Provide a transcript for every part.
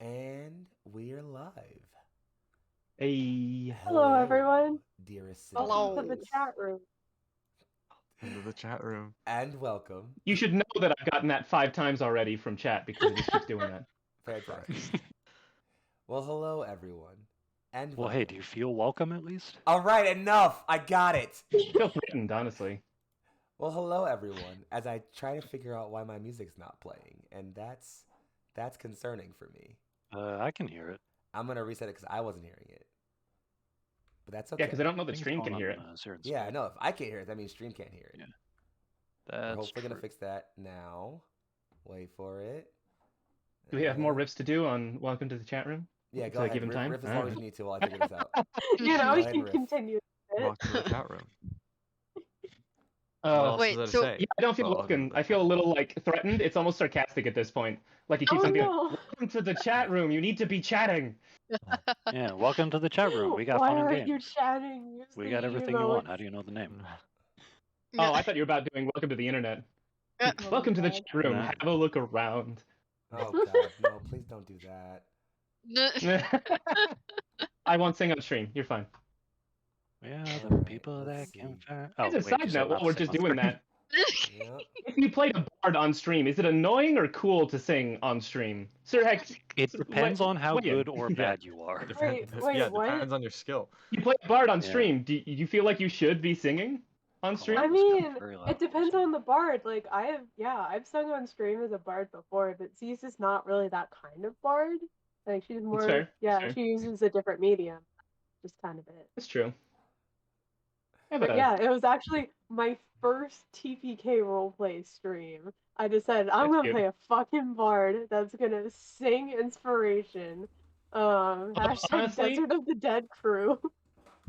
And we're live. Hey. Hello, everyone. Dearest Welcome to the citizens. chat room. Into the chat room. And welcome. You should know that I've gotten that 5 times already from chat because it just keeps doing that. Fantastic. Well, hello, everyone. And Well, hey, do you feel welcome at least? All right, enough. I got it. I feel threatened, honestly. Well, hello, everyone. As I try to figure out why my music's not playing, and that's concerning for me. I can hear it. I'm gonna reset it because I wasn't hearing it. But that's okay. Yeah, because I don't know that I think stream it's can on, hear it. Yeah, I know. If I can't hear it, that means stream can't hear it. Yeah. We're That's hopefully gonna true. fix that now. Wait for it. Do we have more riffs to do on Welcome to the Chat Room? Yeah, Should go I ahead. give him time? Riff as long as you need to while I figure this out. You know, Go we ahead can and riff. continue. Welcome to the chat room. What else Wait, is there to so- say? Yeah, I don't feel Oh, welcome. okay. I feel a little like threatened. It's almost sarcastic at this point. Like he keeps Oh on being no! like, welcome to the chat room. You need to be chatting. Yeah, welcome to the chat room. We got Why fun and are games. you chatting? Use We the got everything you emotes. want. How do you know the name? Oh, I thought you were about doing welcome to the internet. Oh Welcome to the God. chat room. Nah. Have a look around. Oh god, no! Please don't do that. I won't sing on stream. You're fine. Yeah, the Alright, people let's that can see. fire. As Oh, a wait, you side said note, not while to we're sing just on doing stream. that, Yep. if you played a bard on stream, is it annoying or cool to sing on stream? Sir Heck, It depends on how weigh in. good or Yeah. bad you are. Wait, yeah, what? depends on your skill. You play a bard on Yeah. stream. Do you feel like you should be singing on stream? I Come on. mean, Very loud. it depends on the bard. Like, I've sung on stream as a bard before, but C's is not really that kind of bard. Like, she's more, fair. yeah, That's fair. she uses a different medium. Just kind of it. That's true. But yeah, it was actually my first TPK roleplay stream. I decided I'm That's gonna cute. play a fucking bard that's gonna sing inspiration. Hashtag honestly- Desert of the Dead crew.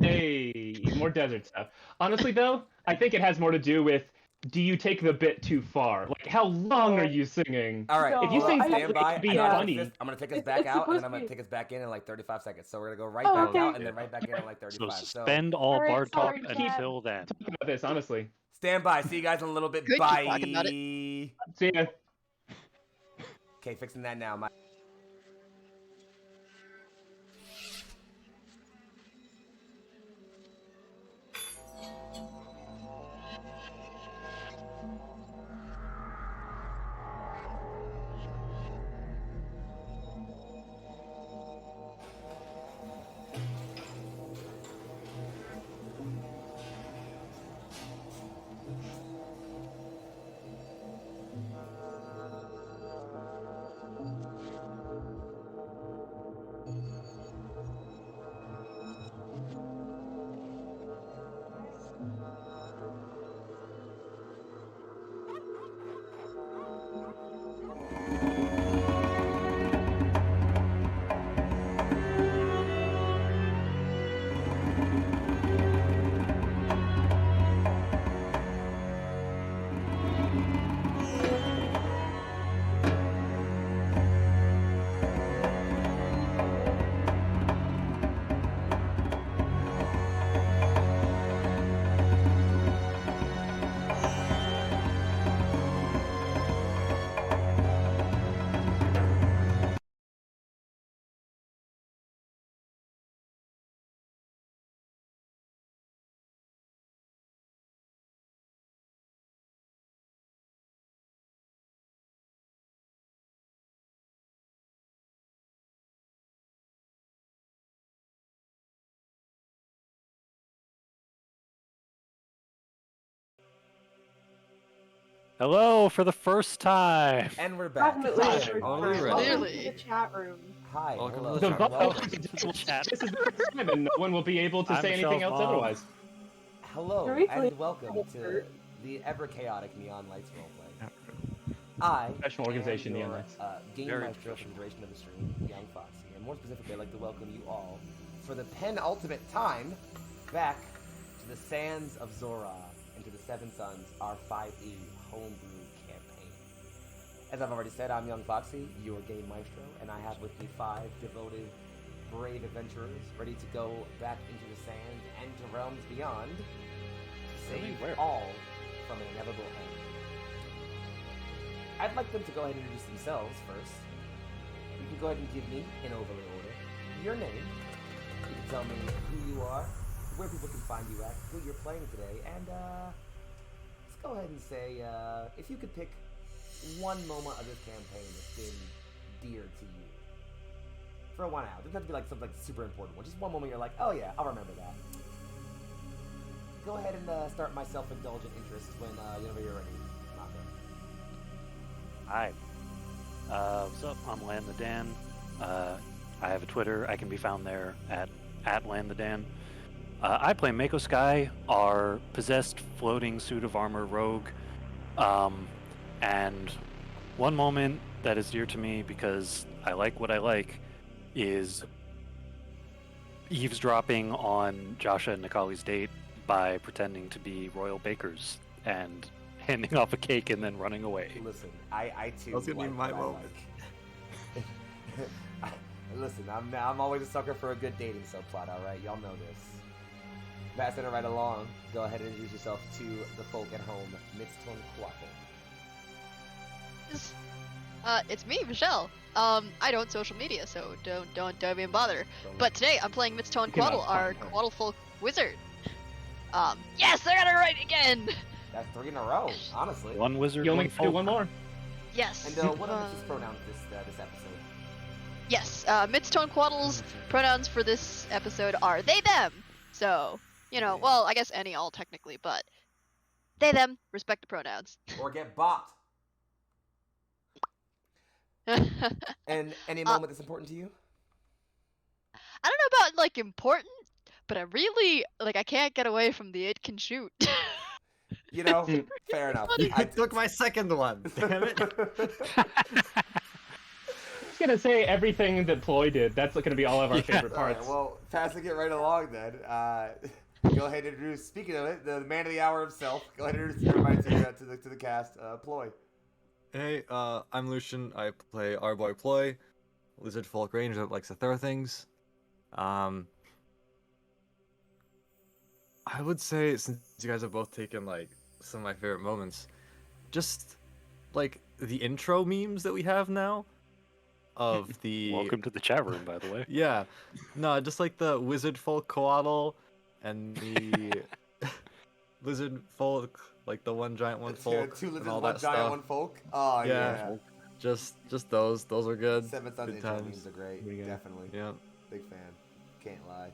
Hey, more desert stuff. Honestly, though, I think it has more to do with, do you take the bit too far? Like, how long are you singing? All right. No, If you hold sing on, something stand that by. can be I know I have funny. a fist. I'm gonna take us It's back out, and then supposed I'm gonna to be- take us back in like 35 seconds. So we're gonna go right Oh, back okay. out, and then right back in like So 35. So suspend all Alright, bard talk sorry, chat. until then. Talk about this, honestly. stand by. See you guys in a little bit. Good, keep Bye. talking about See ya. Okay, fixing that now. Hello for the first time. And we're back. Definitely Hi, the first everyone. Already time. ready. Welcome Clearly. to the chat room. Hi. Welcome to hello. the The chat vote Welcome. Chat. This is the first time, and no one will be able to I'm say anything Michelle's else mom. otherwise. Hello Very and pleased. welcome to the ever chaotic Neon Lights roleplay. I Professional organization, am Neon your, Lights. game Very maestro for the professional. duration of the stream, Young Foxxii, and more specifically, I'd like to welcome you all for the penultimate time back to the sands of Zor'aa and to the Seven Sons, our 5e homebrew campaign. As I've already said, I'm Young Foxxii, your game maestro, and I have with me 5 devoted, brave adventurers ready to go back into the sands and to realms beyond to Really? save Where? all from an inevitable end. I'd like them to go ahead and introduce themselves first. You can go ahead and give me, in overlay order, your name. You can tell me who you are, where people can find you at, who you're playing today, and let's go ahead and say, if you could pick one moment of this campaign that's been dear to you. For 1 hour. It doesn't have to be like something like super important one. Just one moment you're like, oh yeah, I'll remember that. Go ahead and start my self-indulgent interest whenever you're ready, Mako. Hi. What's up? I'm Land the Dan. I have a Twitter. I can be found there at Land the Dan. I play Mako Sky, our possessed floating suit of armor rogue. And one moment that is dear to me because I like what I like is eavesdropping on Joshua and Nikali's date by pretending to be royal bakers and handing off a cake and then running away. Listen, I too. That's gonna be my what I moment. like. Listen, I'm always a sucker for a good dating subplot. All right, y'all know this. Passing it right along. Go ahead and introduce yourself to the folk at home. Mitzton Quattro. It's me, Michelle. I don't social media, so don't even bother. But today I'm playing Mitzton You cannot Quaddle, our find her. Quaddle folk wizard. Yes, I got it right again. That's 3 in a row, honestly. One wizard, You only one have to do folk. one more. Yes. And what are his pronouns this episode? Yes. Mitzton Quaddle's pronouns for this episode are they them. So well, I guess any all technically, but they them. Respect the pronouns. Or get bopped. I And any moment that's important to you? don't know about like important, but I really I can't get away from the it can shoot. You know, fair enough. I took my second one. Damn it. I was gonna say everything that Ploy did. That's gonna be all of our favorite All right, parts. well, passing it right along then. Go ahead and introduce. Speaking of it, the man of the hour himself. Go ahead and introduce everybody to the cast. Ploy. Hey, I'm Lucian. I play our boy Ploy, lizard folk ranger that likes to throw things. I would say, since you guys have both taken like some of my favorite moments, just like the intro memes that we have now of the Welcome to the chat room, by the way. yeah, no, just like the wizard folk coatl and the lizard folk, like the one giant one folk, 2 and lizards, all 1 that giant, stuff. 1 folk. Oh Yeah. yeah. Just those are good. 7 Sons Good intro times. memes are great. There you go. Definitely. Yeah. Big fan. Can't lie.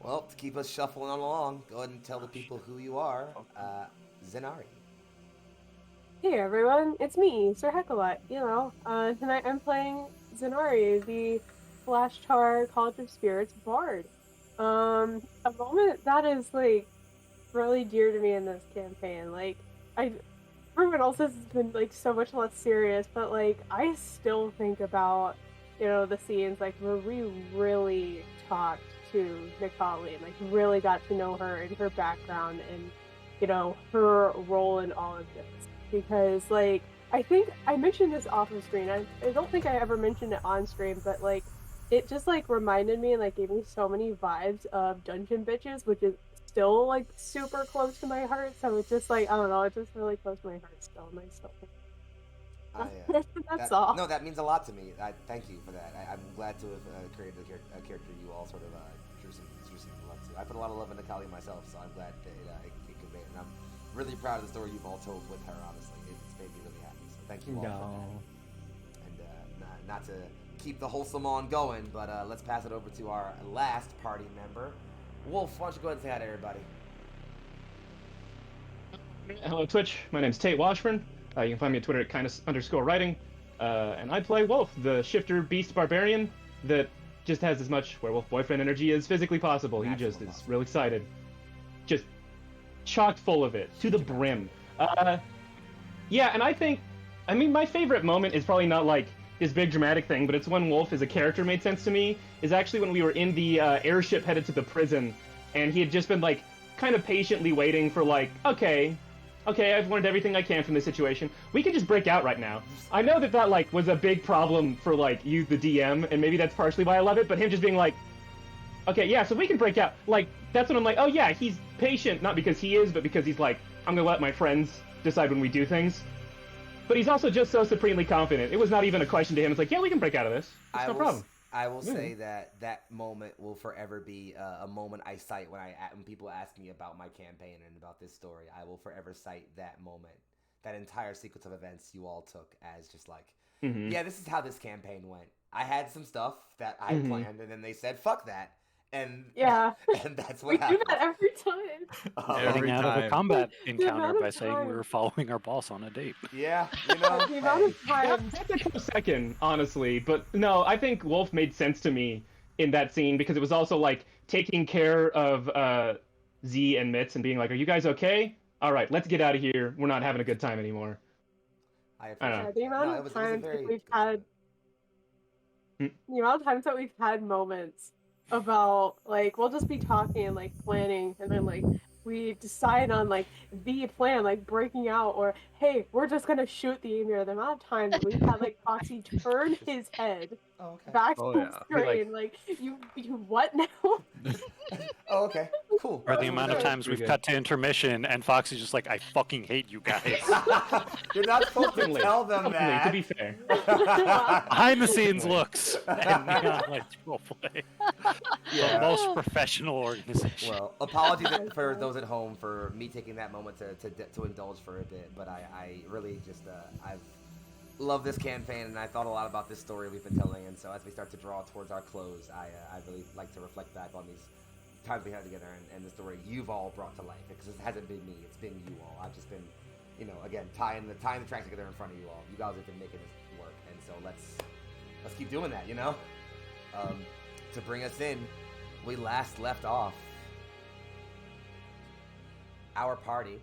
Well, to keep us shuffling on along, go ahead and tell the people who you are. Zenari. Hey everyone, it's me, Sir Heckalot. Tonight I'm playing Zenari, the Flashtar College of Spirits Bard. A moment that is really dear to me in this campaign. Everyone else has been so much less serious, but I still think about the scenes where we really talked to Nikali and really got to know her and her background and her role in all of this. Because I think I mentioned this off of screen. I don't think I ever mentioned it on stream, but it just reminded me and gave me so many vibes of Dungeon Bitches, which is still super close to my heart. So it's just I don't know, it's just really close to my heart still, and I still that's all. No, that means a lot to me. Thank you for that. I'm glad to have created a character you all sort of drew some love to. I put a lot of love into Kali myself, so I'm glad that it conveyed. And I'm really proud of the story you've all told with her. Honestly, it's made me really happy. So thank you all for that. And not to keep the wholesome on going, but let's pass it over to our last party member, Wolf. Why don't you go ahead and say hi to everybody? Hello, Twitch. My name's Tate Washburn. You can find me on Twitter at _writing. And I play Wolf, the shifter beast barbarian that just has as much werewolf boyfriend energy as physically possible. He just is real excited. Just chock full of it, to the brim. Yeah, and I think, my favorite moment is probably not this big dramatic thing, but it's when Wolf as a character made sense to me, is actually when we were in the airship headed to the prison, and he had just been kind of patiently waiting for okay, I've learned everything I can from this situation. We can just break out right now. I know that was a big problem for you, the DM, and maybe that's partially why I love it. But him just being okay, yeah, so we can break out. That's when I'm oh yeah, he's patient, not because he is, but because he's I'm gonna let my friends decide when we do things. but he's also just so supremely confident. It was not even a question to him. It's like, yeah, we can break out of this. It's no problem. I will Yeah. say that moment will forever be a moment I cite when people ask me about my campaign and about this story. I will forever cite that moment, that entire sequence of events you all took as just like, yeah, this is how this campaign went. I had some stuff that I planned, and then they said, fuck that. And Yeah. and that's We what do happened. that every time. Every Getting out of a time. combat The encounter amount of by saying we time- were following our boss on a date. Yeah, you know. The amount of time. That's a close second, honestly. But no, I think Wolf made sense to me in that scene because it was also like taking care of Z and Mitz and being like, "Are you guys okay? All right, let's get out of here. We're not having a good time anymore." I I appreciate don't know. that. The amount No, of it was a times very we've good had, moment. the amount of times that we've had moments about like we'll just be talking and like planning, and then like we decide on like the plan, like breaking out, or hey, we're just gonna shoot the emir. The amount of times that we've had like Foxxii turn his head Oh, okay. back Oh, to yeah. the Be like- screen, like you what now? Oh, okay. Cool. Or the That's amount of good. times we've Pretty cut to intermission and Foxy's just like, I fucking hate you guys. You're not supposed to Openly, tell them openly, that. to be fair. Behind the scenes looks and Neon Lights Roleplay. Yeah. The most professional organization. Well, apologies for those at home for me taking that moment to indulge for a bit, but I really just I've loved this campaign, and I thought a lot about this story we've been telling, and so as we start to draw towards our close, I really like to reflect back on these times we had together and the story you've all brought to life, because it hasn't been me, it's been you all. I've just been, again, tying the tracks together in front of you all. You guys have been making this work, and so let's keep doing that, To bring us in, we last left off. Our party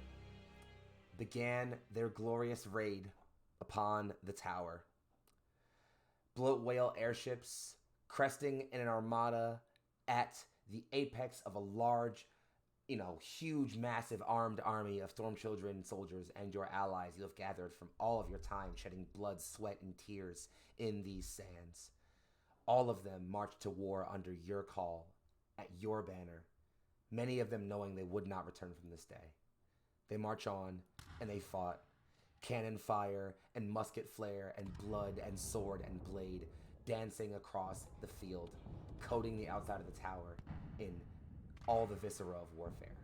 began their glorious raid upon the tower. Bloat whale airships cresting in an armada at the apex of a large, huge, massive armed army of storm children, soldiers, and your allies you have gathered from all of your time shedding blood, sweat, and tears in these sands. All of them marched to war under your call, at your banner, many of them knowing they would not return from this day. They march on, and they fought. Cannon fire, and musket flare, and blood, and sword, and blade, dancing across the field, coating the outside of the tower in all the viscera of warfare.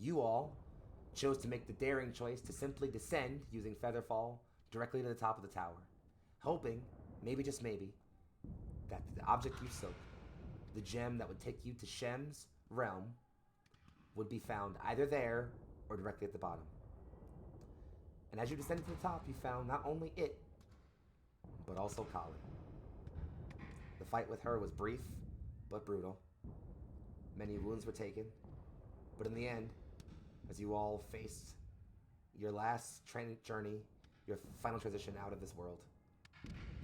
You all chose to make the daring choice to simply descend using Featherfall directly to the top of the tower, hoping, maybe just maybe, that the object you sought, the gem that would take you to Shem's realm, would be found either there or directly at the bottom. And as you descended to the top, you found not only it, but also Kali. The fight with her was brief, but brutal. Many wounds were taken, but in the end, as you all faced your last journey, your final transition out of this world,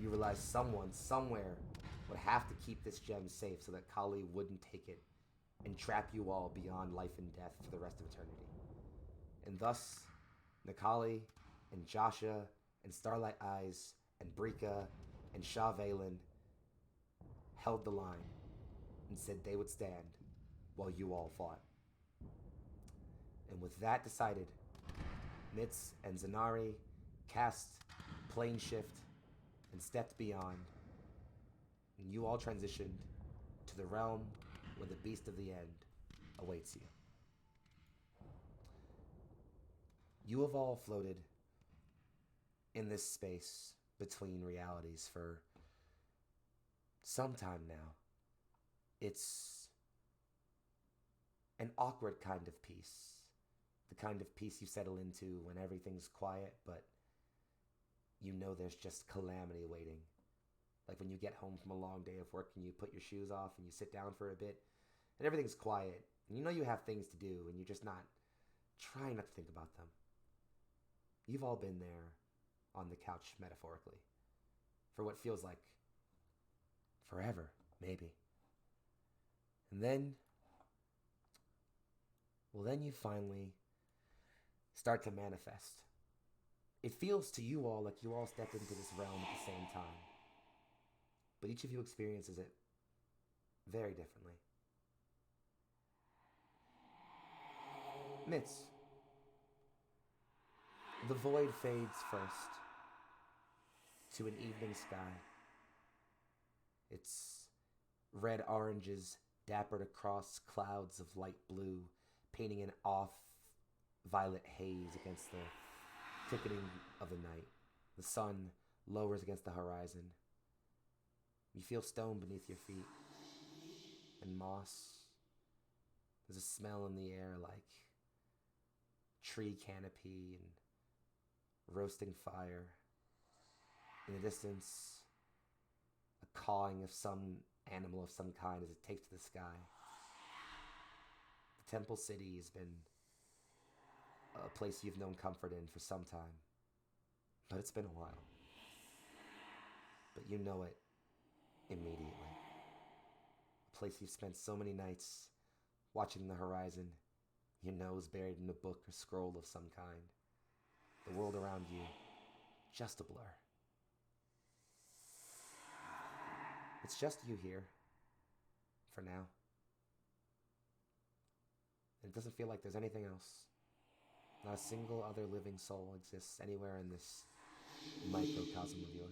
you realized someone, somewhere, would have to keep this gem safe so that Kali wouldn't take it and trap you all beyond life and death for the rest of eternity. And thus, Nikali and Joshua and Starlight Eyes and Brika and Shah Valen held the line and said they would stand while you all fought. And with that decided, Mitz and Zanari cast plane shift and stepped beyond, and you all transitioned to the realm where the beast of the end awaits you. You have all floated in this space between realities for some time now. It's an awkward kind of peace. The kind of peace you settle into when everything's quiet, but you know there's just calamity waiting. Like when you get home from a long day of work and you put your shoes off and you sit down for a bit and everything's quiet and you know you have things to do and you're just not trying not to think about them. You've all been there on the couch, metaphorically, for what feels like forever, maybe. And then you finally start to manifest. It feels to you all like you all stepped into this realm at the same time. But each of you experiences it very differently. Mitz, The void fades first to an evening sky. Its red oranges dappered across clouds of light blue, painting an off-violet haze against the thickening of the night. The sun lowers against the horizon. You feel stone beneath your feet and moss. There's a smell in the air like tree canopy and roasting fire. In the distance, a cawing of some animal of some kind as it takes to the sky. The Temple City has been a place you've known comfort in for some time, but it's been a while. But you know it immediately. A place you've spent so many nights watching the horizon, your nose buried in a book or scroll of some kind. The world around you, just a blur. It's just you here, for now. And it doesn't feel like there's anything else. Not a single other living soul exists anywhere in this microcosm of yours.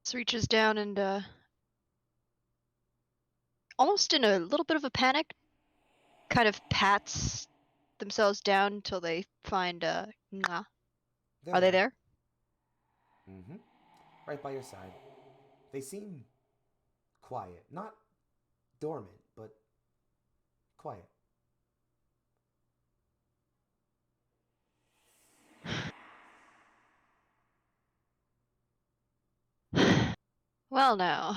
This reaches down and almost in a little bit of a panic, kind of pats themselves down until they find Nga. Are they there? Mm-hmm. Right by your side. They seem quiet. Not dormant, but quiet. Well now,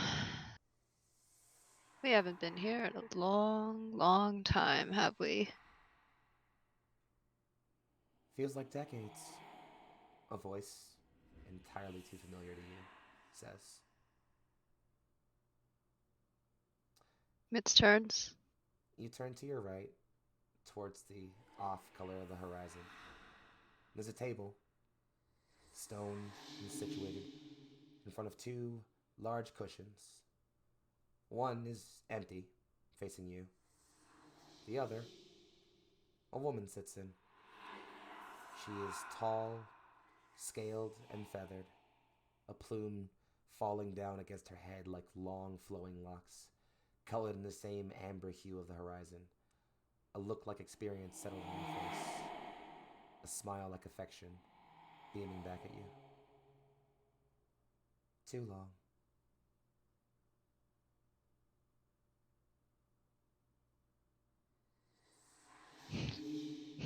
we haven't been here in a long, long time, have we? Feels like decades. A voice entirely too familiar to you says. Mitz turns. You turn to your right, towards the off color of the horizon. There's a table, stone and situated, in front of two large cushions. One is empty, facing you. The other, a woman sits in. She is tall, scaled, and feathered, a plume falling down against her head like long flowing locks, colored in the same amber hue of the horizon. A look like experience settled on her face, a smile like affection beaming back at you. Too long.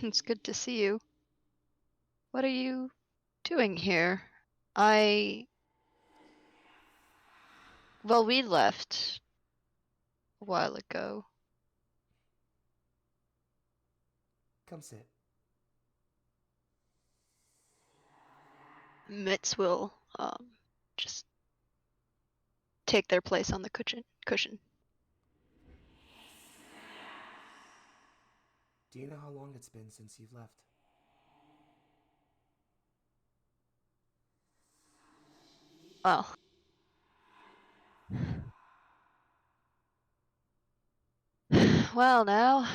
It's good to see you. What are you doing here? Well, we left a while ago. Come sit. Mitz will just take their place on the cushion. Do you know how long it's been since you've left? Well, well now.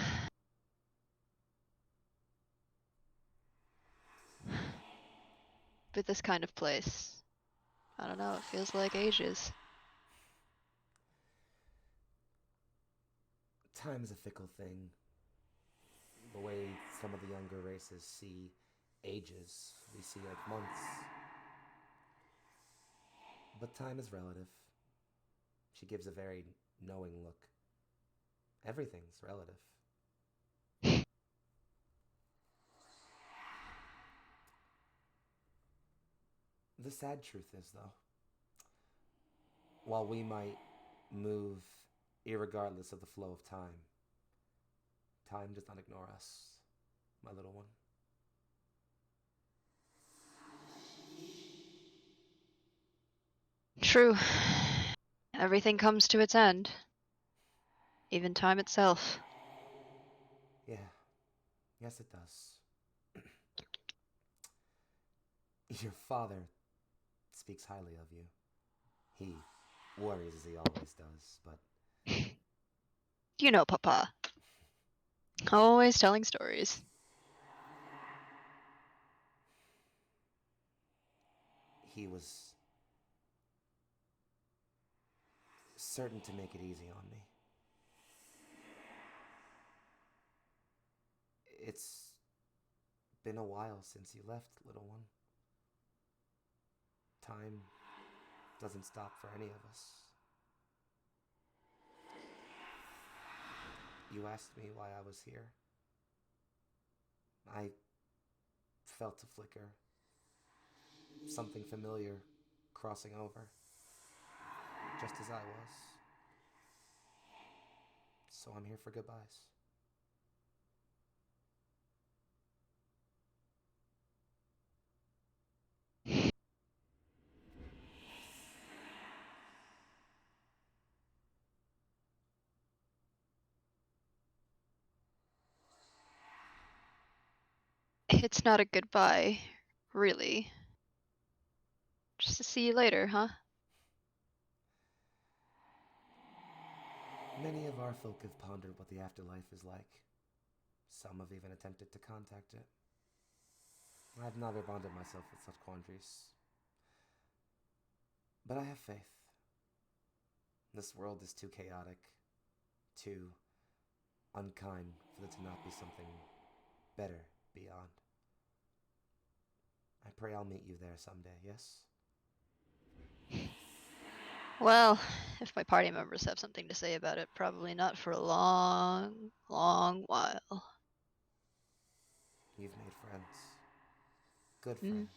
But this kind of place, I don't know, it feels like ages. Time is a fickle thing. The way some of the younger races see ages, we see like months. But time is relative. She gives a very knowing look. Everything's relative. The sad truth is, though, while we might move irregardless of the flow of time, time does not ignore us, my little one. True. Everything comes to its end. Even time itself. Yeah. Yes, it does. Your father speaks highly of you. He worries as he always does, but You know, Papa. Always telling stories. he was certain to make it easy on me. It's been a while since you left, little one. Time doesn't stop for any of us. You asked me why I was here. I felt a flicker. Something familiar crossing over. Just as I was. So I'm here for goodbyes. It's not a goodbye, really. Just to see you later, huh? Many of our folk have pondered what the afterlife is like. Some have even attempted to contact it. I've never bonded myself with such quandaries. But I have faith. This world is too chaotic, too unkind for there to not be something better beyond. I pray I'll meet you there someday, yes? Well, if my party members have something to say about it, probably not for a long, long while. You've made friends. Good Mm.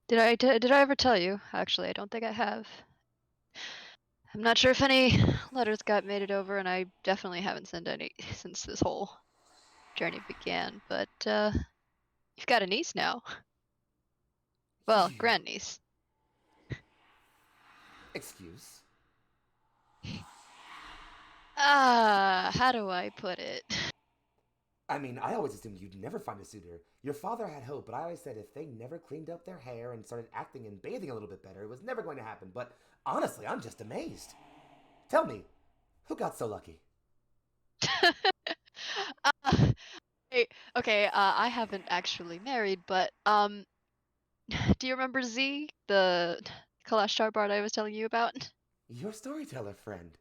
friends. Did I ever tell you? Actually, I don't think I have. I'm not sure if any letters made it over, and I definitely haven't sent any since this whole journey began. But you've got a niece now. Well, You- grandniece. Excuse? How do I put it? I mean, I always assumed you'd never find a suitor. Your father had hope, but I always said if they never cleaned up their hair and started acting and bathing a little bit better, it was never going to happen. But honestly, I'm just amazed. Tell me, who got so lucky? uh, okay, I haven't actually married, but do you remember Z, the Kalashtar bard I was telling you about? Your storyteller friend.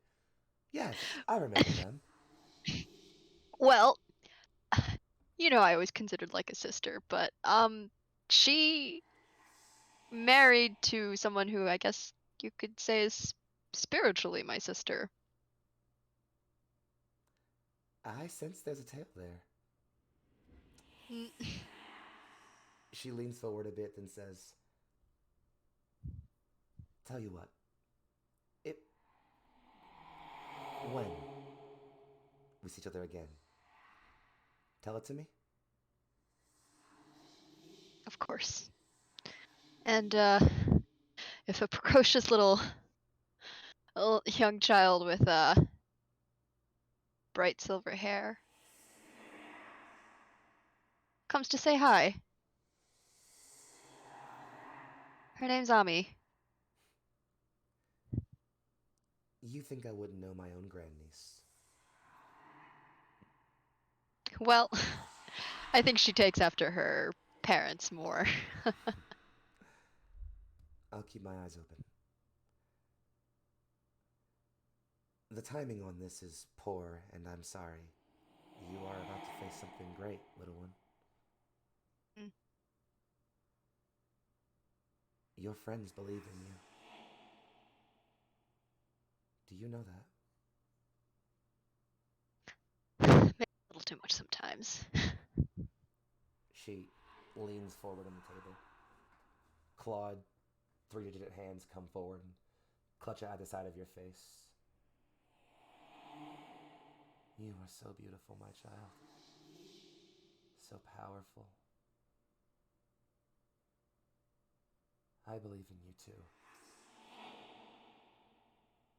Yes, I remember them. Well, you know I always considered like a sister, but she married to someone who I guess you could say is spiritually my sister. I sense there's a tale there. Mm. She leans forward a bit and says, tell you what, when we see each other again, tell it to me? Of course. And if a precocious little young child with bright silver hair comes to say hi, her name's Ami. You think I wouldn't know my own grandniece? Well, I think she takes after her parents more. I'll keep my eyes open. The timing on this is poor, and I'm sorry. You are about to face something great, little one. Mm. Your friends believe in you. Do you know that? Maybe a little too much sometimes. She leans forward on the table. Clawed, three-digit hands come forward and clutch at either side of your face. You are so beautiful, my child. So powerful. I believe in you too.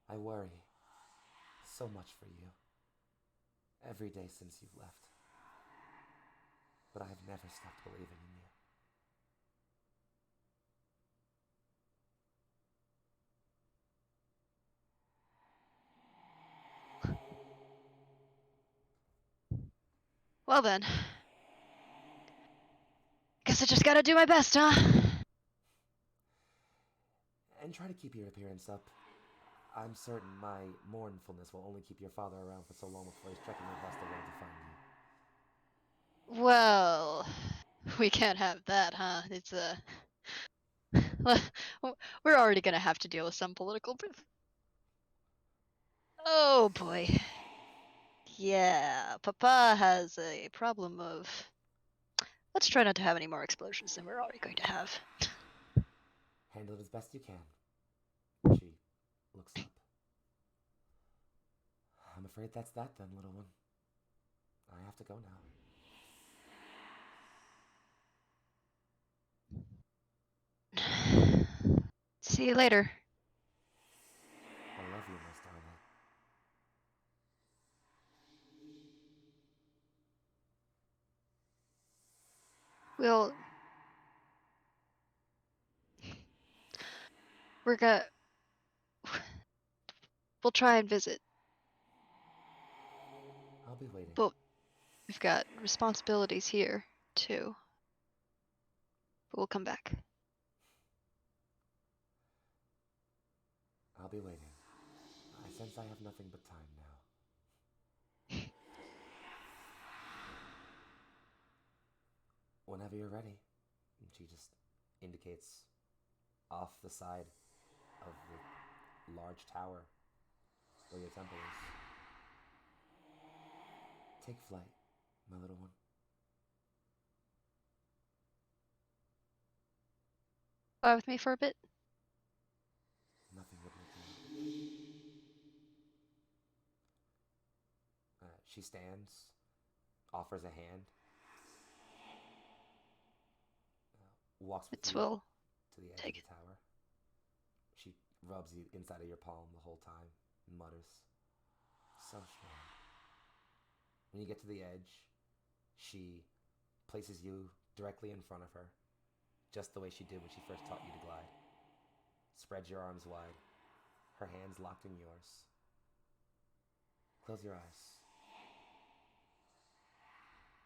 I worry so much for you every day since you've left. But I have never stopped believing in you. Well then. Guess I just gotta do my best, huh? And try to keep your appearance up. I'm certain my mournfulness will only keep your father around for so long before he's trekking across the world to find you. Well, we can't have that, huh? It's well, we're already gonna have to deal with some political. Oh boy. Yeah, Papa has a problem of. Let's try not to have any more explosions than we're already going to have. Handle it as best you can. She looks up. I'm afraid that's that then, little one. I have to go now. See you later. I love you, my starlight. We're gonna. We'll try and visit, I'll be waiting. but we've got responsibilities here, too. But we'll come back. I'll be waiting. I sense I have nothing but time now. Whenever you're ready. And she just indicates off the side of the large tower where your temple is. Take flight, my little one. Fly with me for a bit. Nothing would make you. She stands, offers a hand, walks with you We'll to the edge take of the tower. She rubs you inside of your palm the whole time and mutters, "So strong." When you get to the edge, she places you directly in front of her, just the way she did when she first taught you to glide. Spread your arms wide, her hands locked in yours. Close your eyes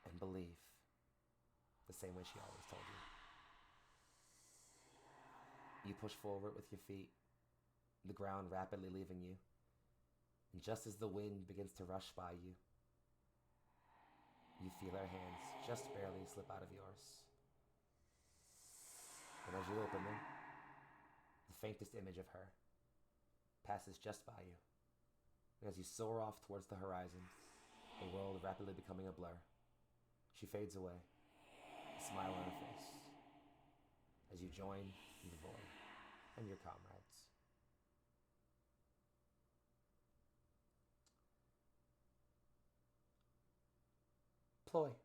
and believe the same way she always told you. You push forward with your feet, the ground rapidly leaving you, and just as the wind begins to rush by you, you feel her hands just barely slip out of yours. And as you open them, the faintest image of her passes just by you. And as you soar off towards the horizon, the world rapidly becoming a blur, she fades away, a smile on her face, as you join the void and your comrades. Ploy.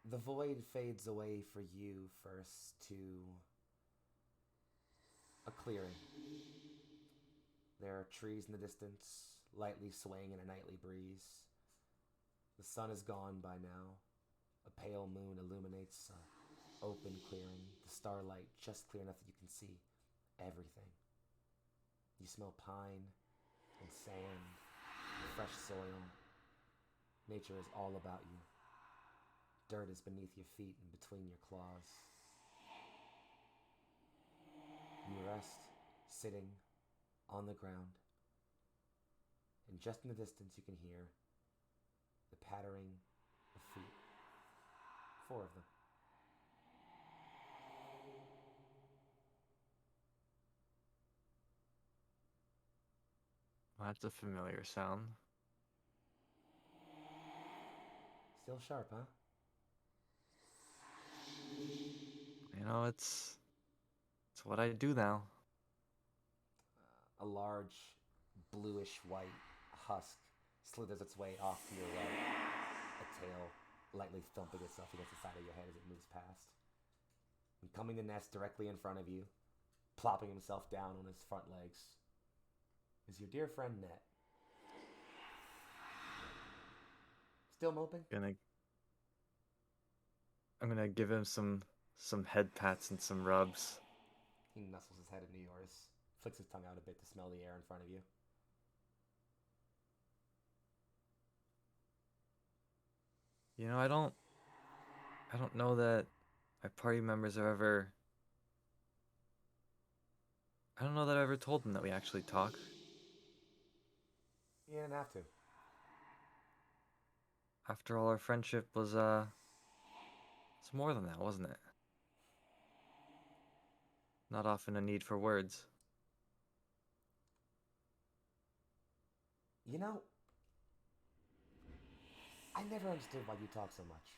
The void fades away for you first to a clearing. There are trees in the distance, lightly swaying in a nightly breeze. The sun is gone by now. A pale moon illuminates an open clearing, the starlight just clear enough that you can see everything. You smell pine and sand and fresh soil. Nature is all about you. Dirt is beneath your feet and between your claws. You rest, sitting on the ground. And just in the distance you can hear the pattering of feet. 4 of them. Well, that's a familiar sound. Still sharp, huh? You know, it's what I do now. A large, bluish-white husk slithers its way off to your right, a tail lightly thumping itself against the side of your head as it moves past. And coming to nest directly in front of you, plopping himself down on his front legs, is your dear friend Net. Still moping? I'm gonna give him some head pats and some rubs. He nuzzles his head into yours, flicks his tongue out a bit to smell the air in front of you. You know, I don't know that my party members have ever. I don't know that I ever told them that we actually talk. You didn't have to. After all, our friendship was it's more than that, wasn't it? Not often a need for words. You know, I never understood why you talk so much.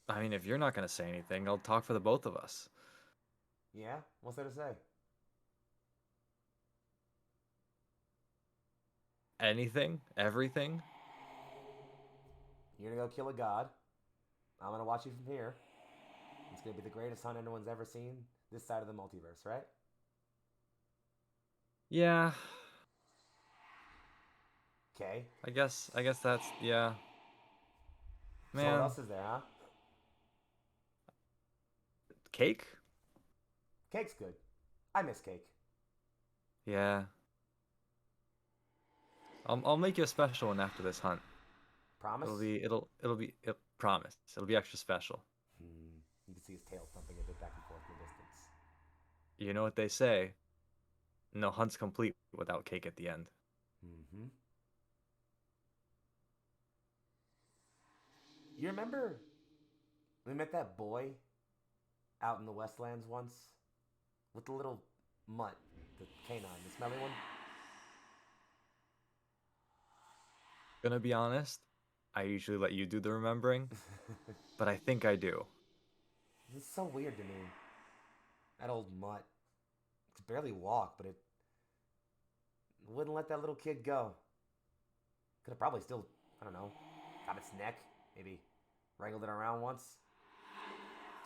I mean, if you're not gonna say anything, I'll talk for the both of us. Yeah? What's there to say? Anything, everything. You're gonna go kill a god. I'm gonna watch you from here. It's gonna be the greatest hunt anyone's ever seen this side of the multiverse, right? Yeah, Okay. I guess that's yeah. So what Man, else is there, huh? cake? Cake's good. I miss cake. Yeah. I'll make you a special one after this hunt. Promise? Promise. It'll be extra special. You can see his tail thumping a bit back and forth in the distance. You know what they say? No hunt's complete without cake at the end. Mm-hmm. You remember we met that boy out in the Westlands once? With the little mutt, the canine, the smelly one? Gonna be honest, I usually let you do the remembering, but I think I do. It's so weird to me. That old mutt. It could barely walk, but it wouldn't let that little kid go. Could have probably still, I don't know, got its neck, maybe wrangled it around once.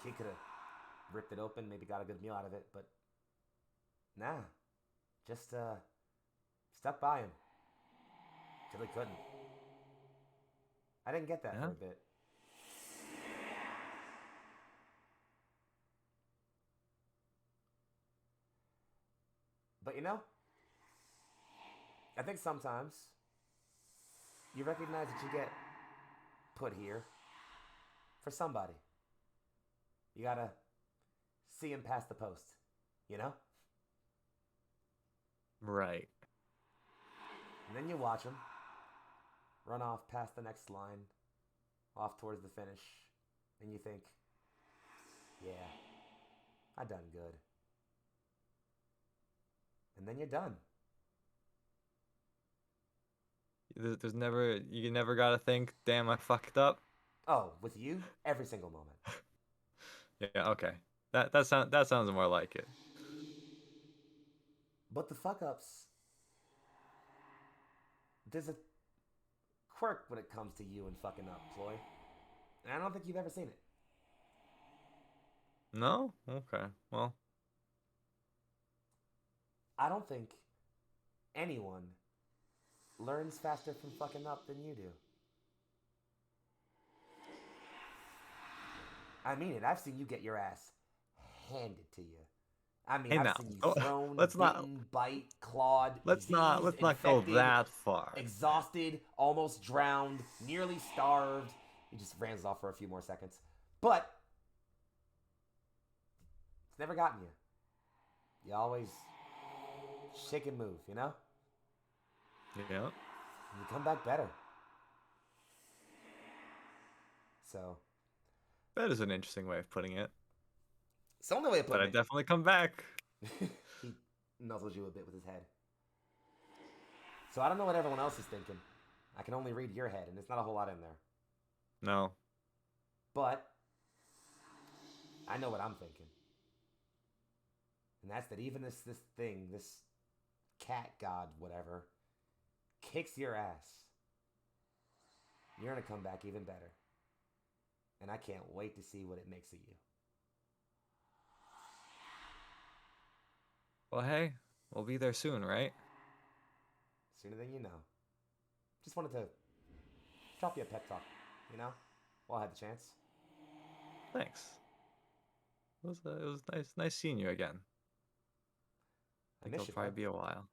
Kid could have ripped it open, maybe got a good meal out of it, but nah. Just stuck by him. Till he couldn't. I didn't get that Yeah? for a bit. But you know, I think sometimes you recognize that you get put here for somebody. You gotta see him past the post, you know? Right. And then you watch him run off past the next line, off towards the finish, and you think, yeah, I done good. And then you're done. There's never you never gotta think, damn, I fucked up. Oh, with you, every single moment. Yeah, okay. That sounds more like it. But the fuck ups, there's a quirk when it comes to you and fucking up, Ploy. And I don't think you've ever seen it. No? Okay. Well, I don't think anyone learns faster from fucking up than you do. I mean it. I've seen you get your ass handed to you. I mean, hey I've now. seen you Oh, thrown, let's not bitten, bite, clawed, let's not diseased, go infected, that far. exhausted, almost drowned, nearly starved. He just rans off for a few more seconds. But it's never gotten you. You always shake and move, you know? Yeah. And you come back better. So, That is an interesting way of putting it. it's the only way to But put I it. definitely come back. He nuzzles you a bit with his head. So I don't know what everyone else is thinking. I can only read your head, and there's not a whole lot in there. No. But I know what I'm thinking. And that's that even this thing, this cat god, whatever, kicks your ass. You're gonna come back even better. And I can't wait to see what it makes of you. Well, hey, we'll be there soon, right? Sooner than you know. Just wanted to drop you a pep talk, you know? While I had the chance. Thanks. It was nice seeing you again. I I think miss it'll you, probably bud. be a while.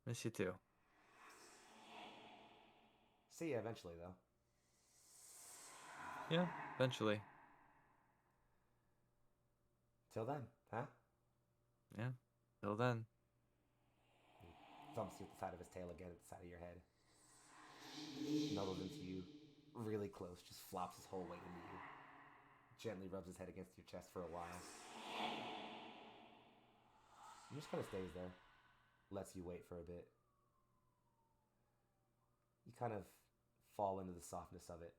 Miss you too. See ya eventually, though. Yeah, eventually. Till then, huh? Yeah. Till then. He thumps you at the side of his tail again at the side of your head. Snuggles into you really close, just flops his whole weight into you. Gently rubs his head against your chest for a while. And just kind of stays there. Lets you wait for a bit. You kind of fall into the softness of it.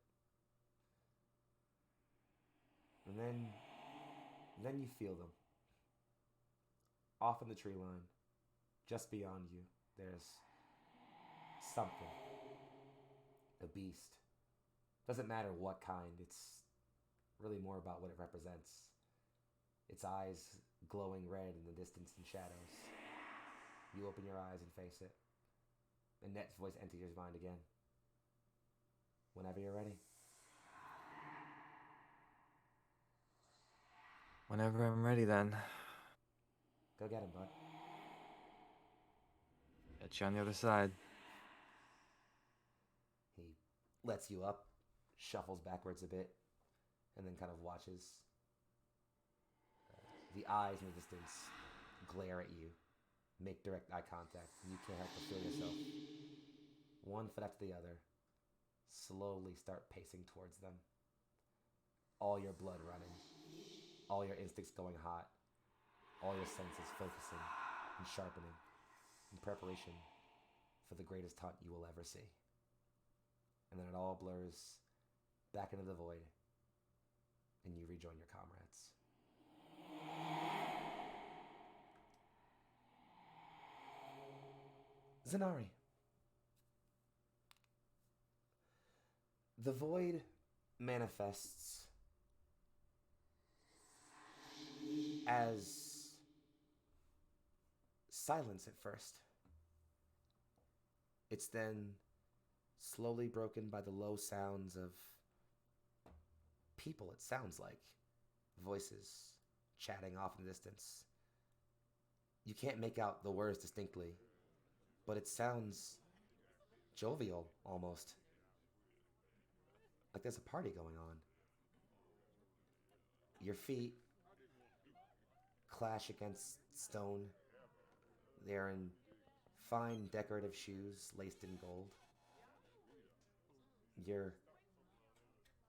And then you feel them. Off in the tree line, just beyond you, there's something. A beast. Doesn't matter what kind, it's really more about what it represents. Its eyes glowing red in the distance and shadows. You open your eyes and face it. Annette's voice enters your mind again. Whenever you're ready. Whenever I'm ready, then. Go get him, bud. Catch you on the other side. He lets you up, shuffles backwards a bit, and then kind of watches. The eyes in the distance glare at you, make direct eye contact, and you can't help but feel yourself, one foot after the other, slowly start pacing towards them. All your blood running, all your instincts going hot, all your senses focusing and sharpening in preparation for the greatest hunt you will ever see. And then it all blurs back into the void, and you rejoin your comrades. Zanari. The void manifests as silence at first. It's then slowly broken by the low sounds of people, it sounds like. Voices chatting off in the distance. You can't make out the words distinctly, but it sounds jovial almost. Like there's a party going on. Your feet clash against stone. They're in fine decorative shoes laced in gold. You're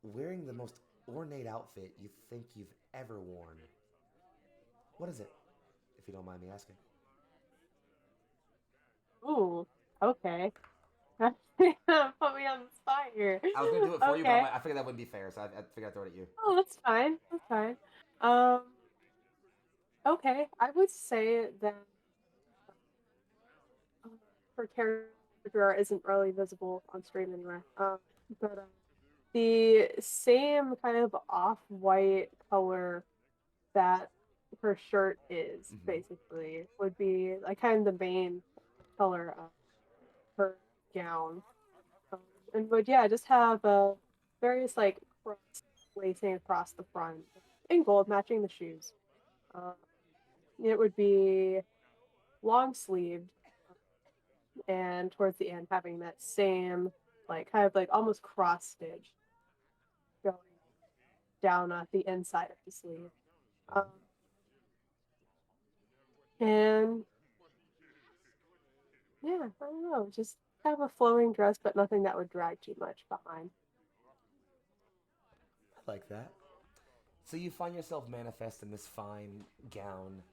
wearing the most ornate outfit you think you've ever worn. What is it, if you don't mind me asking? Ooh, okay. Put me on the spot here. I was gonna do it for you, but Okay. I figured that wouldn't be fair, so I figured I'd throw it at you. Oh, that's fine. That's fine. Okay. I would say that her character isn't really visible on screen anywhere. But the same kind of off-white color that her shirt is, basically, would be like kind of the main color of her gown. And would, yeah, just have various like cross lacing across the front in gold, matching the shoes. It would be long sleeved, and towards the end having that same like kind of like almost cross stitch going down at the inside of the sleeve. And yeah, I don't know, just kind of a flowing dress, but nothing that would drag too much behind. I like that. So you find yourself manifest in this fine gown.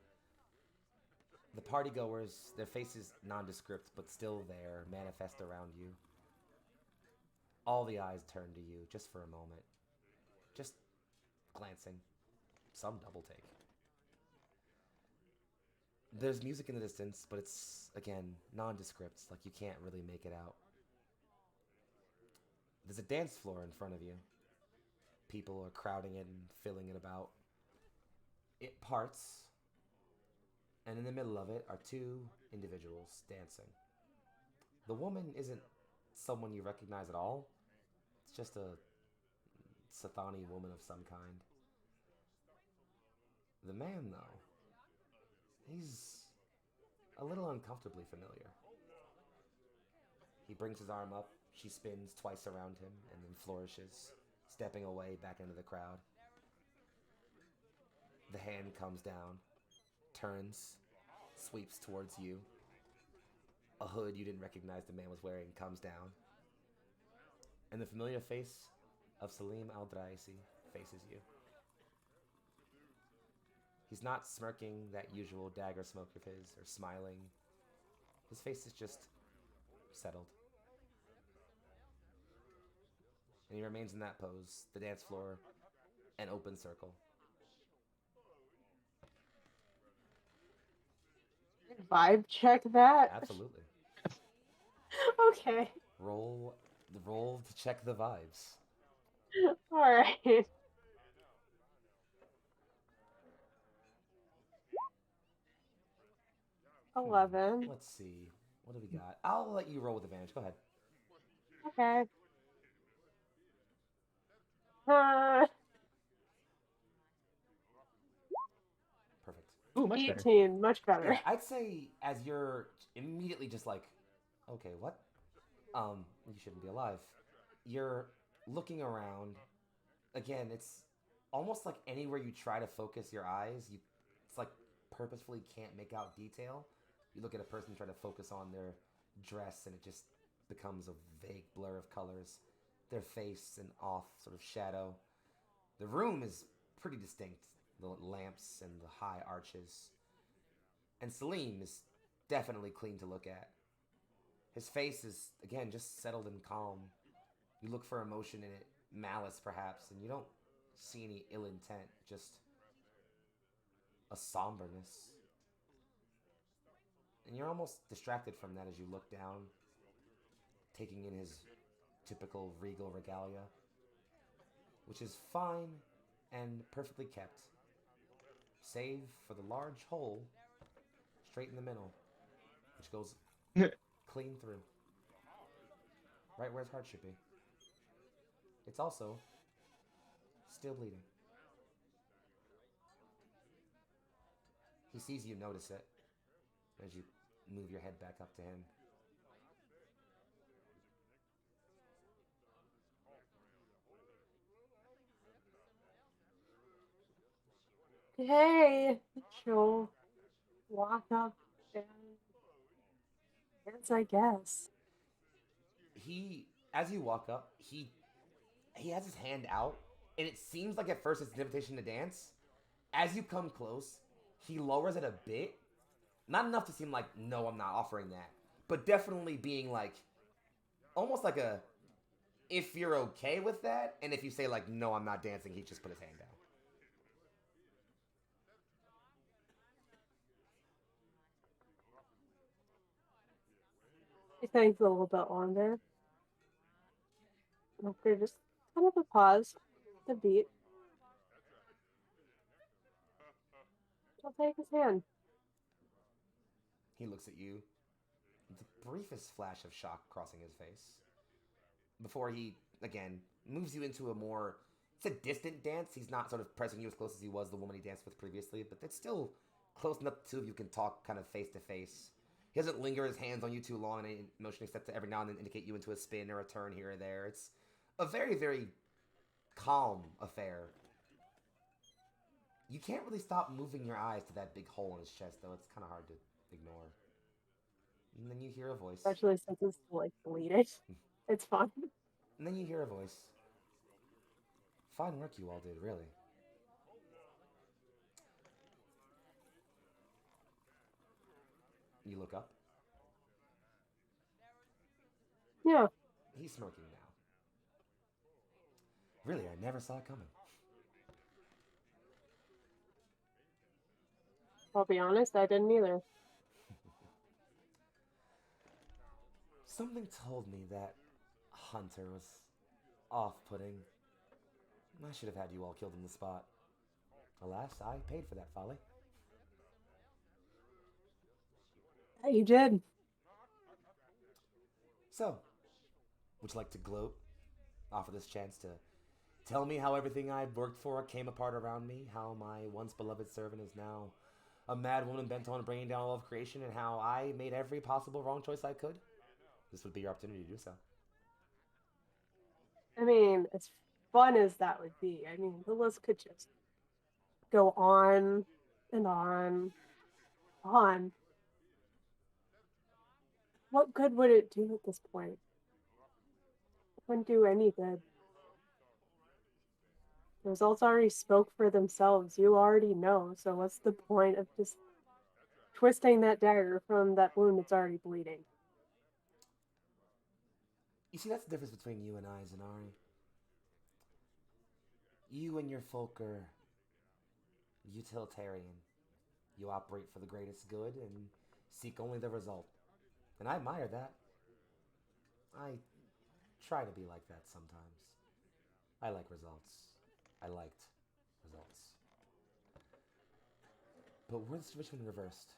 The partygoers, their faces nondescript, but still there, manifest around you. All the eyes turn to you, just for a moment. Just glancing. Some double take. There's music in the distance, but it's, again, nondescript, like you can't really make it out. There's a dance floor in front of you. People are crowding it and filling it about. It parts, and in the middle of it are two individuals dancing. The woman isn't someone you recognize at all. It's just a Sathani woman of some kind. The man, though, he's a little uncomfortably familiar. He brings his arm up, She spins twice around him and then flourishes, stepping away back into the crowd. The hand comes down, turns, sweeps towards you. A hood you didn't recognize the man was wearing comes down. And the familiar face of Salim Al-Draisi faces you. He's not smirking that usual dagger smoke of his or smiling. His face is just settled. And he remains in that pose, the dance floor, an open circle. Vibe check that? Absolutely. Okay. Roll to check the vibes. Alright. Hmm. 11. Let's see. What do we got? I'll let you roll with advantage. Go ahead. Okay. Perfect. Ooh, much better. 18. Much better. Yeah, I'd say as you're immediately just like, okay, what? You shouldn't be alive. You're looking around. Again, it's almost like anywhere you try to focus your eyes, it's like purposefully can't make out detail. You look at a person try to focus on their dress and it just becomes a vague blur of colors. Their face an off sort of shadow. The room is pretty distinct. The lamps and the high arches. And Salim is definitely clean to look at. His face is, again, just settled and calm. You look for emotion in it, malice perhaps, and you don't see any ill intent, just a somberness. And you're almost distracted from that as you look down, taking in his typical regal regalia, which is fine and perfectly kept, save for the large hole straight in the middle, which goes clean through, right where his heart should be. It's also still bleeding. He sees you notice it as you move your head back up to him. Hey, she'll walk up and dance, I guess. As you walk up, he has his hand out, and it seems like at first it's an invitation to dance. As you come close, he lowers it a bit. Not enough to seem like, no, I'm not offering that. But definitely being like, almost like a, if you're okay with that, and if you say like, no, I'm not dancing, he just put his hand down. He thinks a little bit longer. After just kind of a pause, the beat. She'll take his hand. He looks at you, the briefest flash of shock crossing his face, before he, again, moves you into a more, it's a distant dance. He's not sort of pressing you as close as he was the woman he danced with previously, but it's still close enough the two of you can talk kind of face to face. He doesn't linger his hands on you too long and any motion except to every now and then indicate you into a spin or a turn here or there. It's a very, very calm affair. You can't really stop moving your eyes to that big hole in his chest, though. It's kind of hard to ignore. And then you hear a voice. Especially since it's like bleeding. It's fun. And then you hear a voice. Fine work you all did, really. You look up. Yeah. He's smirking now. Really, I never saw it coming. I'll be honest, I didn't either. Something told me that Hunter was off-putting. I should have had you all killed on the spot. Alas, I paid for that folly. Yeah, you did. So, would you like to gloat? Offer this chance to tell me how everything I'd worked for came apart around me, how my once beloved servant is now a mad woman bent on bringing down all of creation, and how I made every possible wrong choice I could? This would be your opportunity to do so. I mean, as fun as that would be, I mean, the list could just go on and on. What good would it do at this point? It wouldn't do any good. The results already spoke for themselves. You already know, so what's the point of just twisting that dagger from that wound that's already bleeding? You see, that's the difference between you and I, Zanari. You and your folk are utilitarian. You operate for the greatest good and seek only the result. And I admire that. I try to be like that sometimes. I like results. I liked results. But we're the situation reversed.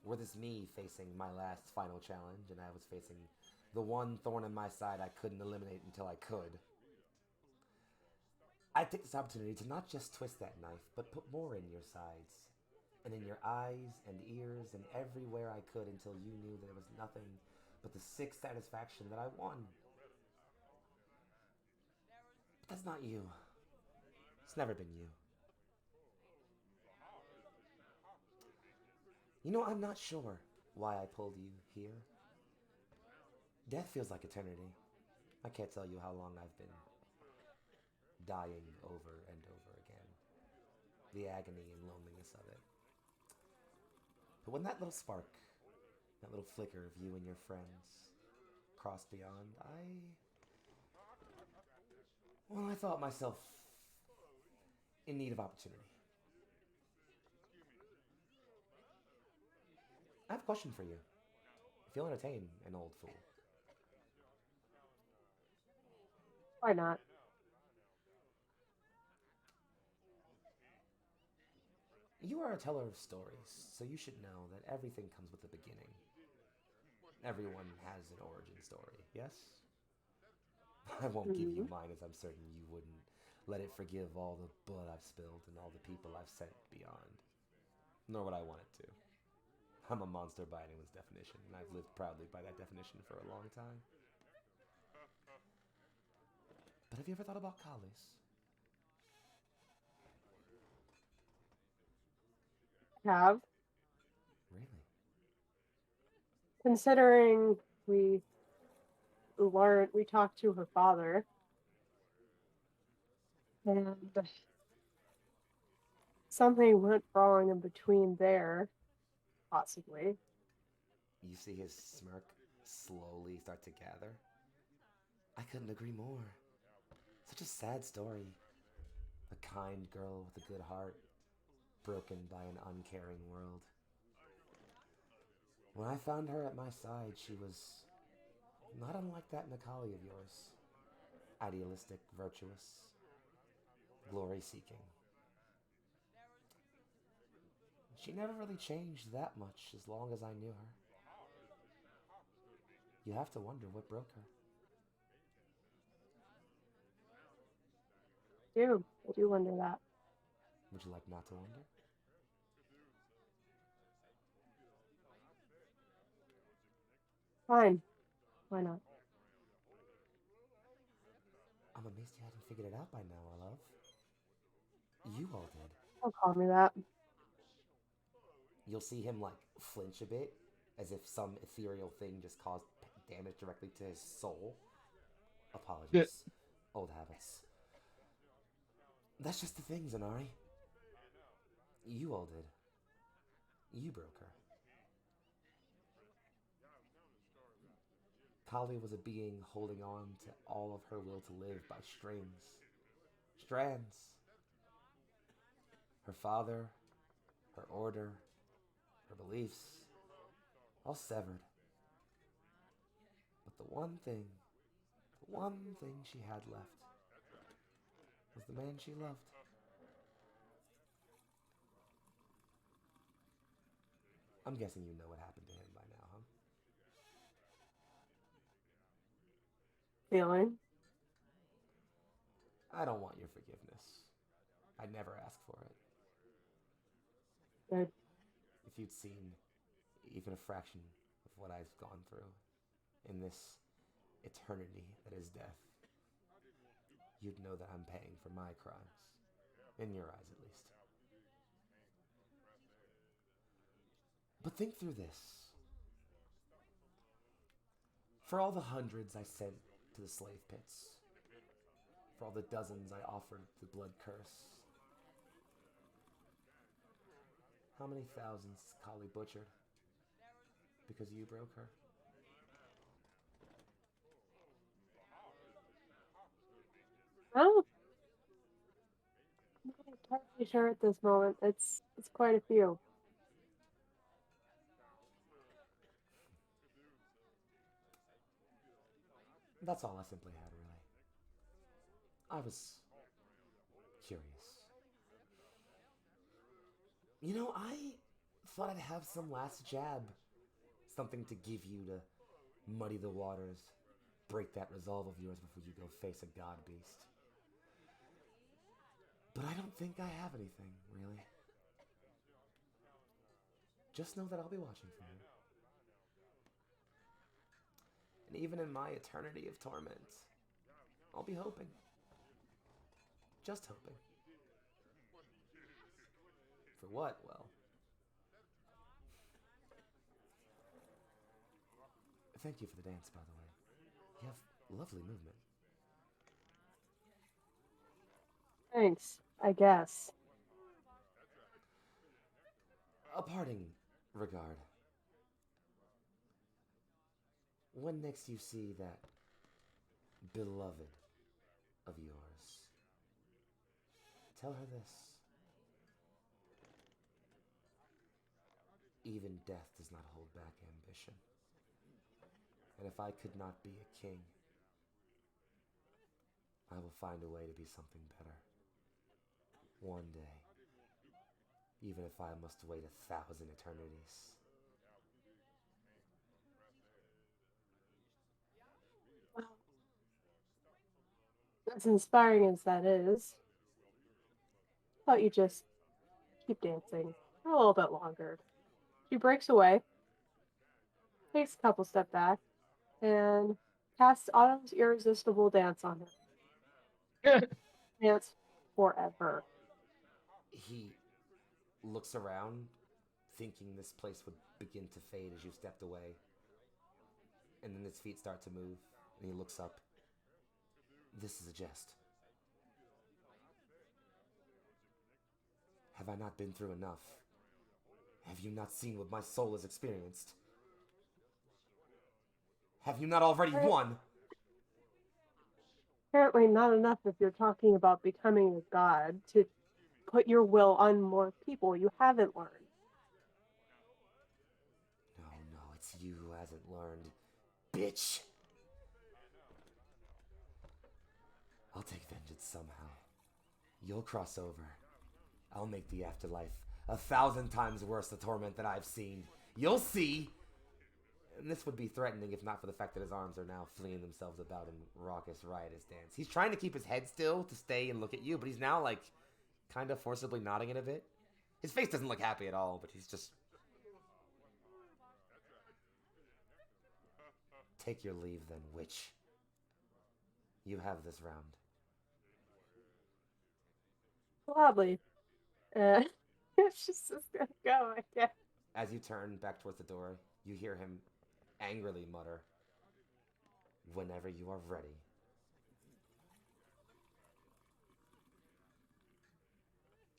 Were this me facing my last final challenge, and I was facing the one thorn in my side I couldn't eliminate until I could. I take this opportunity to not just twist that knife, but put more in your sides, and in your eyes and ears, and everywhere I could until you knew there was nothing but the sick satisfaction that I won. But that's not you. It's never been you. You know, I'm not sure why I pulled you here. Death feels like eternity. I can't tell you how long I've been dying over and over again. The agony and loneliness of it. But when that little spark, that little flicker of you and your friends crossed beyond, I thought myself in need of opportunity. I have a question for you. If you'll entertain an old fool. Why not? You are a teller of stories, so you should know that everything comes with a beginning. Everyone has an origin story, yes? I won't give you mine, as I'm certain you wouldn't let it forgive all the blood I've spilled and all the people I've sent beyond. Nor would I want it to. I'm a monster by anyone's definition, and I've lived proudly by that definition for a long time. But have you ever thought about Kalis? Have. Really? Considering we talked to her father, and something went wrong in between there, possibly. You see his smirk slowly start to gather? I couldn't agree more. Such a sad story. A kind girl with a good heart, broken by an uncaring world. When I found her at my side, she was not unlike that Nikali of yours. Idealistic, virtuous, glory-seeking. She never really changed that much as long as I knew her. You have to wonder what broke her. I do wonder that. Would you like not to wonder? Fine. Why not? I'm amazed you hadn't figured it out by now, my love. You all did. Don't call me that. You'll see him like flinch a bit, as if some ethereal thing just caused damage directly to his soul. Apologies. Old habits. That's just the thing, Zanari. You all did. You broke her. Kali was a being holding on to all of her will to live by strings. Strands. Her father, her order, her beliefs, all severed. But the one thing she had left was the man she loved. I'm guessing you know what happened to him by now, huh? Feeling? I don't want your forgiveness. I'd never ask for it. Good. If you'd seen even a fraction of what I've gone through in this eternity that is death, you'd know that I'm paying for my crimes. In your eyes, at least. But think through this. For all the hundreds I sent to the slave pits, for all the dozens I offered the blood curse, how many thousands has Kali butchered because you broke her? Well, I'm not entirely sure at this moment. It's quite a few. That's all I simply had, really. I was curious. You know, I thought I'd have some last jab. Something to give you to muddy the waters, break that resolve of yours before you go face a god beast. But I don't think I have anything, really. Just know that I'll be watching for you. And even in my eternity of torment, I'll be hoping. Just hoping. For what? Well, thank you for the dance, by the way. You have lovely movement. Thanks, I guess. A parting regard. When next you see that beloved of yours, tell her this. Even death does not hold back ambition. And if I could not be a king, I will find a way to be something better. One day. Even if I must wait 1,000 eternities. Well, as inspiring as that is, how about you just keep dancing for a little bit longer. She breaks away, takes a couple step back, and casts Autumn's irresistible dance on her. Dance forever. He looks around, thinking this place would begin to fade as you stepped away. And then his feet start to move, and he looks up. This is a jest. Have I not been through enough? Have you not seen what my soul has experienced? Have you not already won? Apparently not enough if you're talking about becoming a god to put your will on more people you haven't learned. No, it's you who hasn't learned, bitch. I'll take vengeance somehow. You'll cross over. I'll make the afterlife 1,000 times worse the torment that I've seen. You'll see! And this would be threatening if not for the fact that his arms are now flinging themselves about in raucous, riotous dance. He's trying to keep his head still to stay and look at you, but he's now, like, kind of forcibly nodding it a bit. His face doesn't look happy at all, but he's just... Take your leave, then, witch. You have this round. Gladly. She's just gonna go, I guess. As you turn back towards the door, you hear him angrily mutter, "Whenever you are ready."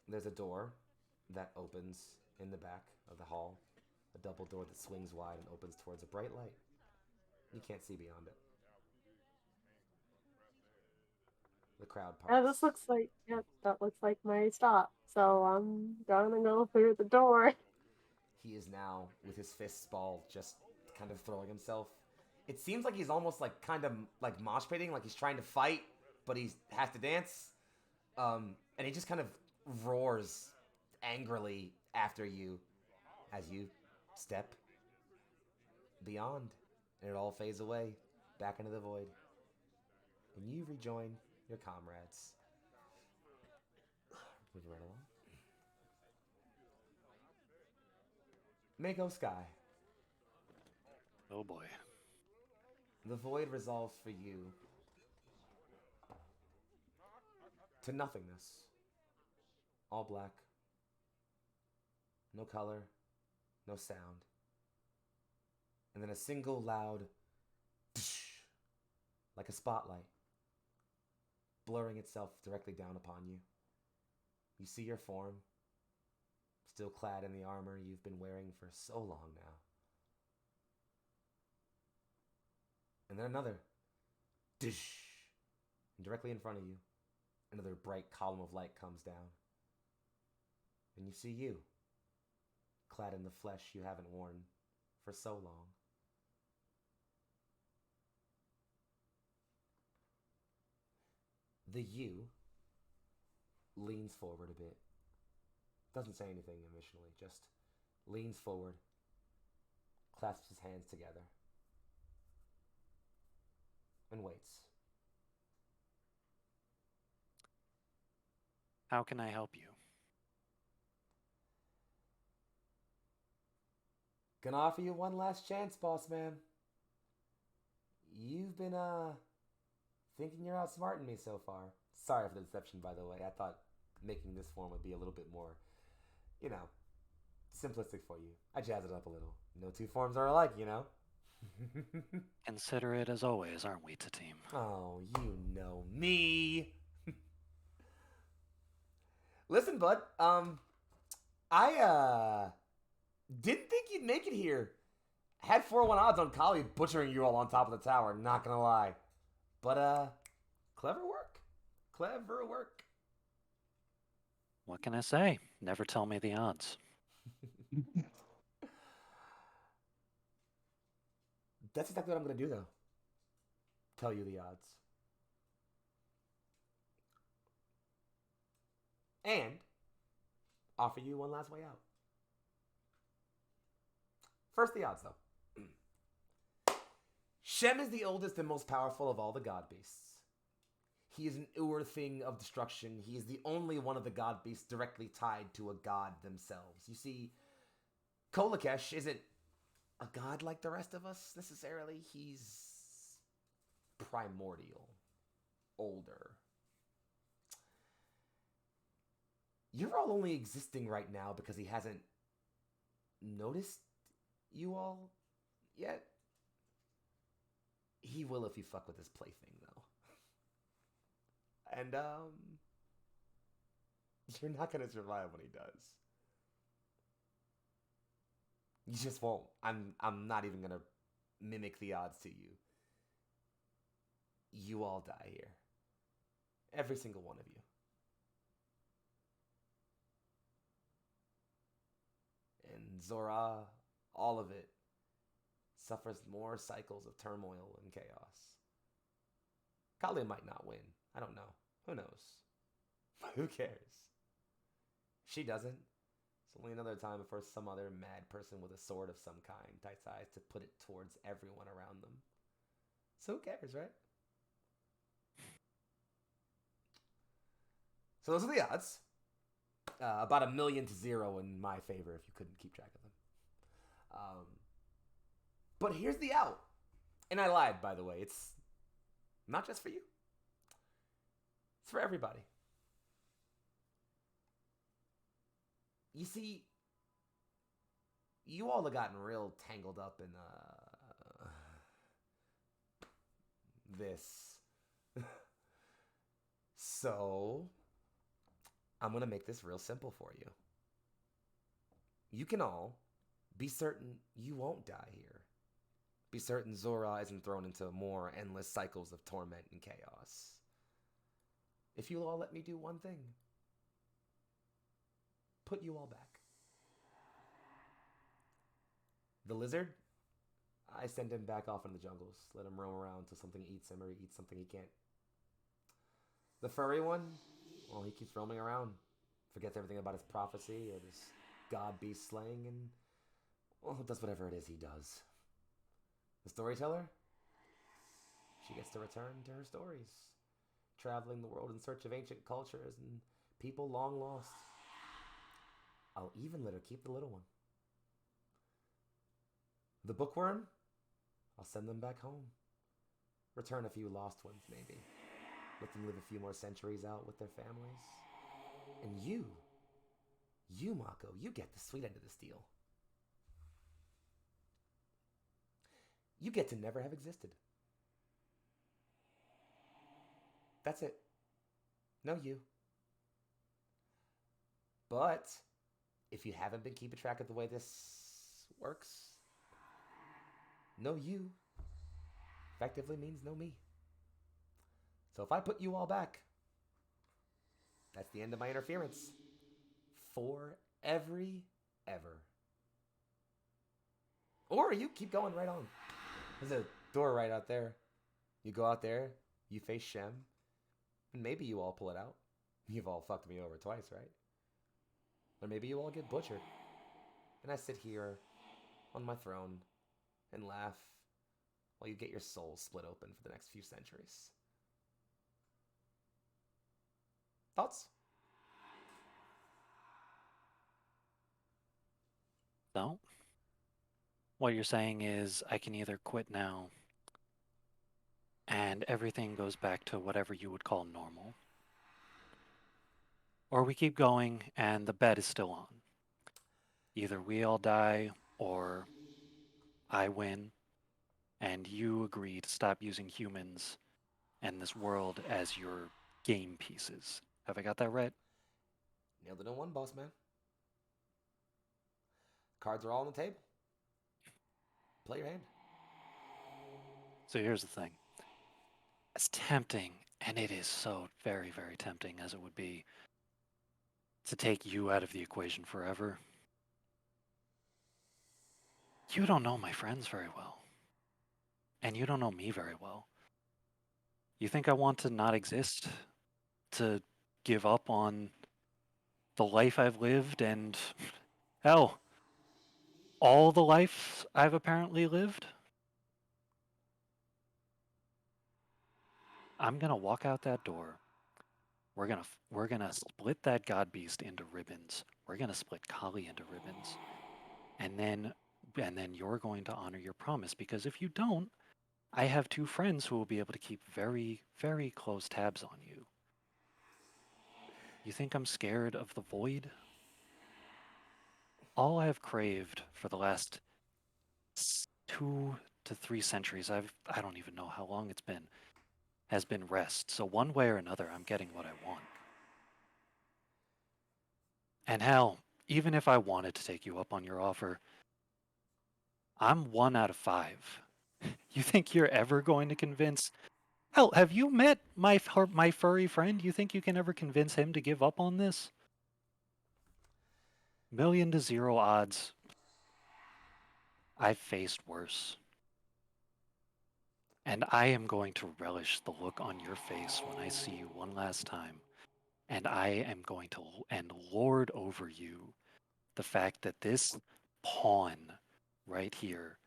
There's a door that opens in the back of the hall, a double door that swings wide and opens towards a bright light. You can't see beyond it. The crowd parts. That looks like my stop. So I'm gonna go through the door. He is now, with his fists balled, just kind of throwing himself. It seems like he's almost like kind of like mosh pitting, like he's trying to fight, but he has to dance. And he just kind of roars angrily after you as you step beyond. And it all fades away, back into the void. And you rejoin your comrades. Moving right along. Mako Sky. Oh boy. The void resolves for you to nothingness. All black. No color. No sound. And then a single loud like a spotlight, blurring itself directly down upon you. You see your form, still clad in the armor you've been wearing for so long now. And then another, and directly in front of you, another bright column of light comes down. And you see you, clad in the flesh you haven't worn for so long. The you leans forward a bit. Doesn't say anything initially, just leans forward, clasps his hands together, and waits. How can I help you? Gonna offer you one last chance, boss man. You've been, thinking you're outsmarting me so far. Sorry for the deception, by the way. I thought making this form would be a little bit more, simplistic for you. I jazzed it up a little. No two forms are alike, Considerate as always, aren't we, team? Oh, you know me. Listen, bud, I didn't think you'd make it here. Had 4-1 odds on Kali butchering you all on top of the tower, not gonna lie. But, clever work. Clever work. What can I say? Never tell me the odds. That's exactly what I'm going to do, though. Tell you the odds. And offer you one last way out. First, the odds, though. Shem is the oldest and most powerful of all the god beasts. He is an Ur thing of destruction. He is the only one of the god beasts directly tied to a god themselves. You see, Kolakesh isn't a god like the rest of us, necessarily. He's primordial. Older. You're all only existing right now because he hasn't noticed you all yet. He will if you fuck with his plaything, though. And, you're not gonna survive when he does. You just won't. I'm not even gonna mimic the odds to you. You all die here. Every single one of you. And Zor'aa, all of it, suffers more cycles of turmoil and chaos. Kali might not win. I don't know. Who knows? Who cares? She doesn't. It's only another time for some other mad person with a sword of some kind decides to put it towards everyone around them. So who cares, right? So those are the odds. About 1,000,000 to 0 in my favor, if you couldn't keep track of them. But here's the out. And I lied, by the way. It's not just for you. It's for everybody. You see, you all have gotten real tangled up in this. So, I'm going to make this real simple for you. You can all be certain you won't die here. Be certain Zor'aa isn't thrown into more endless cycles of torment and chaos. If you'll all let me do one thing. Put you all back. The lizard, I send him back off in the jungles. Let him roam around till something eats him or he eats something he can't. The furry one, well, he keeps roaming around. Forgets everything about his prophecy or this god beast slaying and, well, does whatever it is he does. The storyteller, she gets to return to her stories. Traveling the world in search of ancient cultures and people long lost. I'll even let her keep the little one. The bookworm, I'll send them back home. Return a few lost ones, maybe. let them live a few more centuries out with their families. And you, Mako, you get the sweet end of this deal. You get to never have existed. That's it. No you. But if you haven't been keeping track of the way this works, no you effectively means no me. So if I put you all back, that's the end of my interference. For ever. Or you keep going right on. There's a door right out there. You go out there, you face Shem, and maybe you all pull it out. You've all fucked me over twice, right? Or maybe you all get butchered. And I sit here on my throne and laugh while you get your souls split open for the next few centuries. Thoughts? So, what you're saying is I can either quit now and everything goes back to whatever you would call normal, or we keep going and the bet is still on. Either we all die or I win and you agree to stop using humans and this world as your game pieces. Have I got that right? Nailed it in one, boss man. Cards are all on the table. Play your hand. So here's the thing. As tempting, and it is so very, very tempting as it would be to take you out of the equation forever, you don't know my friends very well. And you don't know me very well. You think I want to not exist? To give up on the life I've lived and, hell, all the life I've apparently lived? I'm gonna walk out that door. We're gonna split that god beast into ribbons. We're gonna split Kali into ribbons. And then you're going to honor your promise, because if you don't, I have two friends who will be able to keep very, very close tabs on you. You think I'm scared of the void? All I've craved for the last 2 to 3 centuries, I don't even know how long it's been, has been rest. So one way or another, I'm getting what I want. And hell, even if I wanted to take you up on your offer, I'm 1 out of 5. You think you're ever going to convince... Hell, have you met my furry friend? You think you can ever convince him to give up on this? 1,000,000 to 0 odds. I've faced worse. And I am going to relish the look on your face when I see you one last time. And I am going to lord over you the fact that this pawn right here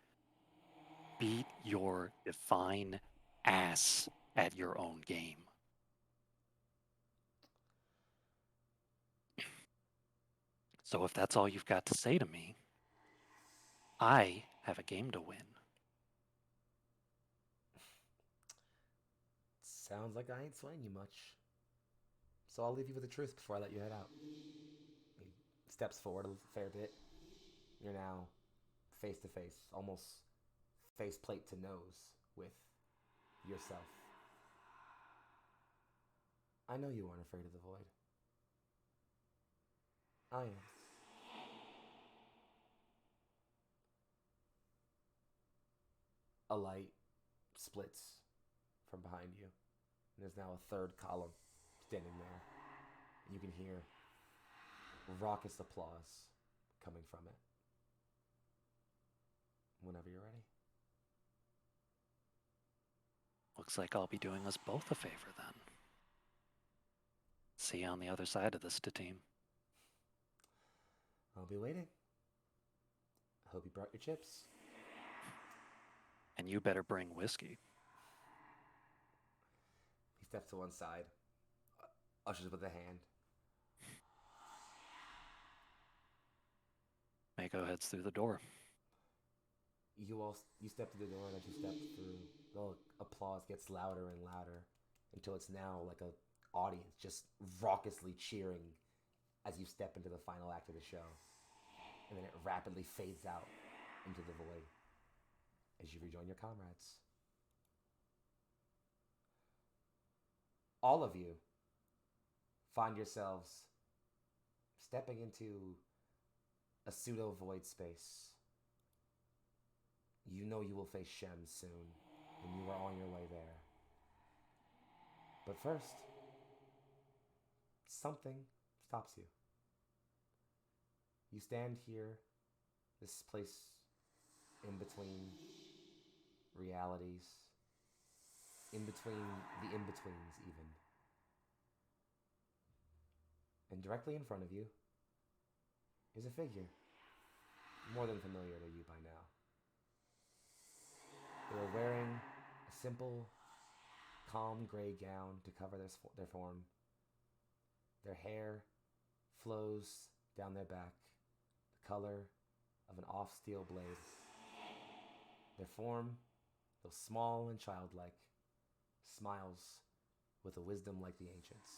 beat your divine ass at your own game. So if that's all you've got to say to me, I have a game to win. Sounds like I ain't swaying you much. So I'll leave you with the truth before I let you head out. He steps forward a fair bit. You're now face to face, almost face plate to nose with yourself. I know you aren't afraid of the void. I am. A light splits from behind you. And there's now a third column standing there. And you can hear raucous applause coming from it. Whenever you're ready. Looks like I'll be doing us both a favor then. See you on the other side of this, team. I'll be waiting. I hope you brought your chips. And you better bring whiskey. He steps to one side, ushers with a hand. Mako heads through the door. You step through the door, and as you step through, the applause gets louder and louder. until it's now like a audience just raucously cheering as you step into the final act of the show. And then it rapidly fades out into the void as you rejoin your comrades. All of you find yourselves stepping into a pseudo-void space. You know you will face Shem soon, and you are on your way there. But first, something stops you. You stand here, this place in between realities, in between the in-betweens even. And directly in front of you is a figure, more than familiar to you by now. They are wearing a simple, calm gray gown to cover their form. Their hair flows down their back, the color of an off-steel blade. Their form, though small and childlike, smiles with a wisdom like the ancients.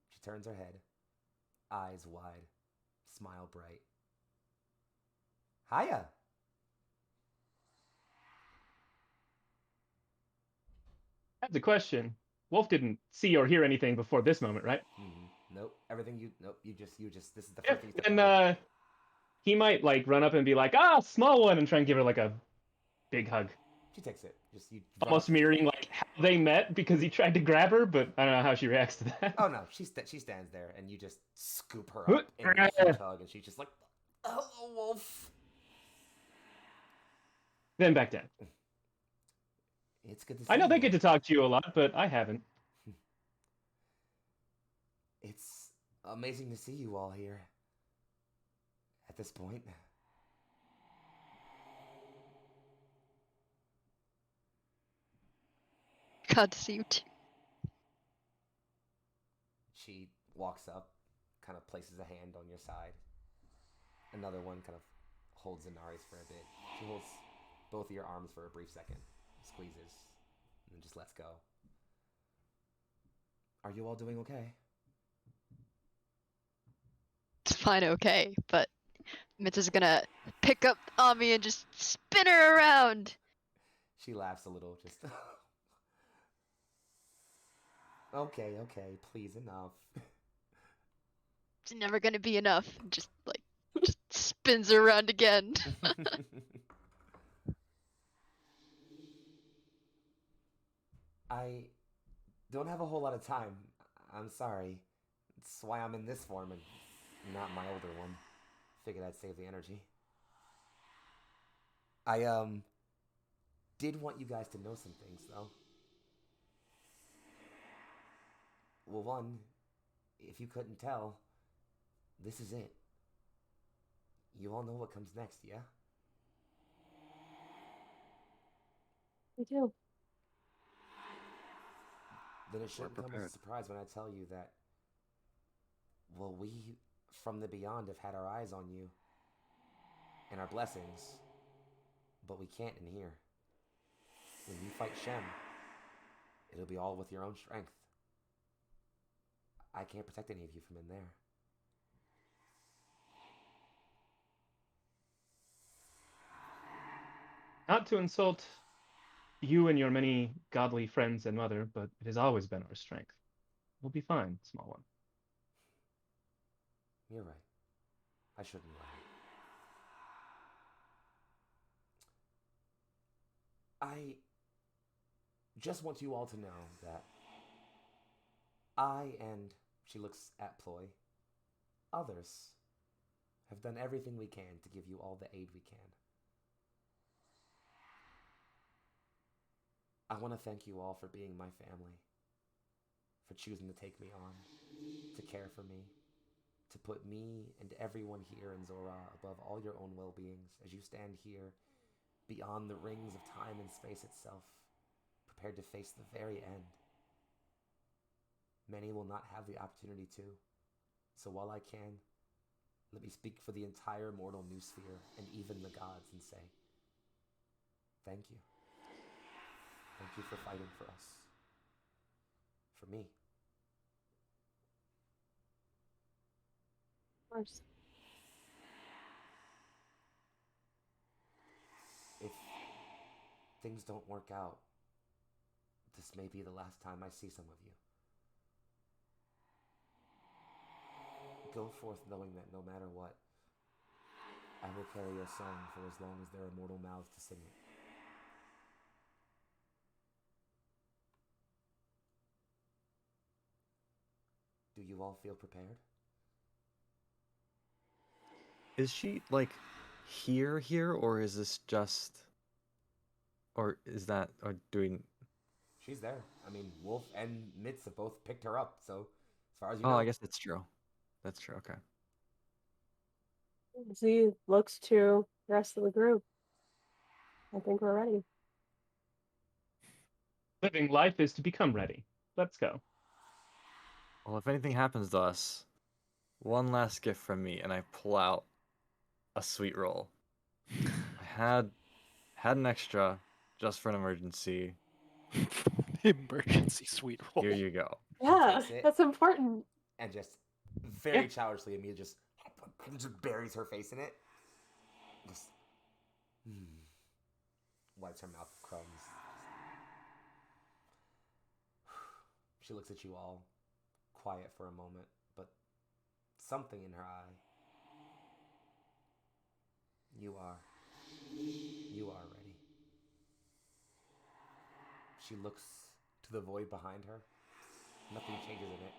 She turns her head, eyes wide, smile bright. Hiya! That's a question. Wolf didn't see or hear anything before this moment, right? Nope. Everything you just this is the Yeah, first thing. then he might like run up and be like, "Ah, small one," and try and give her like a big hug. She takes it. Just you Almost mirroring like how they met because he tried to grab her, but I don't know how she reacts to that. Oh no, she stands there and you just scoop her up in a huge hug, and she's just like, "Hello, Wolf." Then back down. It's good to see I know they you. get to talk to you a lot, but I haven't. It's amazing to see you all here. At this point. God to see you too. She walks up, kind of places a hand on your side. Another one kind of holds Inari's for a bit. She holds both of your arms for a brief second, squeezes, and then just lets go. Are you all doing okay? It's fine, okay, but Mitz is gonna pick up Ami and just spin her around. She laughs a little, just... Okay, please, enough. It's never gonna be enough. Just spins her around again. I don't have a whole lot of time. I'm sorry. That's why I'm in this form and not my older one. Figured I'd save the energy. I, did want you guys to know some things, though. Well, one, if you couldn't tell, this is it. You all know what comes next, yeah? We do. Then it shouldn't come as a prepared. surprise when I tell you that, well, we from the beyond have had our eyes on you and our blessings, but we can't in here. When you fight Shem, it'll be all with your own strength. I can't protect any of you from in there. Not to insult you and your many godly friends and mother, but it has always been our strength. We'll be fine, small one. You're right. I shouldn't lie. I just want you all to know that I and, she looks at Ploy, others have done everything we can to give you all the aid we can. I want to thank you all for being my family, for choosing to take me on, to care for me, to put me and everyone here in Zor'aa above all your own well-beings as you stand here beyond the rings of time and space itself, prepared to face the very end. Many will not have the opportunity to, so while I can, let me speak for the entire mortal new sphere and even the gods and say, thank you. Thank you for fighting for us. For me. Of course. If things don't work out, this may be the last time I see some of you. Go forth knowing that no matter what, I will carry your song for as long as there are mortal mouths to sing it. Do you all feel prepared? Is she like here, or is this just, or is that, or doing? She's there. I mean, Wolf and Mitz have both picked her up, so as far as you Oh, know. I guess that's true. That's true. Okay. Z looks to the rest of the group. I think we're ready. Living life is to become ready. Let's go. Well, if anything happens to us, one last gift from me, and I pull out a sweet roll. I had an extra just for an emergency. Emergency sweet roll. Here you go. Yeah, takes it. that's important. And just very childishly, Amelia just buries her face in it. Just wipes her mouth with crumbs. She looks at you all, quiet for a moment, but something in her eye. You are ready. She looks to the void behind her. Nothing changes in it,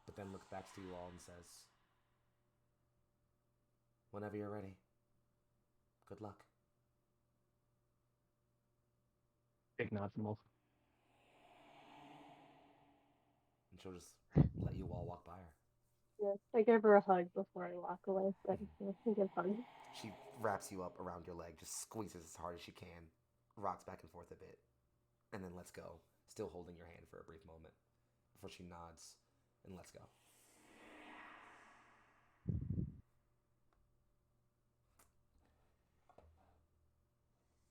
but then looks back to you all and says, whenever you're ready, good luck. Big nod from Wolf. And she'll just let you all walk by her. Yeah, I give her a hug before I walk away. But I give a hug. She wraps you up around your leg, just squeezes as hard as she can, rocks back and forth a bit, and then lets go, still holding your hand for a brief moment, before she nods and lets go.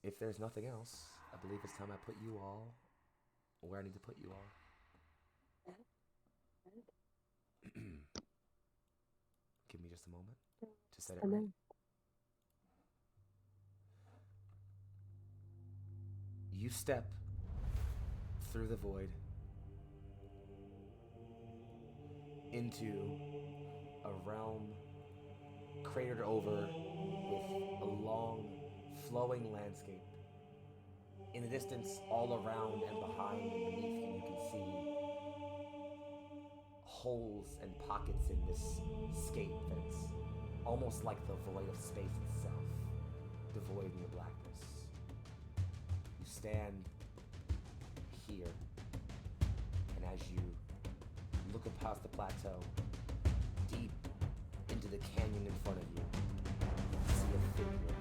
If there's nothing else, I believe it's time I put you all where I need to put you all. Give me just a moment to set it right. You step through the void into a realm cratered over with a long, flowing landscape. In the distance, all around and behind and beneath you, you can see holes and pockets in this scape that's almost like the void of space itself, devoid in the blackness. You stand here, and as you look across the plateau, deep into the canyon in front of you, you see a figure,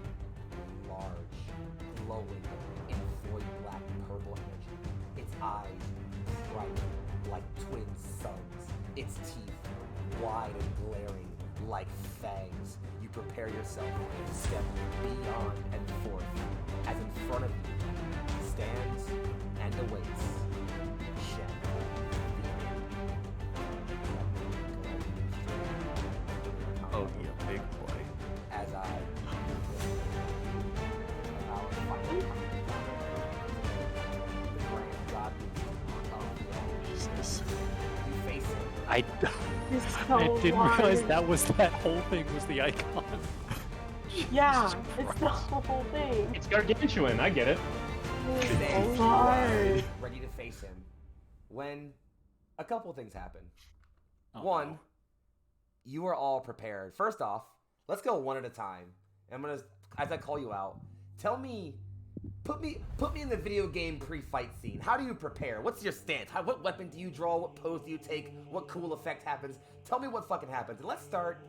large, glowing in void black purple energy. Its eyes bright like twin suns. Its teeth wide and glaring like fangs. You prepare yourself to step beyond and forth as in front of you stands and awaits Shen. Oh, yeah, big boy. As I our final the grand god of Jesus. you face him. I didn't realize that whole thing was the icon. Yeah, Jesus it's the Christ. whole thing. It's gargantuan, I get it. Stands So hard. ready to face him when a couple things happen. Oh, One, no. you are all prepared. First off, let's go one at a time. I'm gonna, as I call you out, tell me, put me in the video game pre-fight scene. How do you prepare? What's your stance? What weapon do you draw? What pose do you take? What cool effect happens? Tell me what fucking happens. And let's start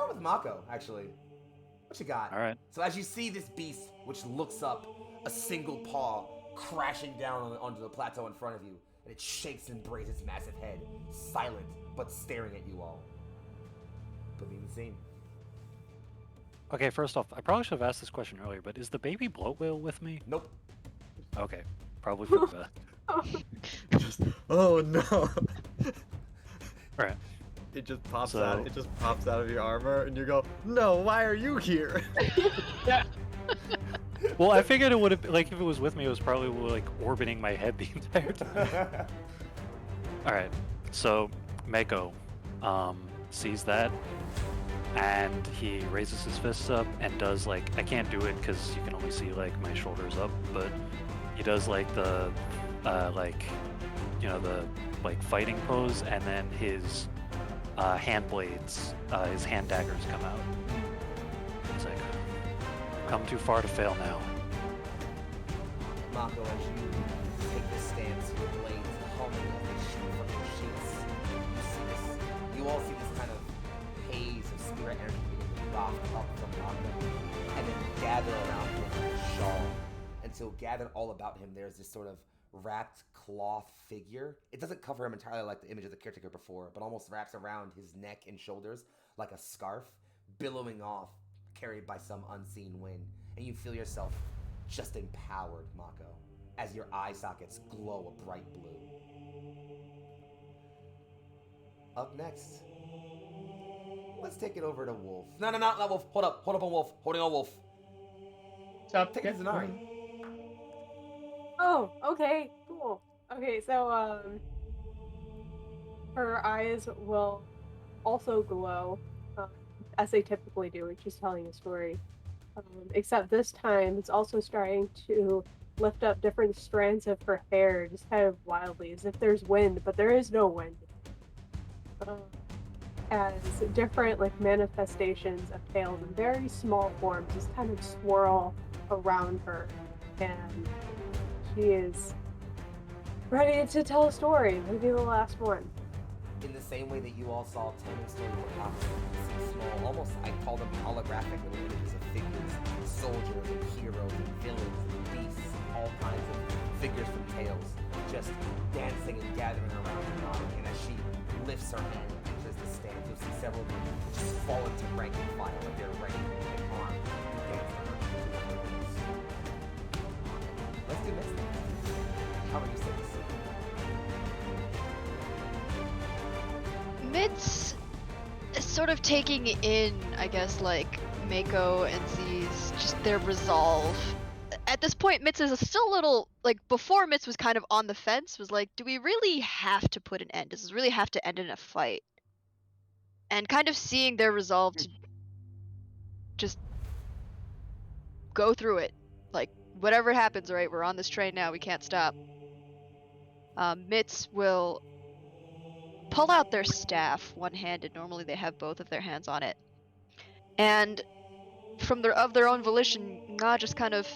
with Mako, actually. What you got? All right. So as you see this beast, which looks up, a single paw crashing down onto the plateau in front of you, and it shakes and braces its massive head, silent but staring at you all. Put me in the scene. Okay, first off, I probably should have asked this question earlier, but is the baby bloat whale with me? Nope. Okay, probably for the best. Just, oh no! Alright, It just pops So- out. It just pops out of your armor, and you go, "No, why are you here?" Yeah. well, I figured it would have, like, if it was with me, it was probably, like, orbiting my head the entire time. Alright, so Mako sees that, and he raises his fists up and does, like, I can't do it because you can only see, like, my shoulders up, but he does, like, the, like, you know, the, like, fighting pose, and then his hand blades, his hand daggers come out. He's like, come too far to fail now. Mako, as you take this stance, your blades humming as they shoot from your sheets. You see this. You all see this kind of haze of spirit energy beginning to waft up from Mako, and then gather around him like a shawl. And so, gathered all about him, there's this sort of wrapped cloth figure. It doesn't cover him entirely like the image of the caretaker before, but almost wraps around his neck and shoulders like a scarf, billowing off, carried by some unseen wind. And you feel yourself just empowered, Mako, as your eye sockets glow a bright blue. Up next, let's take it over to Wolf. No, not Wolf. Hold up on Wolf. Holding on Wolf. Stop. Take it to Zanari. Oh, okay, cool. Okay, so her eyes will also glow, as they typically do when she's telling a story. Except this time, it's also starting to lift up different strands of her hair, just kind of wildly, as if there's wind, but there is no wind. As different like manifestations of tails in very small forms just kind of swirl around her, and she is ready to tell a story. Maybe the last one. In the same way that you all saw Tammy's story for Foxxii, some small, almost I call them holographic little images of figures, soldiers and heroes and villains and beasts, all kinds of figures from Tales, just dancing and gathering around Zanari. And as she lifts her hand and enters the stand, you'll see several of them just fall into rank and file like they're ready and armed to dance for her to the release. Let's do this next. How about you say this? Mitz is sort of taking in, I guess, like, Mako and Z's, just their resolve. At this point, Mitz is still a little, like, before Mitz was kind of on the fence, was like, do we really have to put an end? Does this really have to end in a fight? And kind of seeing their resolve to just go through it. Like, whatever happens, right, we're on this train now, we can't stop. Mitz will pull out their staff one-handed. Normally they have both of their hands on it. And from their own volition, Nga just kind of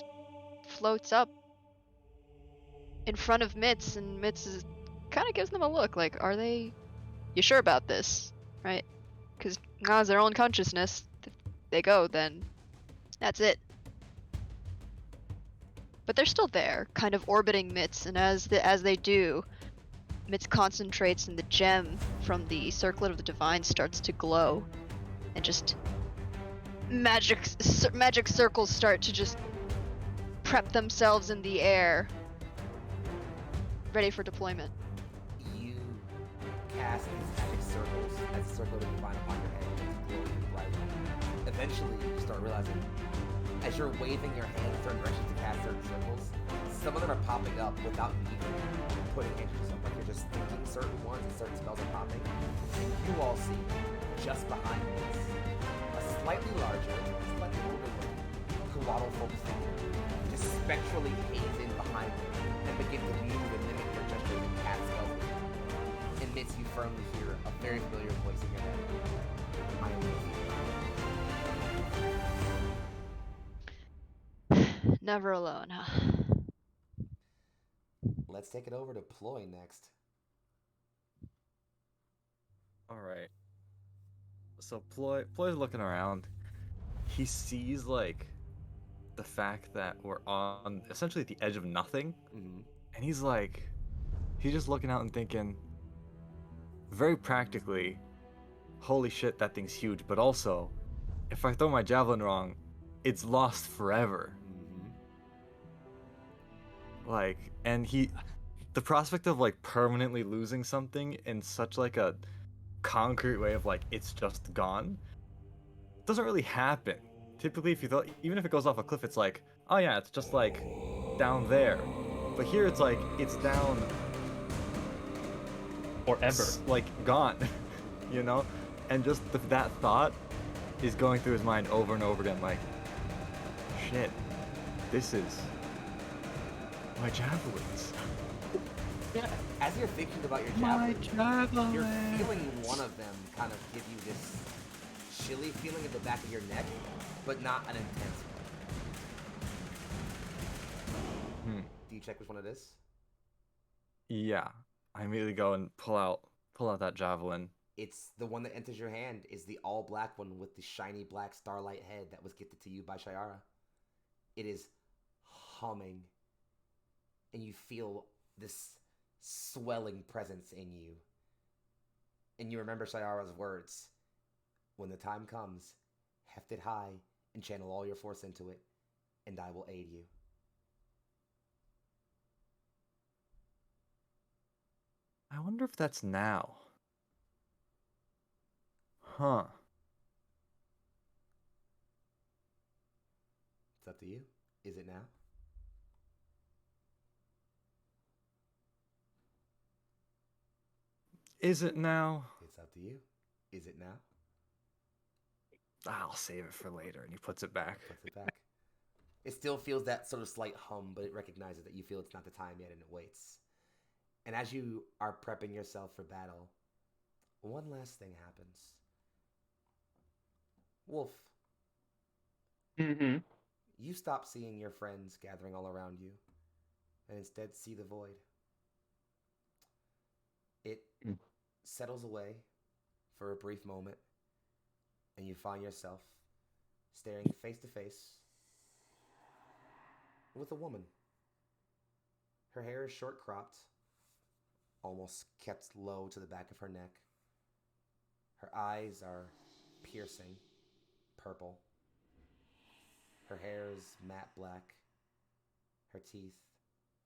floats up in front of Mitz, and Mitz is, kind of gives them a look like, are they... You sure about this? Right? Because Nga's their own consciousness. If they go, then that's it. But they're still there, kind of orbiting Mitz, and as they do, Mitz concentrates and the gem from the Circlet of the Divine starts to glow, and just magic circles start to just prep themselves in the air, ready for deployment. You cast these magic circles as the Circle of the Divine upon your head, and it's glowing bright. Eventually, you start realizing, as you're waving your hand in certain directions to cast certain circles, some of them are popping up without you even putting into yourself. Like you're just thinking certain ones and certain spells are popping. And you all see, just behind this, a slightly larger, slightly older looking, coatl folk figure just spectrally haze in behind you and begin to move and mimic your gestures and cast spells with you. Amidst you firmly hear a very familiar voice in your head. I am with you. Never alone, huh? Let's take it over to Ploy next. All right. So Ploy's looking around. He sees like the fact that we're on essentially at the edge of nothing, and he's just looking out and thinking, very practically, holy shit, that thing's huge. But also, if I throw my javelin wrong, it's lost forever. Like, and the prospect of like permanently losing something in such like a concrete way of like it's just gone doesn't really happen. Typically, if you thought, even if it goes off a cliff, it's like, oh yeah, it's just like down there. But here it's like it's down Forever. like gone, you know? And just that thought is going through his mind over and over again, like, shit, this is my javelins. Yeah. As you're thinking about your My javelin, you're javelin. feeling one of them kind of give you this chilly feeling in the back of your neck, but not an intense one. Do you check which one it is? Yeah, I immediately go and pull out that javelin. It's the one that enters your hand is the all black one with the shiny black starlight head that was gifted to you by Shiara. It is humming, and you feel this swelling presence in you. And you remember Shiara's words. When the time comes, heft it high and channel all your force into it, and I will aid you. I wonder if that's now. Huh. It's up to you. Is it now? Is it now? It's up to you. Is it now? I'll save it for later. And he puts it back. Puts it back. It still feels that sort of slight hum, but it recognizes that you feel it's not the time yet and it waits. And as you are prepping yourself for battle, one last thing happens. Wolf, Mm-hmm. you stop seeing your friends gathering all around you and instead see the void. It settles away for a brief moment, and you find yourself staring face to face with a woman. Her hair is short cropped, almost kept low to the back of her neck. Her eyes are piercing, purple. Her hair is matte black. Her teeth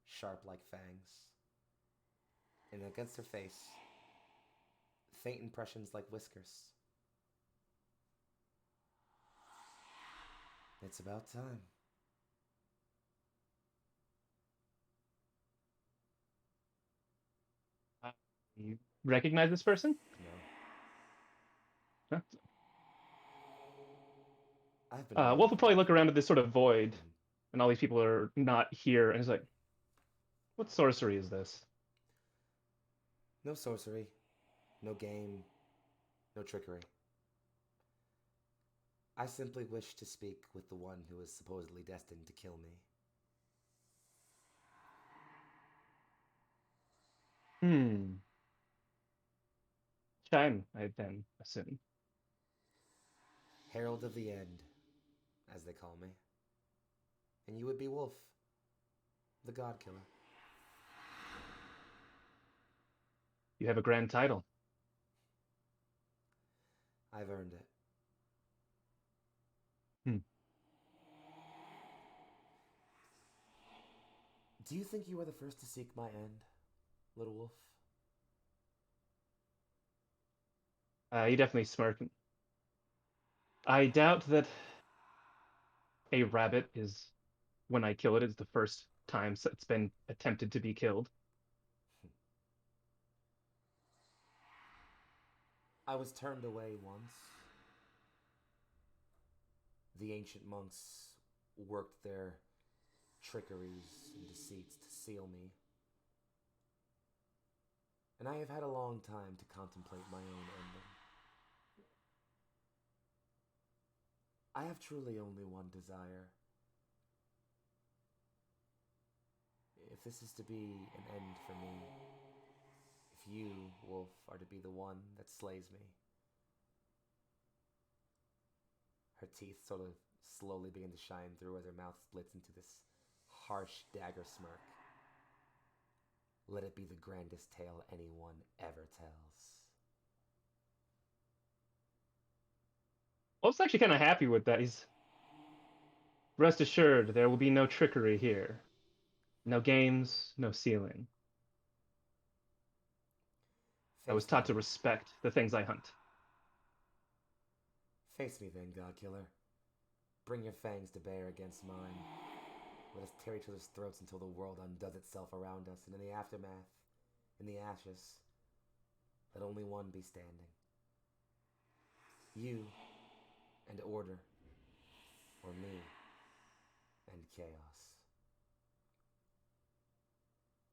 sharp like fangs. And against her face, faint impressions like whiskers. It's about time. You recognize this person? No. Huh? I've been Wolf will probably look around at this sort of void, and all these people are not here, and he's like, what sorcery is this? No sorcery, no game, no trickery. I simply wish to speak with the one who is supposedly destined to kill me. Shine, I then assume. Herald of the End, as they call me. And you would be Wolf, the God Killer. You have a grand title. I've earned it. Do you think you were the first to seek my end, little wolf? You definitely smirk. I doubt that a rabbit is, when I kill it, is the first time it's been attempted to be killed. I was turned away once. The ancient monks worked their trickeries and deceits to seal me. And I have had a long time to contemplate my own ending. I have truly only one desire. If this is to be an end for me, if you, Wolf, are to be the one that slays me. Her teeth sort of slowly begin to shine through as her mouth splits into this harsh dagger smirk. Let it be the grandest tale anyone ever tells. Wolf's actually kind of happy with that. He's rest assured there will be no trickery here. No games, no ceiling. I was Face taught me to then. respect the things I hunt. Face me then, God Killer. Bring your fangs to bear against mine. Let us tear each other's throats until the world undoes itself around us, and in the aftermath, in the ashes, let only one be standing. You and order, or me and chaos.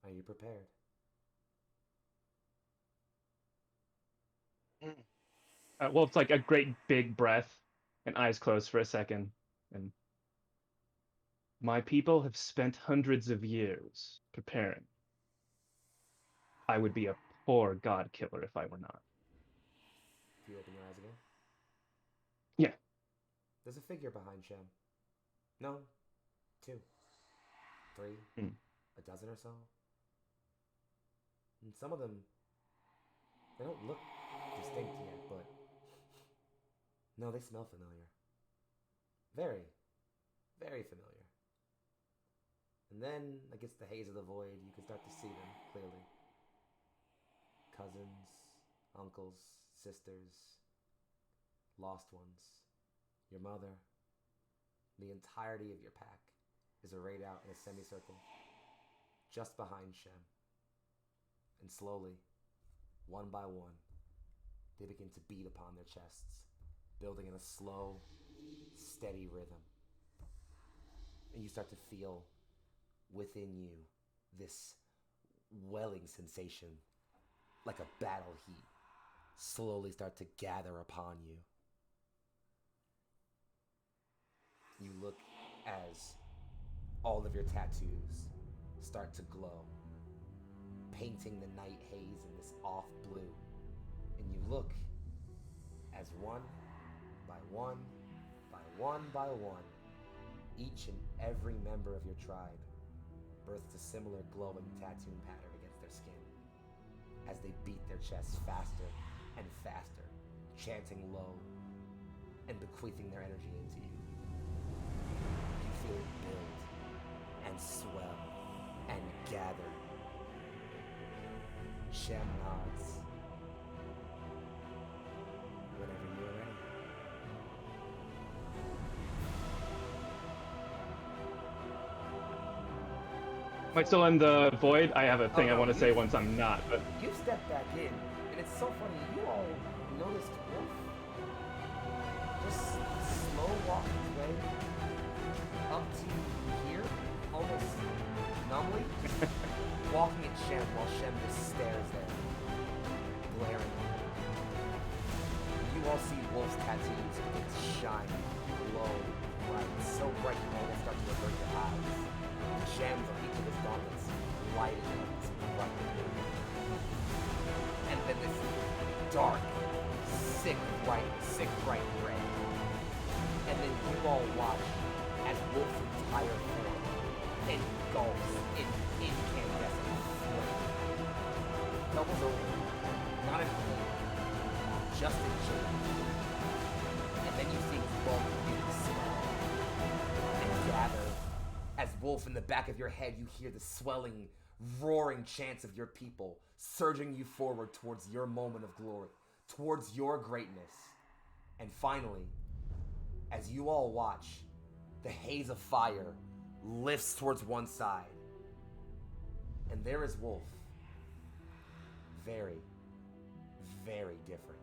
Are you prepared? Wolf's like a great big breath and eyes closed for a second. And my people have spent hundreds of years preparing. I would be a poor god killer if I were not. Do you open your eyes again? Yeah. There's a figure behind Shem. No, 2, 3, a dozen or so. And some of them, they don't look distinct yet, but no, they smell familiar. Very, very familiar. And then, against the haze of the void, you can start to see them clearly. Cousins, uncles, sisters, lost ones, your mother. The entirety of your pack is arrayed out in a semicircle, just behind Shem. And slowly, one by one, they begin to beat upon their chests, building in a slow, steady rhythm. And you start to feel within you this welling sensation, like a battle heat, slowly start to gather upon you. You look as all of your tattoos start to glow, painting the night haze in this off blue. And you look as one by one, by one by one, each and every member of your tribe births a similar glowing tattoo pattern against their skin as they beat their chests faster and faster, chanting low and bequeathing their energy into you. You feel it build and swell and gather. Shem nods. Whenever you are ready. Am I still in the void? I have a thing no, I want to say you- once I'm not, but You step back in, and it's so funny. You all noticed Wolf just slow walk his way up to here, almost numbly, walking at Shem while Shem just stares there, glaring. You all see Wolf's tattoos begin to shine, glow, bright, so bright you almost start to avert your eyes. Gems on each of his gauntlets lighting up this bright blue. And then this dark, sick bright red. And then you all watch as Wolf's entire form engulfs in incandescent flame. Doubles over, not in flame, just in change. And then you see his bulk begin to swell and gather. As Wolf, in the back of your head, you hear the swelling, roaring chants of your people, surging you forward towards your moment of glory, towards your greatness. And finally, as you all watch, the haze of fire lifts towards one side. And there is Wolf. Very, very different.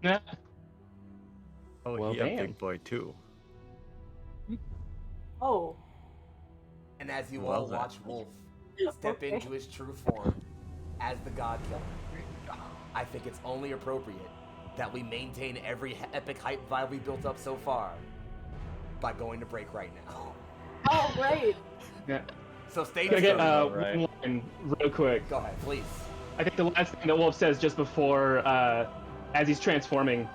nah. Oh, Well, he a damn. big boy too. Oh, And as you Well all then. watch Wolf step Okay. into his true form as the God Killer, I think it's only appropriate that we maintain every epic hype vibe we built up so far by going to break right now. oh, right. Yeah. So stay Can I tuned. get Alright. one line real quick? Go ahead, please. I think the last thing that Wolf says just before, as he's transforming,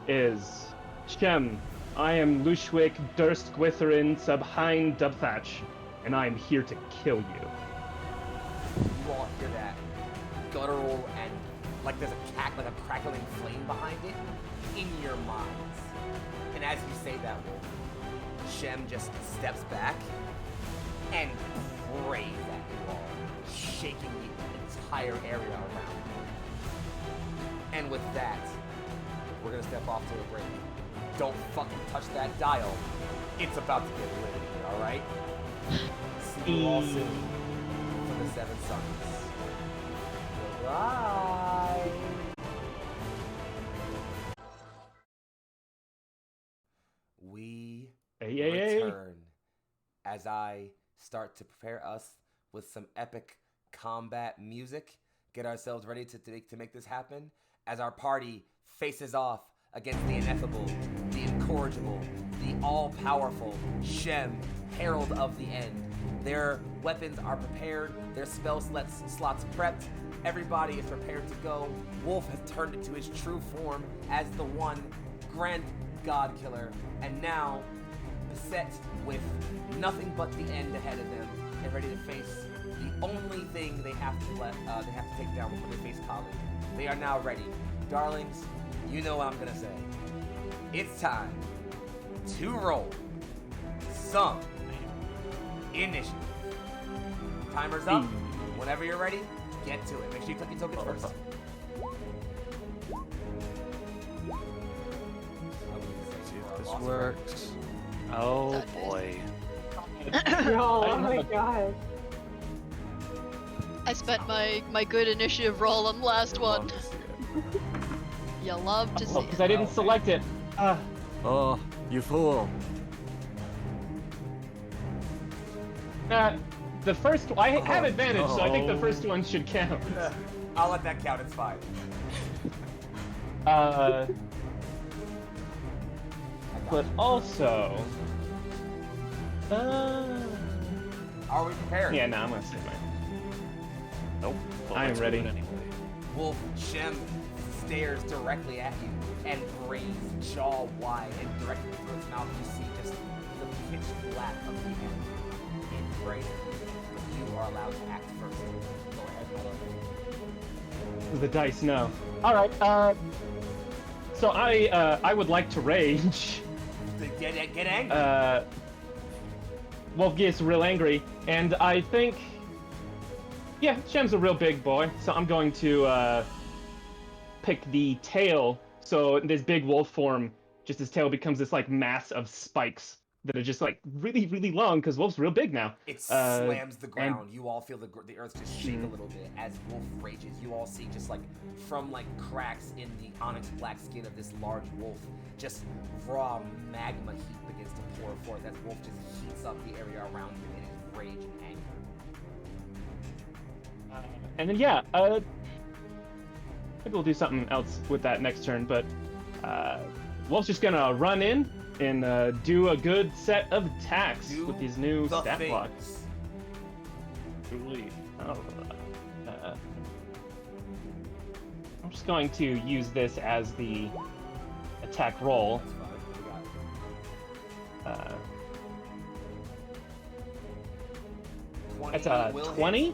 is Shem, I am Lushwick Durst Gwytherin Subhine Dubthatch, and I am here to kill you. You all hear that guttural and like there's like a crackling flame behind it in your minds. And as you say that, Wolf, Shem just steps back and prays at you all, shaking the entire area around. And with that, we're gonna step off to a break. Don't fucking touch that dial. It's about to get lit in here, alright? See you all soon for the Seven Sons. Goodbye! We return as I start to prepare us with some epic combat music, get ourselves ready to make this happen, as our party faces off against the ineffable, the incorrigible, the all-powerful Shem, Herald of the End. Their weapons are prepared, their spell slots prepped, everybody is prepared to go. Wolf has turned into his true form as the one grand god killer, and now beset with nothing but the end ahead of them and ready to face the only thing they have to take down before they face Kali. They are now ready. Darlings, you know what I'm gonna say. It's time to roll some initiative. Timer's up. Whenever you're ready, get to it. Make sure you click your tokens first. This works. Oh boy. Oh my god. I spent my good initiative roll on the last one. You love to see Because it. I didn't select it. Oh, you fool. The first I have advantage, so I think the first one should count. I'll let that count, it's fine. But also, Are we prepared? yeah, no, I'm gonna say mine. Nope. Well, I am let's do ready. it anyway. Wolf Shem stares directly at you and breathes jaw wide, and directly through its mouth you see just the pitch black of the end in gray. You are allowed to act first. Go ahead, my love. The dice, no. All right. So I would like to rage. Get angry. Wolf gets real angry, and I think, yeah, Shem's a real big boy, so I'm going to pick the tail. So in this big wolf form, just his tail becomes this like mass of spikes that are just like really, really long because Wolf's real big now. It slams the ground. You all feel the earth just shake a little bit as Wolf rages. You all see just like from like cracks in the onyx black skin of this large wolf, just raw magma heat begins to pour forth as Wolf just heats up the area around you in his rage and anger. And then yeah, maybe we'll do something else with that next turn. But Wolf's just gonna run in and do a good set of attacks with these new stat blocks. Truly. I'm just going to use this as the attack roll. That's a 20.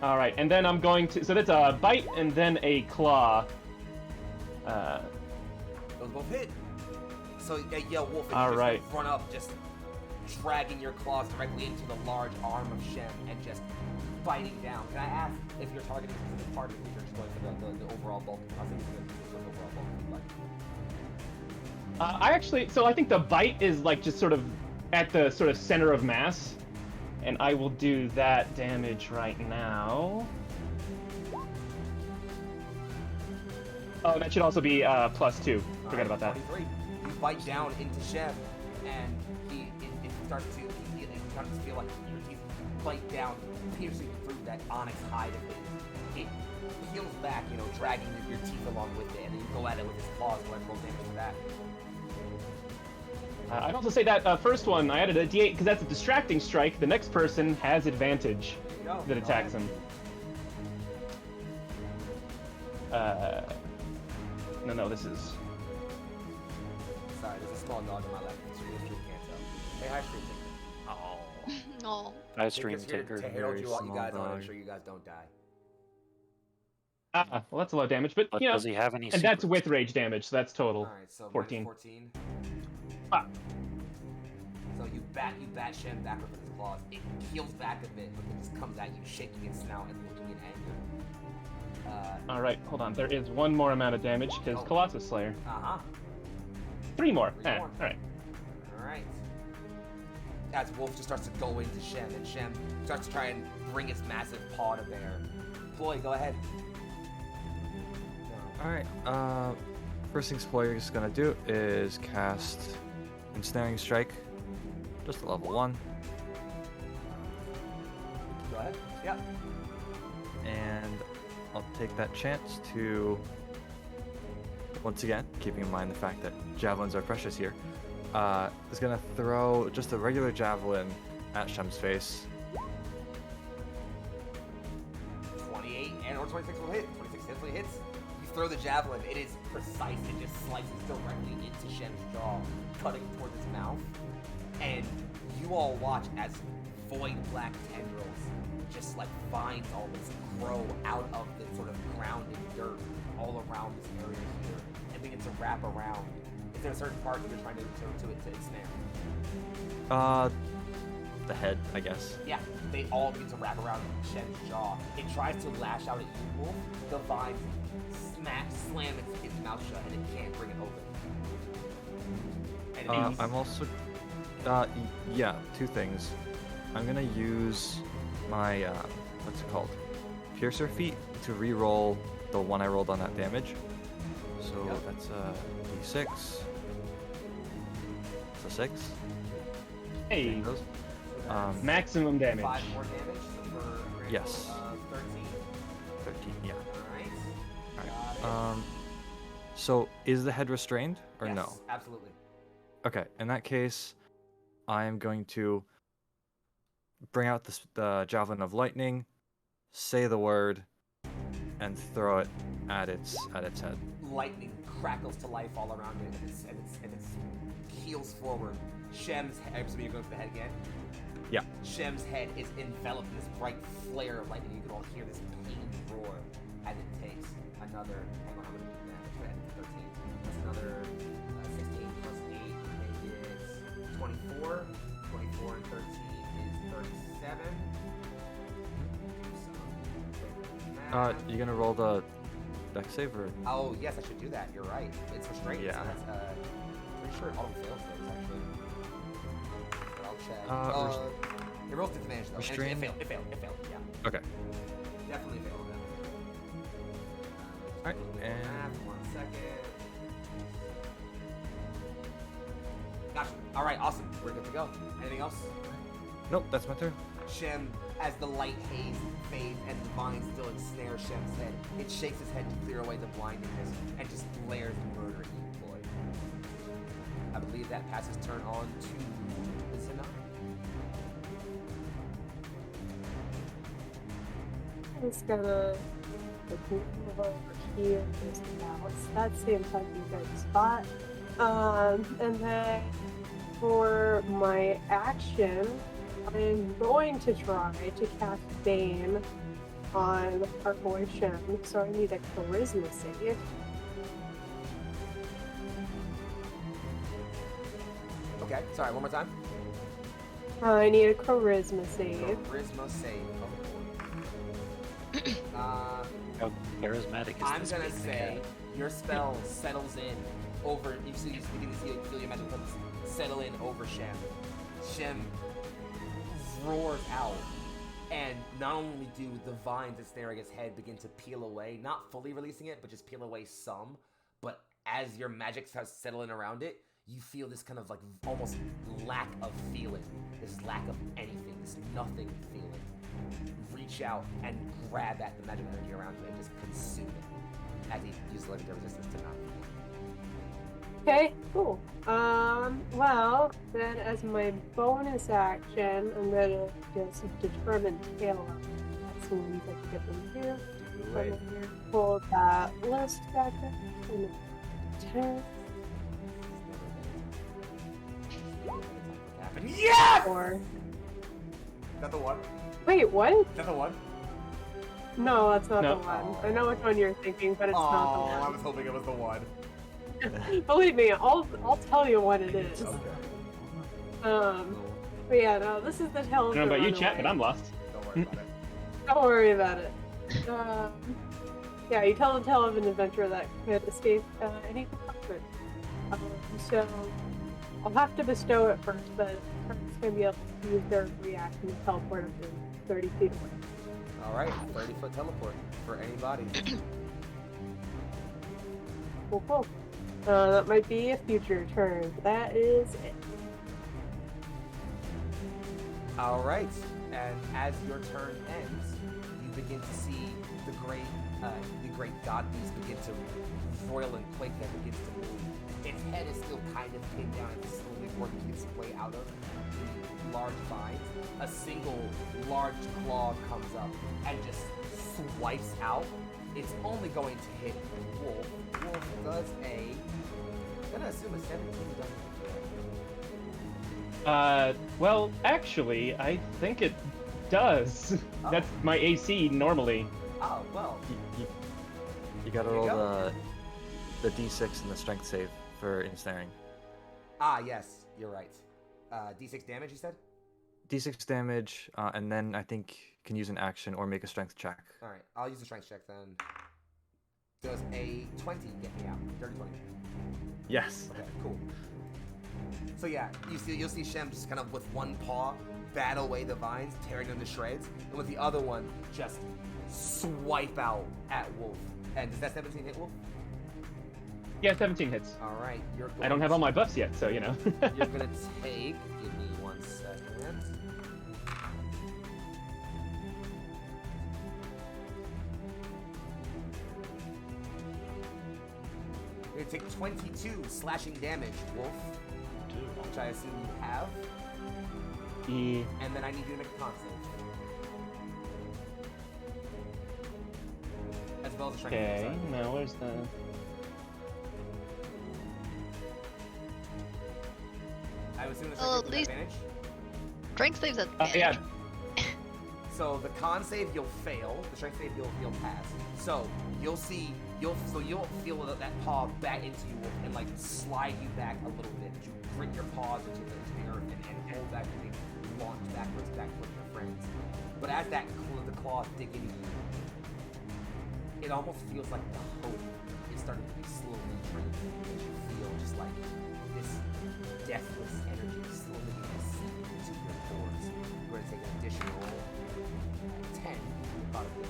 All right, and then I'm going to. So that's a bite and then a claw. Those both hit. So yeah, Wolf, All you right. just run up, just dragging your claws directly into the large arm of Shem and just biting down. Can I ask if you're targeting a specific part, or if you're just going for the overall bulk? I think you're going for the overall bulk. I think the bite is like just sort of at the sort of center of mass, and I will do that damage right now. Oh, that should also be +2. Forgot about that. 23. You bite down into Shem, and it starts to feel like your teeth bite down, piercing through that onyx hide of it. It peels back, dragging your teeth along with it, and then you go at it with his claws, and roll damage for that. I'd also say that first one, I added a D8 because that's a distracting strike. The next person has advantage that attacks him. No, this is... Sorry, there's a small dog in my lap. Stream can't tell. Hey, hi, Stream Tinker. Oh. I stream Tinker's here Tinker. to herald you all, you small guys on, dog. and ensure you guys don't die. Ah, well, that's a lot of damage, but But you know, does he have any and that's secrets? with rage damage, so that's total. All right, so 14. minus 14. Ah. So you bat Shem back with his claws. It peels back a bit, but then just comes at you, shaking its snout and looking in anger. All right, hold on. There is one more amount of damage because Oh. Colossus Slayer. Uh-huh. 3 more. Three more. All right. All right. As Wolf just starts to go into Shem, and Shem starts to try and bring its massive paw to bear. Ploy, go ahead. All right. First thing Spoiler is gonna do is cast Ensnaring Strike, just at level 1, Go ahead. Yep. and I'll take that chance to, once again, keeping in mind the fact that javelins are precious here, is gonna throw just a regular javelin at Shem's face. 28 and or 26 will hit. 26 definitely hits. You throw the javelin. It is precise. It just slices directly into Shem's jaw, cutting towards its mouth. And you all watch as void black tendrils, just like vines almost, grow out of the sort of ground and dirt all around this area here, and begin to wrap around. Is there a certain part that you're trying to ensnare? The head, I guess. Yeah, they all begin to wrap around Shen's jaw. It tries to lash out at you, Wolf. The vines slam its mouth shut, and it can't bring it open. And I'm also, yeah, 2 things. I'm gonna use my, what's it called? Piercer feat to re-roll the one I rolled on that damage. So Yep. that's a d6. It's a 6. Hey, Those. maximum damage. 5 more damage, so for a grand Yes. total of 13. 13, yeah. Alright. Alright. Got it. So is the head restrained or Yes, no? absolutely. Okay, in that case, I am going to bring out the Javelin of Lightning, say the word, and throw it at its head. Lightning crackles to life all around it, and its heels forward. Shem's head, I'm assuming you're going for the head again? Yeah. Shem's head is enveloped in this bright flare of lightning. You can all hear this pained roar as it takes another, hang on, how many damage? We're at 13. That's another 16 plus 8 is 24. 24 and 13 is 37. You gonna roll the dex save or? Oh, yes, I should do that. You're right. It's restrained. Yeah. So that's, pretty sure it auto fails those, actually. But I'll check. It rolls disadvantage, though. And restrained? It failed, yeah. Okay. Definitely failed that. Alright, and Math, 1 second. Gotcha. Alright, awesome. We're good to go. Anything else? nope, that's my turn. Shem, as the light haze fades and the vines still ensnare Shem's head, it shakes his head to clear away the blindingness and just glares murder at you, Floyd. I believe that passes turn on to Zanai. I'm just gonna move over here just now. That seems like a good spot. And then for my action, I'm going to try to cast Bane on our boy Shem, so I need a charisma save. Okay, sorry, one more time. I need a charisma save. Charisma save. How charismatic is I'm this gonna big say cat? your spell settles in over. You see, you begin to feel your magic presence settle in over Shem. Shem roars out, and not only do the vines ensnaring his head begin to peel away, not fully releasing it, but just peel away some. But as your magic starts settling around it, you feel this kind of like almost lack of feeling, this lack of anything, this nothing feeling. Reach out and grab at the magic energy around you and just consume it as he uses legendary resistance to not. Okay, cool. Well, then as my bonus action, I'm gonna just determine tail up. That's one of the different here. I'm gonna pull that list back up and attack Yes! or Is that the one? wait, what? Is that the one? No, that's not No. the one. I know which one you're thinking, but it's not the Oh, I one. was hoping it was the one. Believe me, I'll tell you what it is. Okay. But yeah, no, this is the tale I of don't know the about you, chat, but runaway. I'm lost. Don't worry about it. Don't worry about it. Yeah, you tell the tale of an adventurer that could escape any punishment. So I'll have to bestow it first, but it's going to be able to use their reaction to teleport up to 30 feet away. Alright, 30-foot teleport for anybody. Cool, cool. That might be a future turn, but that is it. Alright, and as your turn ends, you begin to see the great god beast begin to roil and quake that begins to move. Its head is still kind of pinned down and slowly working its way out of the large vines. A single large claw comes up and just swipes out. It's only going to hit Wolf. Wolf does I'm gonna assume a 17 doesn't. Well, actually, I think it does. Oh. That's my AC normally. Oh, well. You gotta There you roll the d6 and the strength save for ensnaring. Ah, yes, you're right. D6 damage, you said? D6 damage, and then I think you can use an action or make a strength check. Alright, I'll use the strength check then. Does a 20 get me out? Dirty 20. Yes. Okay, cool. So yeah, you'll see Shem just kind of with one paw bat away the vines, tearing them to shreds, and with the other one just swipe out at Wolf. And does that 17 hit Wolf? Yeah, 17 hits. Alright, you're going I don't have all my buffs yet, so you know. You're gonna take, give me 1 second. You're gonna take 22 slashing damage, Wolf, which I assume you have. And then I need you to make a con save. As well as a strength save, Okay, sorry. now where's the... I would assume the Well, strength at save is least- advantage. Strength saves at yeah. So the con save you'll fail, the strength save you'll pass. So you'll feel that paw bat into you and like slide you back a little bit. You grit your paws into the earth and hold back and launch backwards back towards your friends. But as the claws dig into you, it almost feels like the hope is starting to be slowly drained as you feel just like this deathless energy slowly beginning to seep into your pores. We're gonna take an additional 10. Probably.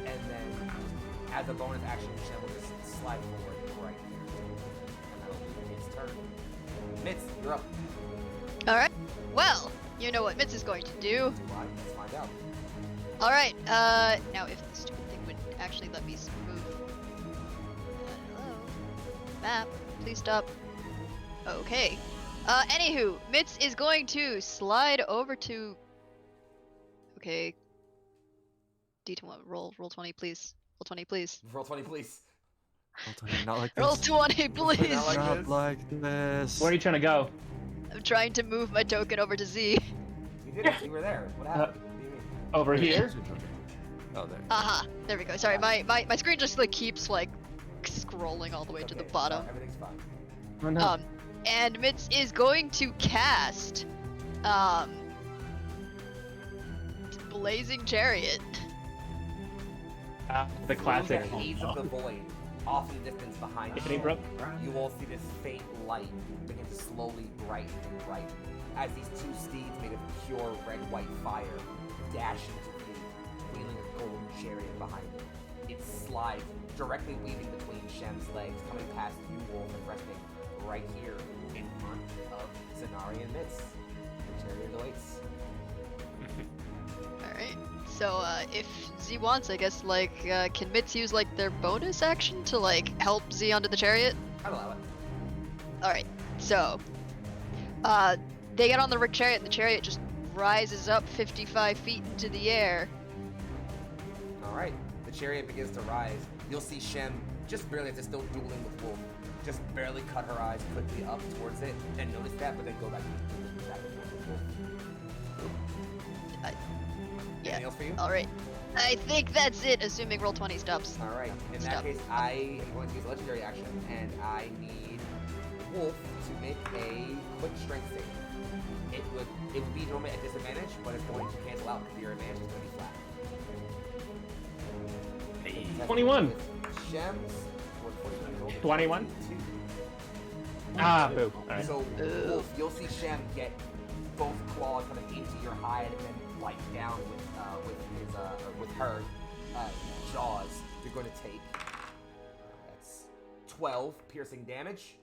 And then, as a bonus action, Shem will just slide forward right there. And that'll be his turn. Mitz, you're up. Alright. Well, you know what Mitz is going to do. Do I? Let's find out. Alright, now if the stupid thing would actually let me move. Hello? Map, please stop. Okay. Anywho, Mitz is going to slide over to... Okay. D20, roll 20, please. Roll 20, please. Roll 20, please. Not like this. Roll 20, please! Not like Not this. like this. Where are you trying to go? I'm trying to move my token over to Z. You did it. You were there. What happened? What do you mean? Over here? Oh, there. Aha, there we go. Sorry, my screen just like keeps like scrolling all the way It's to the okay. bottom. Everything's fine. Oh no. And Mitz is going to cast, Blazing Chariot. The classic. Through the haze of the void, off in the distance behind Tiffany you, broke. you will see this faint light begin to slowly brighten and brighten as these two steeds made of pure red-white fire dash into view, wheeling a golden chariot behind them. It slides, directly weaving between Shem's legs, coming past you, Wolf, and resting right here in front of Zanari and Mitz. The chariot awaits. Alright. So, if Z wants, I guess, like, can Mitz use, like, their bonus action to, like, help Z onto the chariot? I'd allow it. Alright, so, they get on the chariot, and the chariot just rises up 55 feet into the air. Alright, the chariot begins to rise. You'll see Shem just barely as it's still dueling with Wolf. just barely cut her eyes quickly up towards it and notice that, but then go back and forth. Anything else for you? All right. I think that's it, assuming roll 20 stops. All right. In that Stop. case, I am going to use a legendary action, and I need Wolf to make a quick strength save. It would be normally at disadvantage, but it's going to cancel out because your advantage is going to be flat. 21. Shems. 21? 22. Ah, boo. Alright. So, Wolf, you'll see Shem get both claws kind of into your hide and then bite down with her jaws. You're going to take that's 12 piercing damage,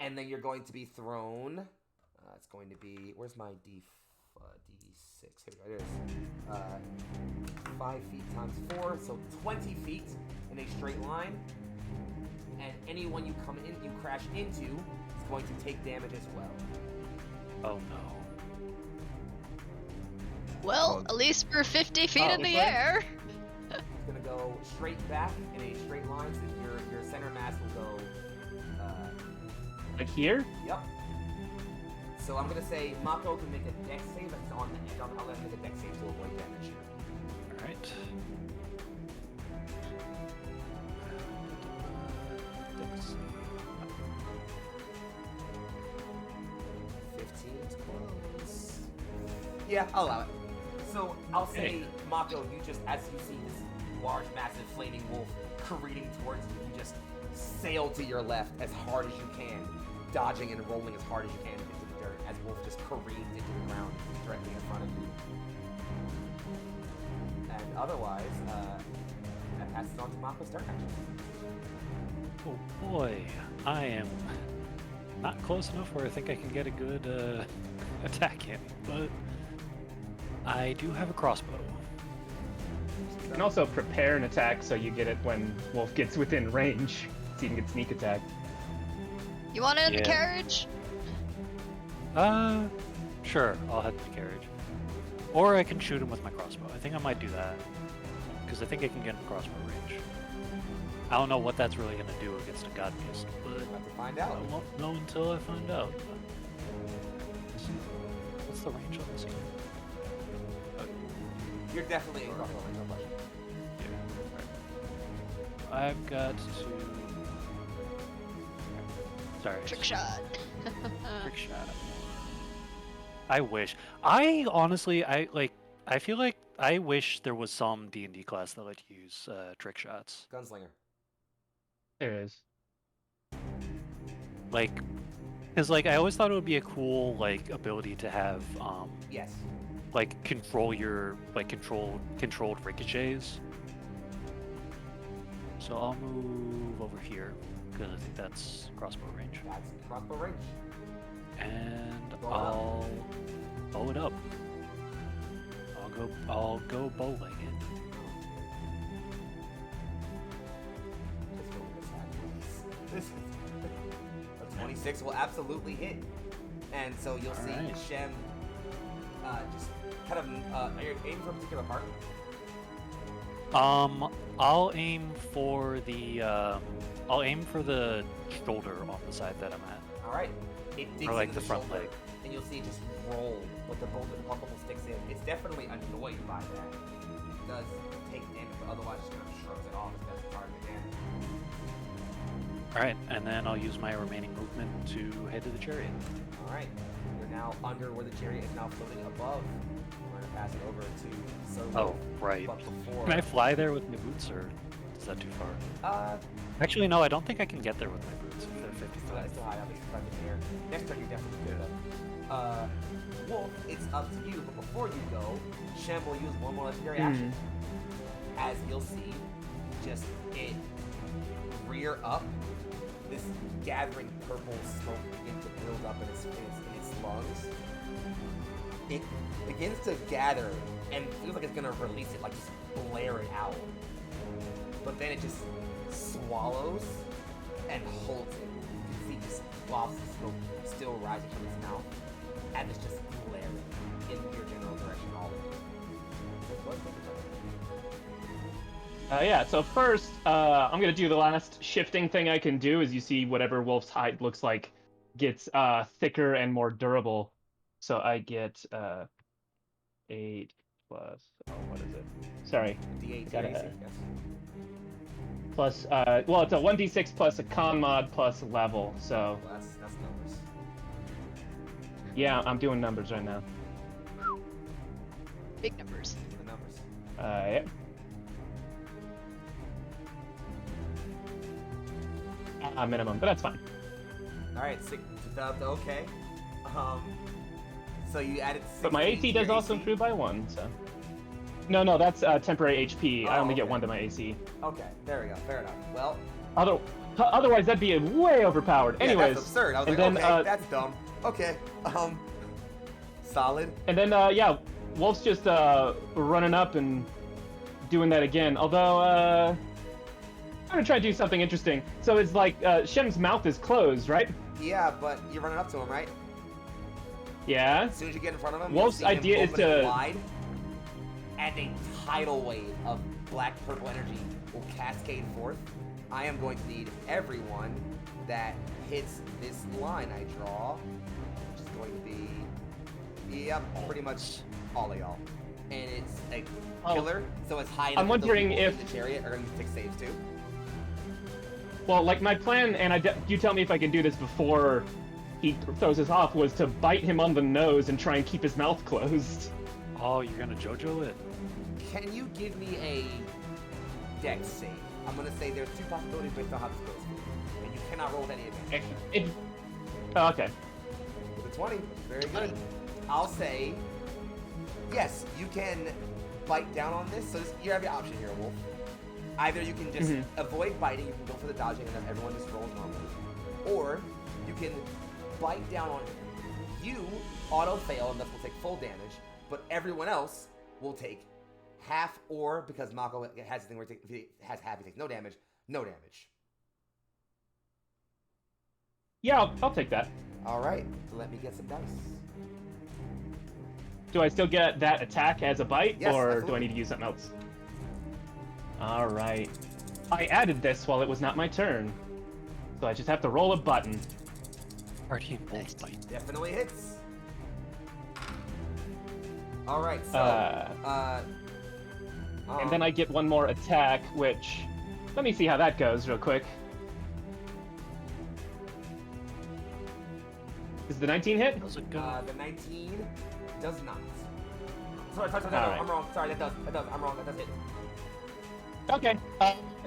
and then you're going to be thrown. It's going to be where's my D6? Here we go. It is 5 feet times 4, so 20 feet in a straight line. And anyone you crash into is going to take damage as well. Oh no. Well, at least we're 50 feet in the okay. air. It's gonna go straight back in a straight line, so your center mass will go. Like here? Yep. So I'm gonna say Mako can make a dex save. That's on the edge. I'll let him make a dex save to avoid damage. All right. Dex. 15 is close. Yeah, I'll allow it. So I'll say, Mako, you just, as you see this large, massive, flaming wolf careening towards you, you just sail to your left as hard as you can, dodging and rolling as hard as you can into the dirt, as Wolf just careens into the ground directly in front of you. And otherwise, that passes on to Mako's turn, actually. Oh boy, I am not close enough where I think I can get a good attack in, but I do have a crossbow. You can also prepare an attack so you get it when Wolf gets within range, so you can get sneak attack. You want it in the Yeah. carriage? Sure, I'll head to the carriage. Or I can shoot him with my crossbow. I think I might do that, because I think I can get in crossbow range. I don't know what that's really going to do against a god beast, but We'll have to find I out. won't know until I find out. What's the range on this again? You're definitely in crossbow range, no question. Yeah, right. I've got to... Sorry. Trick shot. Trick shot. I wish. I honestly, I feel like I wish there was some D&D class that let you use trick shots. Gunslinger. There it is. Like, because like I always thought it would be a cool like ability to have Yes. like control your like controlled ricochets. So I'll move over here because I think that's crossbow range, That's crossbow range. and Bow it up. I'll bow it up. I'll go bow-legged. This a 26 will absolutely hit, and so you'll see Alright. Shem just kind of are you aiming for a particular part? I'll aim for the shoulder on the side that I'm at, All right, it digs or like into the front shoulder, leg. and you'll see it just roll, but the multiple sticks in. It's definitely annoyed by that. It does take damage, but otherwise just kind of shrugs it off as best as hard as it can. All right, and then I'll use my remaining movement to head to the chariot. All right, you're now under where the chariot is now floating above. We're gonna pass it over to Solo. Oh, right. But before, Can I fly there with my boots, or is that too far? Actually, no, I don't think I can get there with my boots if they're So 55. that's still high up. It's stuck in the air. Next turn, you definitely could have. Wolf, it's up to you. But before you go, Shem will use one more legendary action. As you'll see, just it rear up. This gathering purple smoke begins to build up in its lungs. It begins to gather and feels like it's gonna release it, like just blare it out. But then it just swallows and holds it. You can see just whilst the smoke still rising from its mouth, and it's just glaring in your general direction all the way. Yeah, so first, I'm gonna do the last shifting thing I can do. As you see, whatever Wolf's hide looks like gets thicker and more durable. So I get 8 plus. Oh, what is it? Sorry. D8 Got to your it. AC, yes. Plus, well, it's a 1d6 plus a con mod plus level. So Well, that's numbers. yeah, I'm doing numbers right now. Big numbers. The numbers. Yeah. Minimum, but that's fine. All right, okay. So you added 6. But my AC does also improve by 1, so. No, that's temporary HP. I Oh, only get okay. 1 to my AC. Okay, there we go. Fair enough. Well, Otherwise, that'd be way overpowered. yeah, Anyways, that's absurd. I was and like, then, okay, that's dumb. Okay, solid. and then yeah, Wolf's just running up and doing that again. Although I'm gonna try to do something interesting. So it's like Shem's mouth is closed, right? Yeah, but you're running up to him, right? Yeah. As soon as you get in front of him, Wolf's you'll see idea him is open it to- wide, and a tidal wave of black-purple energy will cascade forth. I am going to need everyone that hits this line I draw, which is going to be, yep, pretty much all of y'all. And it's a killer, so it's high enough I'm that those wondering people in if- the chariot are going to take saves too. Well, like my plan, and you tell me if I can do this before he throws us off, was to bite him on the nose and try and keep his mouth closed. Oh, you're gonna JoJo it? Can you give me a dex save? I'm going to say there's 2 possibilities based on how this goes. And you cannot roll with any advantage. Oh, okay. With a 20, very good. I'll say, yes, you can bite down on this. So you have your option here, Wolf. Either you can just avoid biting, you can go for the dodging, and then everyone just rolls normally. Or you can bite down on it. You auto-fail, and thus will take full damage, but everyone else will take half, or because Mako has the thing where if he has half, he takes no damage, no damage. Yeah, I'll take that. All right, let me get some dice. Do I still get that attack as a bite, Yes, or do absolutely. I need to use something else? All right. I added this while it was not my turn, so I just have to roll a button. Guardian Bolt Bite. Definitely hits. All right, so And then I get one more attack, which... Let me see how that goes real quick. Is the 19 hit? Does it go? the 19 does not. Sorry, All right. I'm wrong. Sorry, that does. I'm wrong. That does hit. Okay.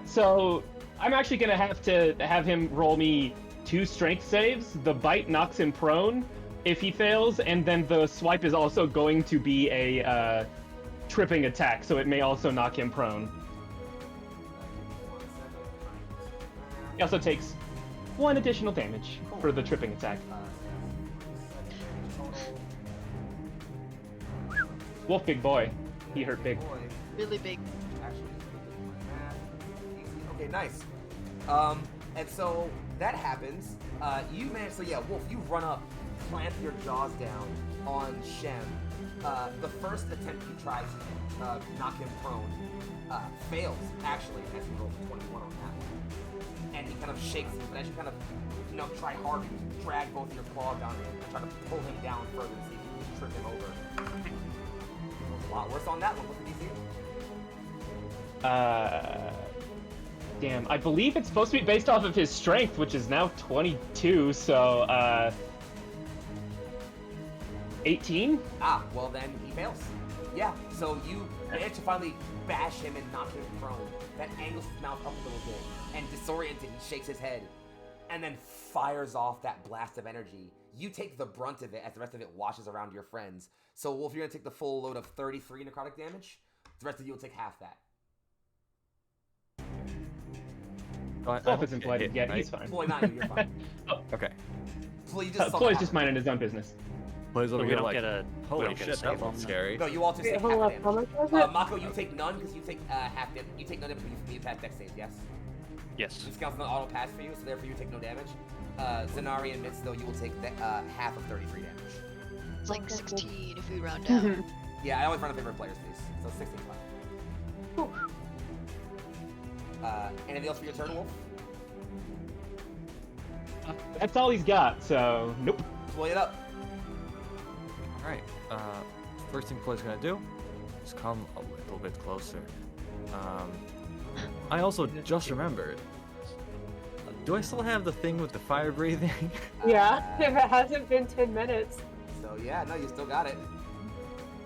So I'm actually gonna have to have him roll me 2 strength saves. The bite knocks him prone if he fails, and then the swipe is also going to be a tripping attack, so it may also knock him prone. He also takes 1 additional damage for the tripping attack. Wolf, big boy. He hurt big. Really big. Actually, just look at my math. Easy. Okay, nice. And so that happens. You manage. So yeah, Wolf, you run up, clamp your jaws down on Shem. The first attempt you try to knock him prone fails actually, as he rolls a 21 on that one. And he kind of shakes him, but as you kind of try hard, you drag both of your claws down him and try to pull him down further to see if you can trip him over. A lot worse on that one. What did he do? Damn. I believe it's supposed to be based off of his strength, which is now 22, so, 18? Ah, well then he fails. Yeah, so you manage to finally bash him and knock him prone. That angles his mouth up a little bit, and disoriented, he shakes his head, and then fires off that blast of energy. You take the brunt of it as the rest of it washes around your friends. So Wolf, you're gonna take the full load of 33 necrotic damage. The rest of you will take half that. Wolf isn't blooded yet, he's fine. Ploy, not you, you're fine. Okay. Ploy, you just saw Ploy's that just happen. minding his own business. Plays over we here don't like, get a we holy don't get a shit, save that on was that. scary. No, you all just take Hold half up, damage. how much was it? Mako, you take none because you take half damage. You take no damage because you pass dex saves, yes? Yes. This counts as an auto pass for you, so therefore you take no damage. Zenari and Mitz, though, you will take half of 33 damage. It's like 16 if we round down. Yeah, I always run in favor of players, please. So 16 fine. Anything else for your turn, Wolf? That's all he's got, so nope. Play it up. All right. First thing Play's gonna do is come a little bit closer. I also just remembered. Do I still have the thing with the fire breathing? Yeah, if it hasn't been 10 minutes. So yeah, no, you still got it.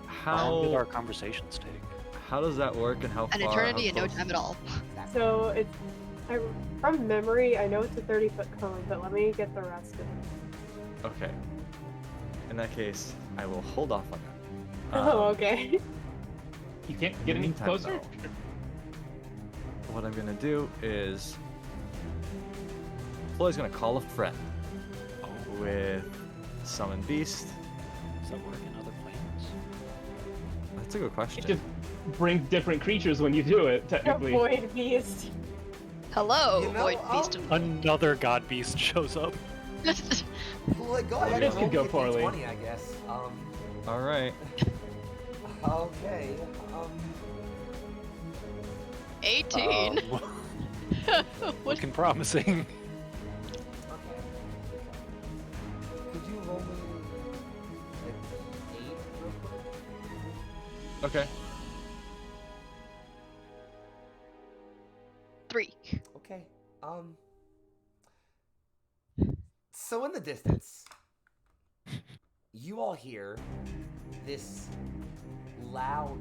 How long did our How conversations take? how does that work and how An far? eternity how and no close- time at all. So it's from memory. I know it's a 30-foot cone, but let me get the rest of it. Okay. In that case, I will hold off on that. Oh, okay. You can't get any Meantime, closer. What I'm gonna do is Floyd's gonna call a friend with Summon Beast. Does that work in other planes? That's a good It question. just brings different creatures when you do it, technically. Void beast. Hello, You know, Void Beast of Another god beast shows up. Well, go ahead This and roll could go me a poorly. D20, I guess. All right. Okay. 18. What? Looking promising. Okay. Could you roll me like 8 real quick? Okay. 3. Okay. So in the distance, you all hear this loud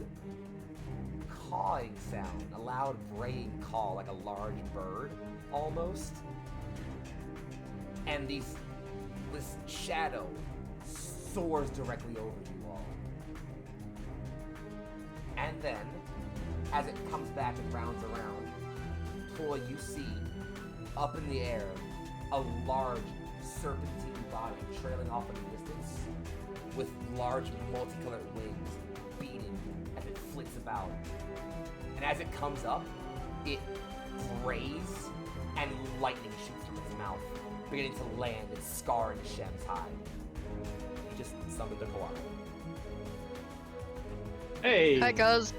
cawing sound, a loud braying call, like a large bird, almost. And this shadow soars directly over you all. And then, as it comes back and rounds around, Toy, you see, up in the air, a large serpentine body trailing off in the distance, with large multicolored wings beating as it flits about. And as it comes up, it rays and lightning shoots from its mouth, beginning to land and scar into Shem's hide. You just summoned a koala. Hey! Hi, cuz.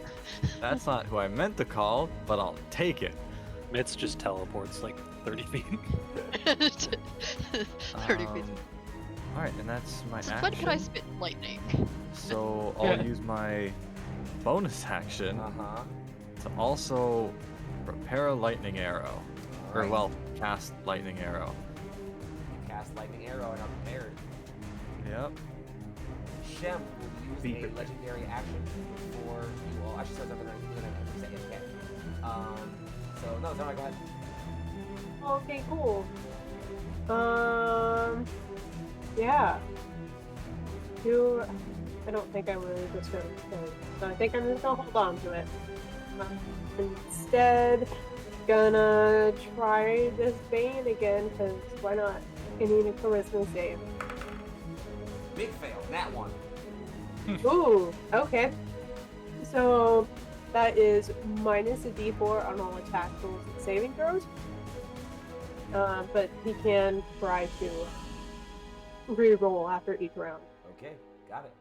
That's not who I meant to call, but I'll take it. Mitz just teleports like 30 feet. 30 feet. All right, and that's my So action. when could I spit lightning? So I'll use my bonus action Uh-huh. to also prepare a lightning arrow, or Alright. well, cast lightning arrow. You cast lightning arrow and are prepared. Yep. Shem will use Be a prepared. legendary action for you all. Actually, so it's another second. Okay. So no, Zor'aa, go ahead. Okay, cool. Yeah. I don't think I really just going to stay. So I think I'm just gonna hold on to it. Instead, gonna try this Bane again, because why not? I need a charisma save. Big fail. That one. Ooh, okay. So that is minus a d4 on all attack rolls and saving throws. But he can try to re-roll after each round. Okay, got it.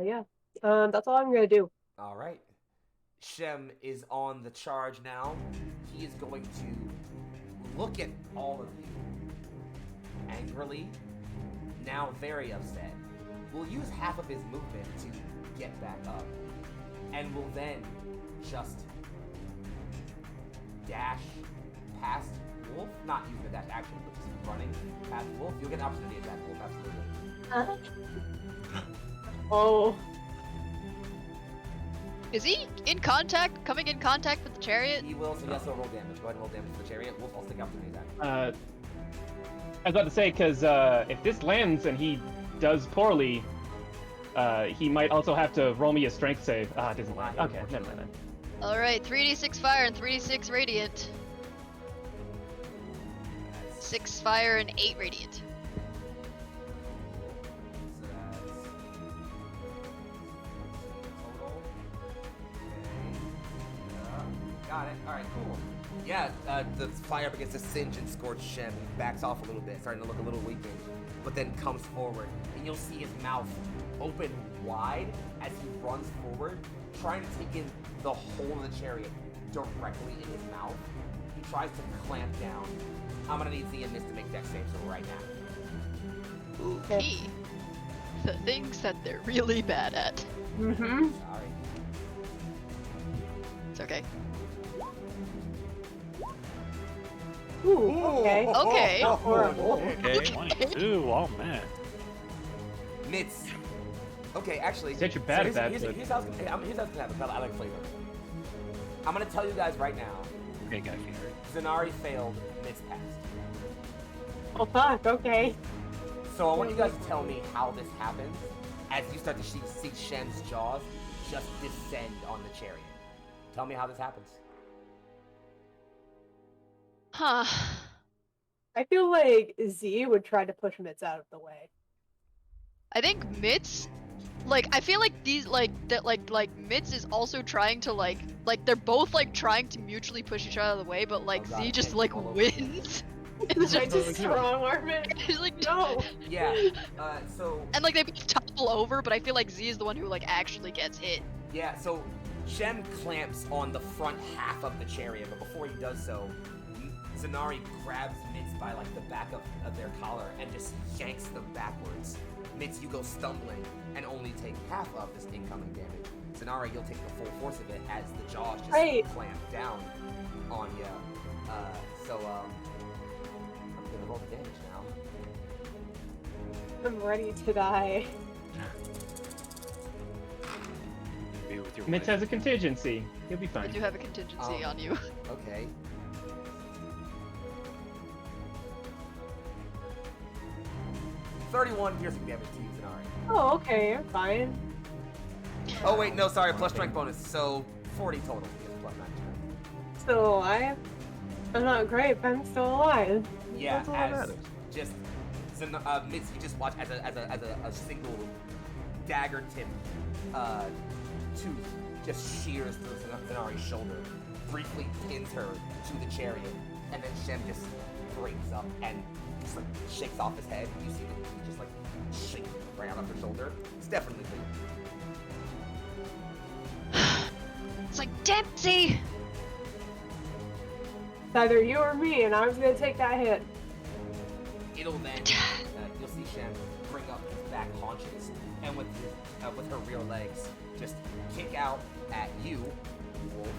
Yeah. That's all I'm gonna do. All right. Shem is on the charge now. He is going to look at all of you angrily, now very upset. Will use half of his movement to get back up, and will then just dash past Wolf, not using the dash action, but just running past Wolf. You'll get an opportunity attack, Wolf, absolutely. Oh, Is he coming in contact with the chariot? He will, so yes, he'll roll damage. Go ahead and roll damage for the chariot. Wolf, I'll stick opportunity attack. I was about to say, because if this lands and he does poorly, he might also have to roll me a strength save. Ah, it doesn't land. Okay, never mind then. Alright, 3d6 fire and 3d6 radiant. 6 fire and 8 radiant. So that's total. Okay. Got it. All right, cool. Yeah, the fire begins to singe and scorch Shem. He backs off a little bit, starting to look a little weakened, but then comes forward, and you'll see his mouth open wide as he runs forward, trying to take in the whole of the chariot directly in his mouth. He tries to clamp down. I'm gonna need Z and Miss to make dex saves right now. Okay. The things that they're really bad at. Mm-hmm. Sorry. It's okay. Ooh, okay. Okay. Not horrible. Okay. 22. Oh man. Mitz. Okay, actually. Said you're bad at that, here's, but- here's how it's gonna happen. I like flavor. I'm gonna tell you guys right now. Big guy fever. Zanari failed. Mitz passed. Oh fuck, okay. So I want you guys to tell me how this happens as you start to see Shem's jaws just descend on the chariot. Tell me how this happens. Huh. I feel like Z would try to push Mitz out of the way. I think Mitz, like, I feel like these, like, that, like Mitz is also trying to, like, they're both, like, trying to mutually push each other out of the way, but, like, Oh God, Z just, thank like, you, all over. wins. It's I just, just strong arm it. it's like, No. Yeah. So And, like, they both topple over, but I feel like Z is the one who, like, actually gets hit. yeah. So Shem clamps on the front half of the chariot, but before he does so, Zanari grabs Mitz by like the back of their collar and just yanks them backwards. Mitz, you go stumbling and only take half of this incoming damage. Zanari, you'll take the full force of it as the jaws just Right. clamp down on you. So I'm gonna roll the damage now. I'm ready to die. Be with your Mitz wife. has a contingency. He'll be I fine. do have a contingency on you. Okay. $31 piercing damage to you, Zanari. Oh, okay, I'm fine. Oh wait, no, sorry, plus strength bonus. So 40 total. Because plus 9 strength. Still alive? I'm not great, but I'm still alive. Yeah, That's all that as matters. just Mitz, you just watch as a single dagger tip tooth just shears through Zanari's shoulder, briefly pins her to the chariot, and then Shem just breaks up and just like shakes off his head. You see that he just like shake right out of her shoulder. It's definitely bleeding. It's like, Dempsey! It's either you or me, and I was gonna take that hit. It'll then you'll see Shem bring up his back haunches and with her rear legs just kick out at you. Wolf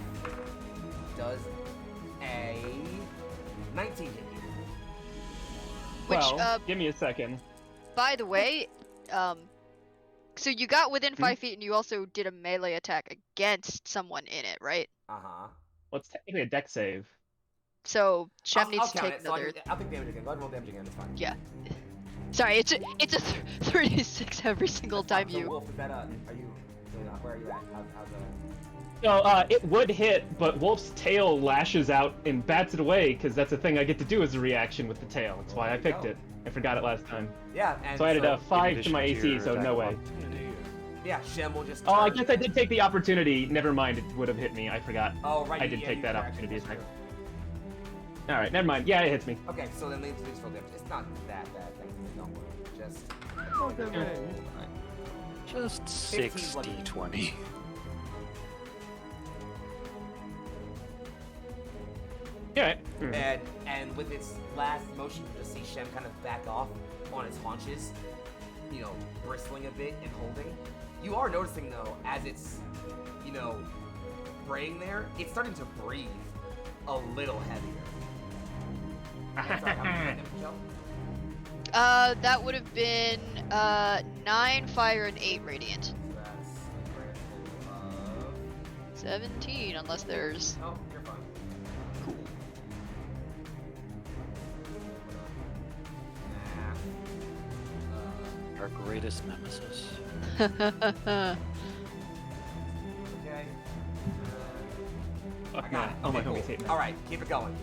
does a 19 hit you. Which, Well, give me a second. by the way, so you got within 5 feet and you also did a melee attack against someone in it, right? Uh-huh. Well, it's technically a deck save. So Shem I'll needs to count take it. So another. I'll take damage again. Go ahead and roll damage again. It's fine. Yeah. Sorry, it's a 36 every single That's fine. time So, you. Wolf, is that are you? Where are you at? How's So, it would hit, but Wolf's tail lashes out and bats it away, because that's a thing I get to do as a reaction with the tail. That's why I There you picked go. it. I forgot it last time. Yeah, and So I added a In 5 to addition my your AC, so attack no of way. opportunity, yeah, Shem will just. Oh, I turn- guess I did take the opportunity. Never mind, it would have hit me. I forgot. Oh, right. I did yeah, take you that correct. opportunity That's attack. true. Alright, never mind. Yeah, it hits me. Okay, so then leave for damage. It's not that bad, thankfully. Don't worry. Just. Just 15 60, 20. Yeah. And with its last motion, you just see Shem kind of back off on his haunches, you know, bristling a bit and holding. You are noticing though, as it's, you know, braying there, it's starting to breathe a little heavier. Sorry, how much damage, Michelle? That would have been 9 fire and 8 radiant. So that's a grand total of. 17, unless there's. Oh, you're fine. Cool. Nah. Our greatest nemesis. Okay. Fuck I got no. it. Oh, my Okay, homie's cool. hating All right, keep it going.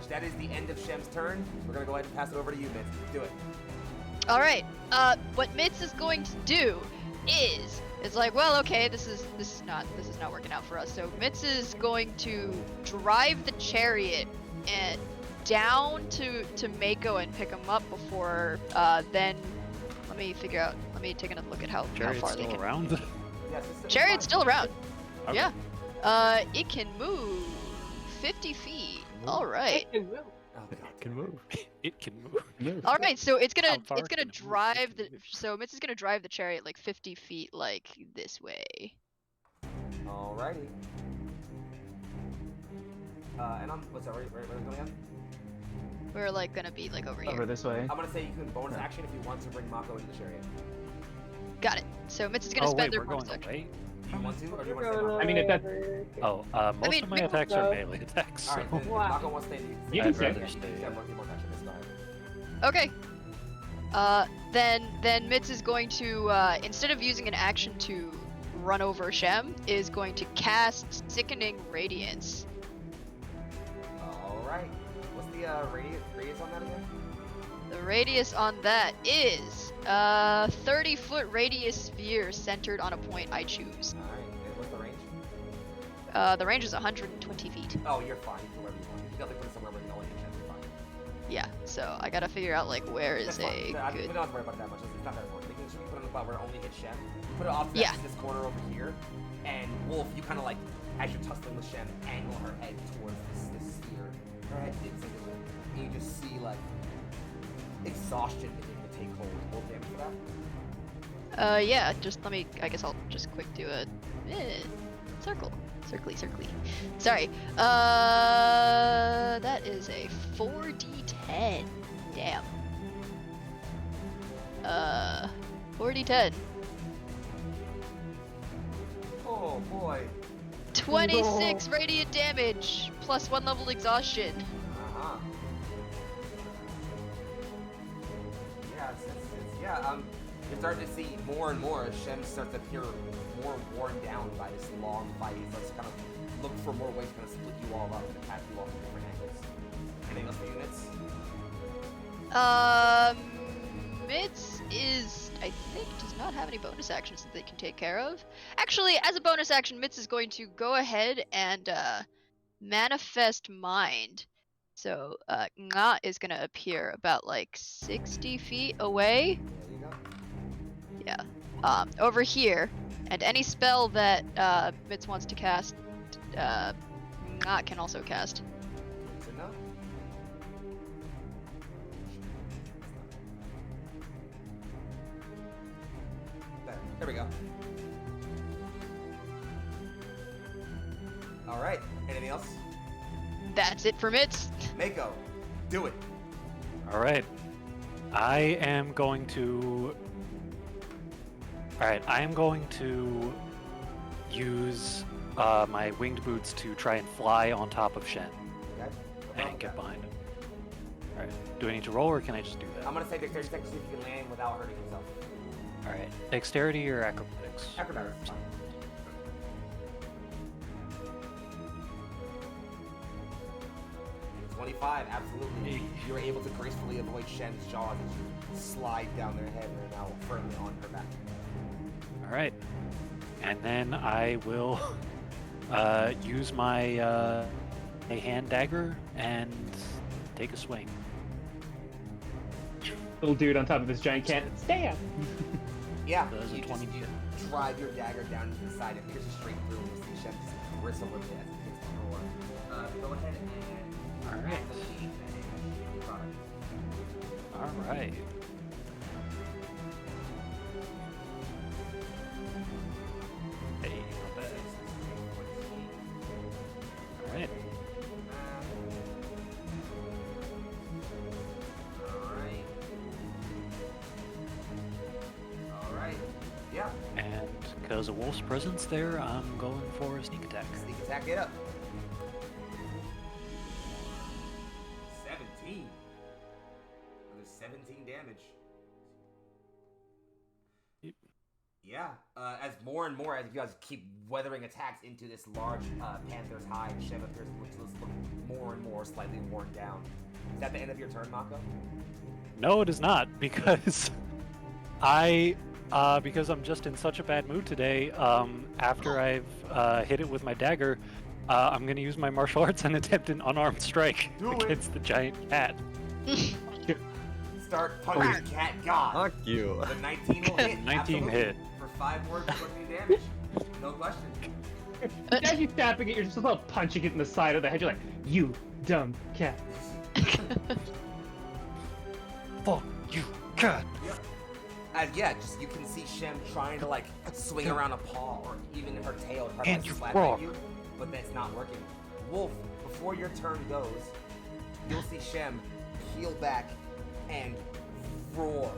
That is the end of Shem's turn. We're gonna go ahead and pass it over to you, Mitz. Do it. All right. What Mitz is going to do is it's like, well, okay, this is not working out for us. So Mitz is going to drive the chariot and down to Mako and pick him up before then. Let me take another look at how Chariot's far they still can. around. Yes, it's Chariot's fine. still around. Okay. Yeah. It can move 50 feet. All right. It can move. Oh, God. It can move. It can move. Move. All right. So it's How gonna far can it move? drive It the. can move. So Mitz is gonna drive the chariot like 50 feet, like this way. Alrighty. And I'm. What's that? Where are we going again? We're like gonna be like over Over here. this way. I'm gonna say you can bonus action if you want to bring Mako into the chariot. Got it. So Mitz is gonna Oh spend wait, their we're bonus going action. away. Do you want to, or do you We're want to stay going Mako? I mean, if that- over. Oh, most mean, of my make- attacks are go. melee attacks. Alright, So. then Wow. Mako wants to stay. You can I'd stay. rather You stay. can have more action. Let's go ahead. Okay. Then Mitz is going to instead of using an action to run over Shem, is going to cast Sickening Radiance. Alright. What's the radius on that again? The radius on that is 30-foot radius sphere centered on a point I choose. Alright. And what's the range? The range is 120 feet. Oh, you're fine. You can do whatever you want. You can definitely put it somewhere where no one can chance. You're fine. Yeah, so I gotta figure out like where is That's fine. a No, we good. don't have to worry about it that much. It's not that important. Making sure you put it on the spot where it only hits Shem. Put it off Yeah. this corner over here. And Wolf, you kind of like, as you're tussling with Shem, angle her head towards this sphere. Her head digs into it. And you just see like exhaustion beginning to take hold. Roll damage for that. Yeah, just let me. I guess I'll just quick do a circle, circly. Sorry. That is a 4d10. Damn. 4d10. Oh boy. 26 radiant damage plus 1 level exhaustion. Uh-huh. You're starting to see more and more as Shem starts to appear more worn down by this long fight. He starts to kind of look for more ways to kind of split you all up and attack you all from different angles. Anything else for units? Mitz is, I think, does not have any bonus actions that they can take care of. Actually, as a bonus action, Mitz is going to go ahead and manifest mind. So, Nga is going to appear about like 60 feet away. There you go. Yeah. Over here. And any spell that Mitz wants to cast, Nga can also cast. Good to know. There we go. Alright, anything else? That's it for Mitz. Mako, do it. All right. I am going to use my winged boots to try and fly on top of Shen Okay? and get behind him. All right. Do I need to roll or can I just do that? I'm gonna say dexterity check to see if you can land without hurting yourself. All right. Dexterity or acrobatics? Acrobatics. 25, absolutely. Hey. You were able to gracefully avoid Shen's jaws as you slide down their head and are now firmly on her back. All right. And then I will use my a hand dagger and take a swing. Little dude on top of this giant cannon. Stab! Yeah, Does a you 20 you drive your dagger down into the side and pierces straight through and you see Shen just bristle a bit as it hits the floor. Go ahead and All right. activate that product. All right. Hey, not bad. All right. Alright. Yeah. And because of Wolf's presence there, I'm going for a sneak attack. Sneak attack it up. 17. Another 17 damage. Yep. Yeah. As more and more, as you guys keep weathering attacks into this large panther's hide, Shem appears to look more and more slightly worn down. Is that the end of your turn, Mako? No, it is not, because because I'm just in such a bad mood today. After I've hit it with my dagger, I'm gonna use my martial arts and attempt an unarmed strike Do it. against the giant cat. Start punching cat god. Fuck you. The 19 will hit. 19 absolutely. hit. For 5 more 20 damage. No question. As you're tapping it, you're just about punching it in the side of the head. You're like, you dumb cat. Fuck you, cat. And yeah, just you can see Shem trying to like swing around a paw or even her tail trying And to you slap frog. at you, but that's not working. Wolf, before your turn goes, you'll see Shem peel back and roar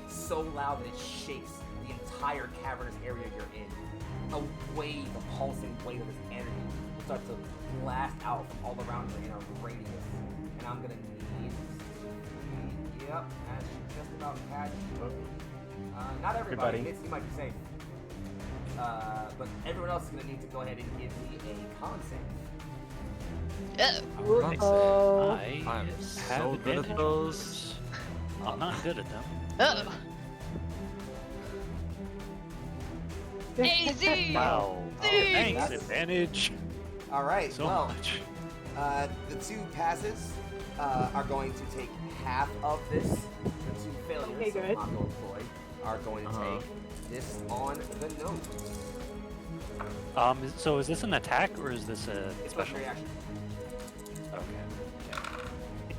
so loud that it shakes the entire cavernous area you're in. A wave, a pulsing wave of this energy will start to blast out from all around you in a radius. And I'm gonna need, yep, that's just about catch. Not everybody. Everybody. You might be safe. But everyone else is gonna need to go ahead and give me a con save. Oh. I I'm have so good at advantage. those. I'm not good at them. Oh. AZ! Wow. Thanks, that's- advantage. All right. So well, much. the two passes are going to take half of this. The two failures, Okay, so good. Mako and Floyd, are going to Uh-huh. take this on the nose. So is this an attack or is this a It's special? special reaction. Okay.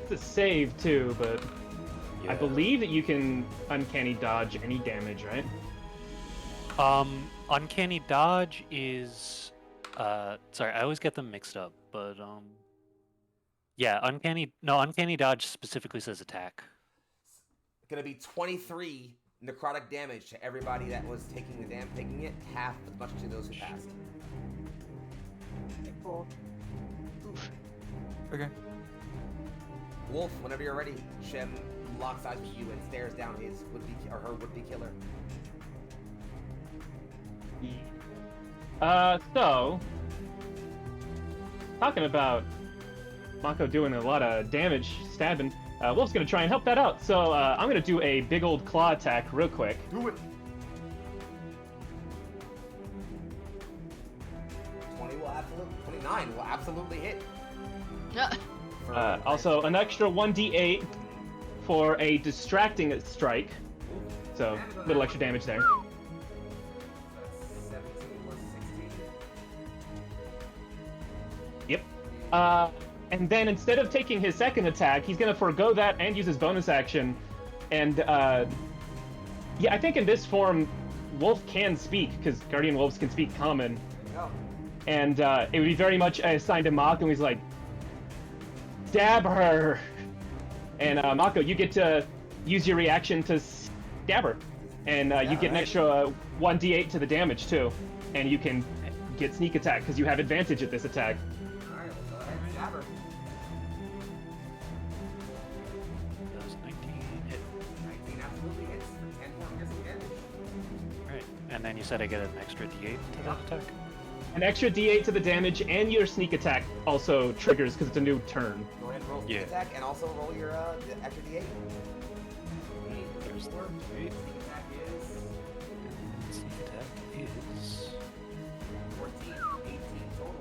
It's a save too, but I Yeah. believe that you can uncanny dodge any damage, right? Uncanny dodge is sorry, I always get them mixed up, but yeah, uncanny dodge specifically says attack. Gonna be 23 necrotic damage to everybody that was taking it, half as much to those who passed. Cool. Okay. Wolf, whenever you're ready, Shem locks eyes with you and stares down his her would-be killer. So talking about Mako doing a lot of damage, stabbing, Wolf's gonna try and help that out. So I'm gonna do a big old claw attack real quick. Do it. 29 will absolutely hit. For- Also, an extra 1d8 for a distracting strike. So, little extra damage there. That's 17 plus 16. Yep. And then instead of taking his second attack, he's gonna forego that and use his bonus action. And yeah, I think in this form, Wolf can speak because Guardian Wolves can speak Common, There you go. and it would be very much a sign to Mako. And he's like, "Stab her!" And Mako, you get to use your reaction to stab her, and you get an right. extra 1d8 to the damage too, and you can get sneak attack because you have advantage at this attack. Alright, well, go ahead and stab her. Does 19 hit. 19 absolutely hits for 10 more piercing damage. Right. And then you said I get an extra d8 to that attack? An extra d8 to the damage, and your sneak attack also triggers because it's a new turn. Go ahead and roll sneak Yeah. attack and also roll your the extra d8. There's the 8. Sneak attack is Sneak attack is 14, 18 total.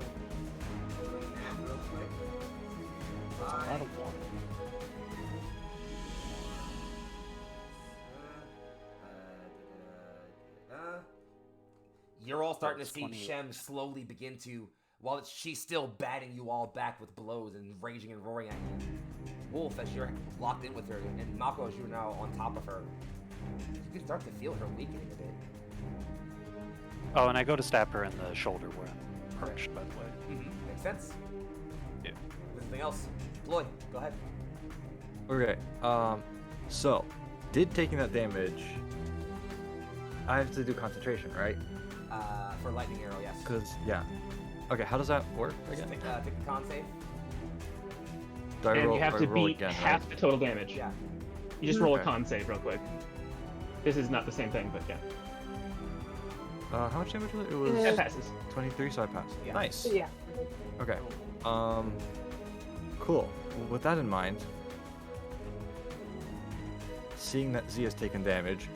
Doing that real quick. a lot of 1. You're all starting to That's see 28. Shem slowly begin to, while she's still batting you all back with blows and raging and roaring at you. Wolf, as you're locked in with her, and Mako, as you're now on top of her, you can start to feel her weakening a bit. Oh, and I go to stab her in the shoulder where I'm perched, by the way. Makes sense. Yeah. Anything else? Floyd, go ahead. Okay. So, did taking that damage, I have to do concentration, right? For lightning arrow, yes. Because, yeah. Okay, how does that work Just again? take a con save. Do I And roll, you have I to roll beat again, half right? the total damage. Yeah. You just roll a Okay. con save real quick. This is not the same thing, but yeah. How much damage was it? It was That passes. 23, so I passed. Yeah. Nice. Yeah. Okay. Cool. With that in mind, seeing that Z has taken damage,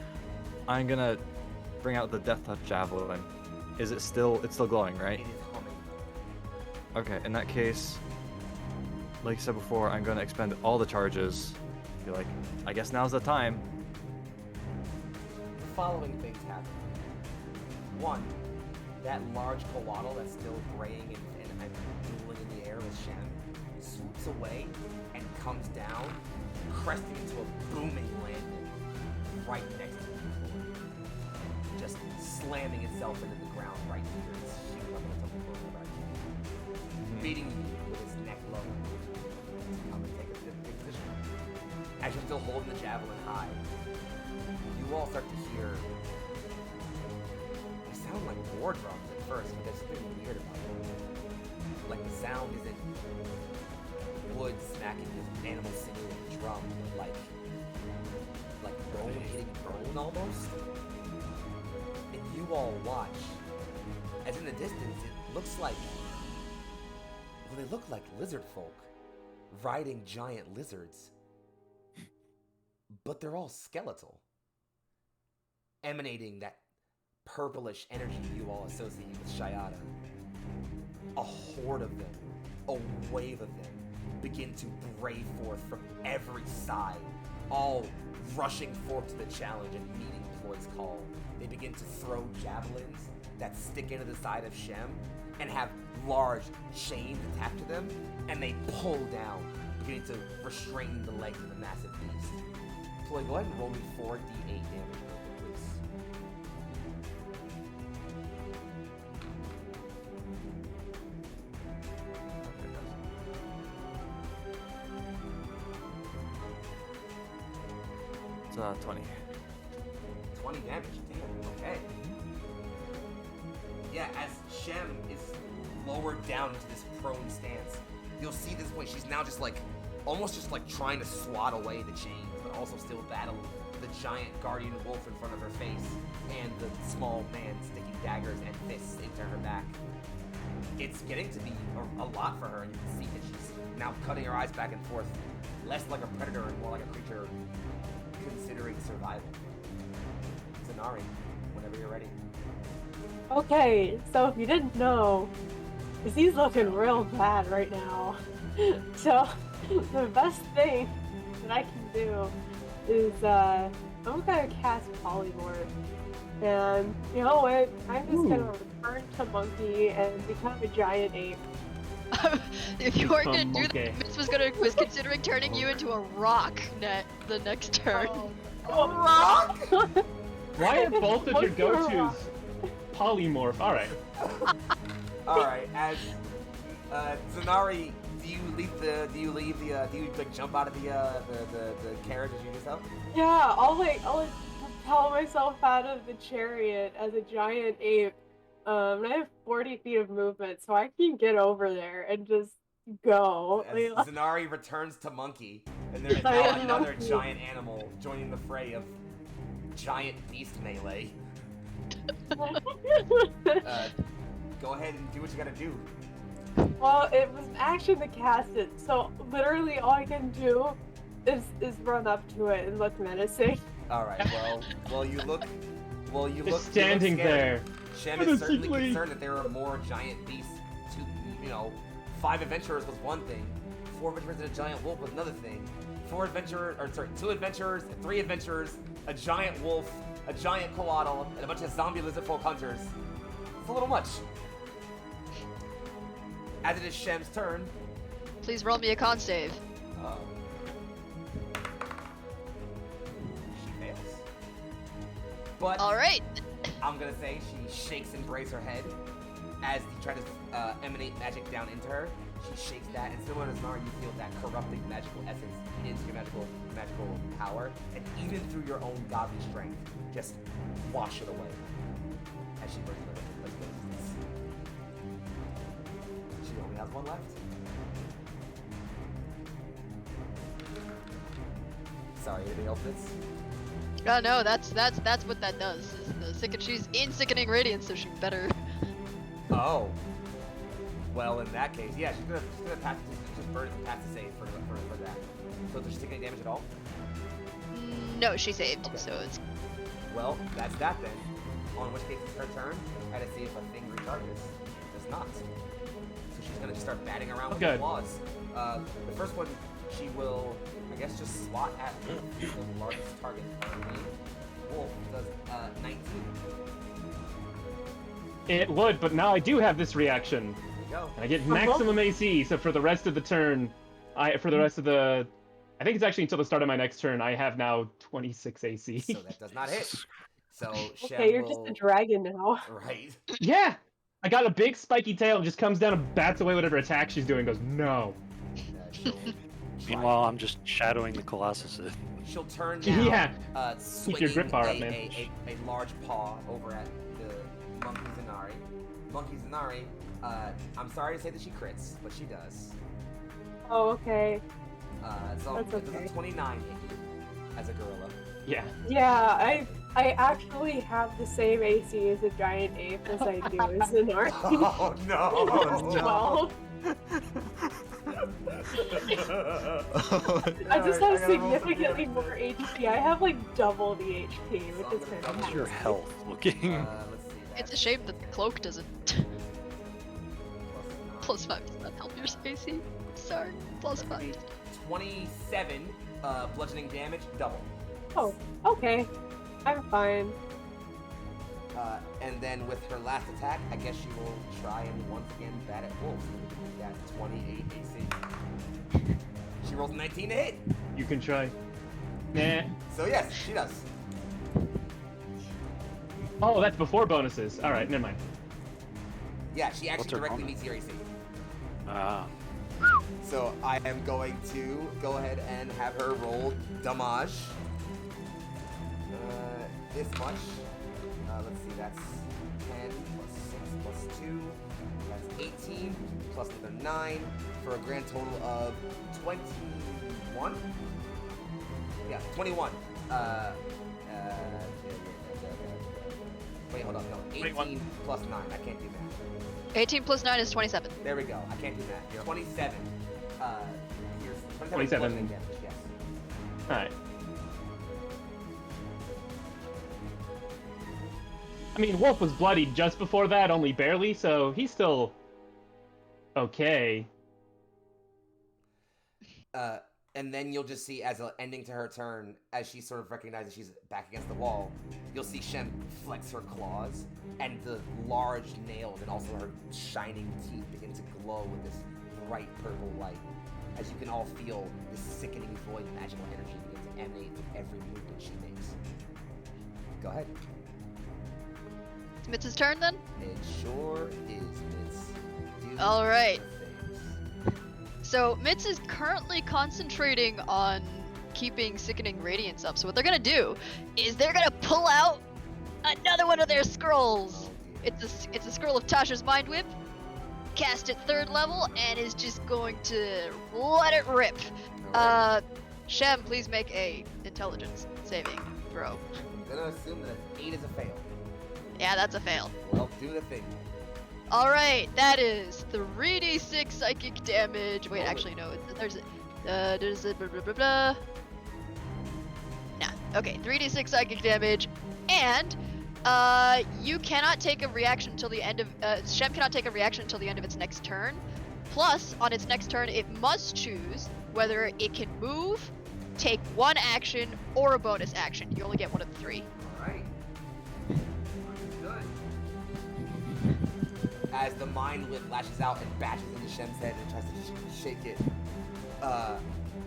I'm gonna bring out the Death Touch Javelin. Is it still? It's still glowing, right? It is humming. Okay. In that case, like I said before, I'm gonna expend all the charges. Be like, I guess now's the time. The following things happen. One, that large koala that's still graying and dueling in the air with Shem swoops away and comes down, cresting into a booming landing right next to the floor. Just slamming itself into the ground right here. It's shooting up on the top of the floor right here. Beating you with his neck low. I'm gonna take a big position. As you're still holding the javelin high, you all start to hear. They sound like war drums at first, but there's something weird about them. Like the sound isn't wood smacking with animal singing a drum, but like bone hitting bone almost. And you all watch, as in the distance, it looks like, well, they look like lizard folk riding giant lizards, but they're all skeletal, emanating that purplish energy you all associate with Shayada. A horde of them, a wave of them, begin to bray forth from every side, all rushing forth to the challenge and meeting Ploy's call. They begin to throw javelins that stick into the side of Shem and have large chains attached to them, and they pull down, beginning to restrain the legs of the massive beast. Ploy, go ahead and roll me 4d8 damage, please. It's 20. 20 damage, damn, okay. Yeah, as Shem is lowered down into this prone stance, you'll see this point, she's now just like, almost just like trying to swat away the chains, but also still battle the giant guardian wolf in front of her face, and the small man sticking daggers and fists into her back. It's getting to be a lot for her, and you can see that she's now cutting her eyes back and forth, less like a predator and more like a creature considering survival. Zanari, whenever you're ready. Okay, so if you didn't know, is he's looking real bad right now. So the best thing that I can do is I'm gonna cast Polymorph. And you know what? I'm just gonna return to monkey and become a giant ape. If you weren't gonna do Monkey. that, was considering turning you into a rock the next turn. Oh, rock! Why are both of your Monkey or rock? go-tos polymorph? All right. Alright, as Zanari, do you like jump out of the carriage as you yourself? Yeah, I'll propel myself out of the chariot as a giant ape. And I have 40 feet of movement, so I can get over there and just go. As Zanari returns to monkey, and there's now another giant animal joining the fray of giant beast melee. Go ahead and do what you gotta do. Well, it was action to cast it, so literally all I can do is run up to it and look menacing. Alright, well you look Just standing you look scared. there. Shem is certainly concerned that there are more giant beasts to 5 adventurers was one thing, 4 adventurers and a giant wolf was another thing. 2 adventurers, 3 adventurers, a giant wolf, a giant koala, and a bunch of zombie lizard folk hunters. It's a little much. As it is Shem's turn. Please roll me a con save. She fails. But Alright. I'm gonna say she shakes and braves her head as you try to emanate magic down into her. She shakes that, and similar to Zanari, you feel that corrupting magical essence into your magical power, and even through your own godly strength, just wash it away as she brings her resistance. She only has 1 left. Sorry, anything else, Fitz? No, that's what that does. Is she's in sickening radiance, so she better. Oh. Well, in that case, yeah, she's gonna pass. Just burn it, pass the save for that. So does she take any damage at all? No, she saved. Okay. So it's. Well, that's that then. On which case it's her turn. Try to see if a thing recharges. Does not. So she's gonna just start batting around with the claws. The first one, she will, I guess, just swat at Wolf, the largest target currently. Wolf does 19. It would, but now I do have this reaction. There you go. And I get maximum AC, so for the rest of the turn, I think it's actually until the start of my next turn, I have now 26 AC. So that does not hit. So Shem Okay, you're will... just a dragon now. Right. Yeah! I got a big spiky tail and just comes down and bats away whatever attack she's doing and goes, no. She'll Meanwhile, I'm just shadowing the Colossus. She'll turn now, Yeah. swinging your grip bar up, a, man. a large paw over at the Monkey Zanari. Monkey Zanari, I'm sorry to say that she crits, but she does. Oh, okay. So That's it does okay. a 29 hit you as a gorilla. Yeah. Yeah, I actually have the same AC as a giant ape as I do as an orc. Oh no! 12. I just have significantly more HP. I have like double the HP, which is kind of How's your health looking? Let's see. It's a shame that the cloak doesn't. Plus 5 does not help your AC. Sorry. Plus 5. 27 bludgeoning damage, double. Oh, okay. I'm fine. And then with her last attack, I guess she will try and once again bat at wolves. That's 28 AC. She rolls a 19 to hit. You can try. Nah. So yes, she does. Oh, that's before bonuses. Alright, never mind. Yeah, she actually What's her directly bonus? meets your AC. Ah. So I am going to go ahead and have her roll damage. This much. Let's see, that's 10 plus 6 plus 2. That's 18 plus another 9 for a grand total of 21. Yeah, 21. Wait, hold on. No, 18 21. plus 9. I can't do that. 18 plus 9 is 27. There we go. I can't do that. You're 27. Here's 27. bludgeoning damage, yes. Alright. I mean, Wolf was bloodied just before that, only barely, so he's still okay. And then you'll just see, as an ending to her turn, as she sort of recognizes she's back against the wall, you'll see Shem flex her claws, and the large nails and also her shining teeth begin to glow with this bright purple light. As you can all feel this sickening void magical energy begin to emanate from every movement she makes. Go ahead. It's Mitz's turn then? It sure is, Mitz. Do All right. the things. So Mitz is currently concentrating on keeping Sickening Radiance up. So what they're gonna do is they're gonna pull out another one of their scrolls. It's a scroll of Tasha's Mind Whip, cast at 3rd level, and is just going to let it rip. Alright. Shem, please make a intelligence saving throw. I'm gonna assume that an 8 is a fail. Yeah, that's a fail. Well, do the thing. Alright, that is 3d6 psychic damage. Wait, Roll it. actually, no, there's a blah blah blah blah. Nah, okay, 3d6 psychic damage, and you cannot take a reaction until the end of Shem cannot take a reaction until the end of its next turn. Plus, on its next turn, it must choose whether it can move, take one action, or a bonus action. You only get one of the 3. Alright. Good. As the mind whip lashes out and bashes into Shem's head and tries to shake it,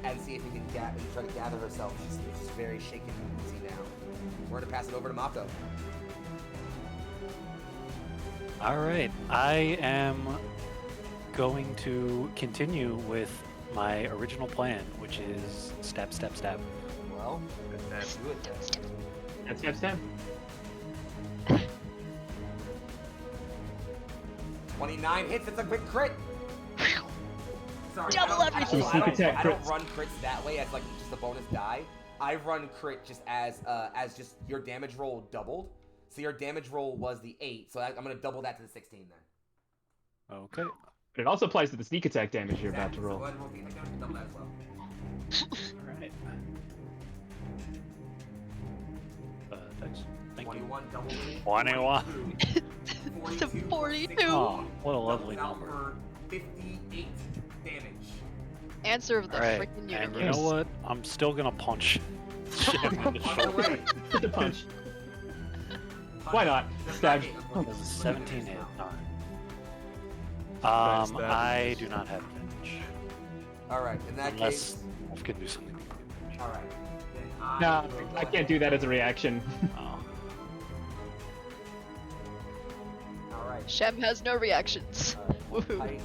and see if he can try to gather herself. She's very shaken and woozy now. We're gonna pass it over to Mako. Alright, I am going to continue with my original plan, which is stab, stab, stab. Well, let's do it then. Stab. 29 hits, it's a quick crit! Sorry, Double I everything. don't, Sneak attack I don't crits. run crits that way as like just a bonus die. I run crit just as just your damage roll doubled. So your damage roll was the 8, so I'm gonna double that to the 16 then. Okay. But it also applies to the sneak attack damage you're about to Exactly, so roll. go ahead and roll sneak attack damage, double that as well. Alright. Thanks. Thank you. 21 double. 21. It's a 42. Oh, what a lovely Doubles out number. for 58 damage. Answer of the Alright, freaking and universe. you know what? I'm still gonna punch Shem in the Punch shoulder. away. Hit the punch. Punch Why not? Stab. Does a 17 hit? Alright. Nice stab. I do not have advantage. Alright, in that Unless case. Wolf can do something. Alright. Then I No, will go I can't ahead. do that as a reaction. Oh. Alright. Shem has no reactions. Alright, Woohoo. let me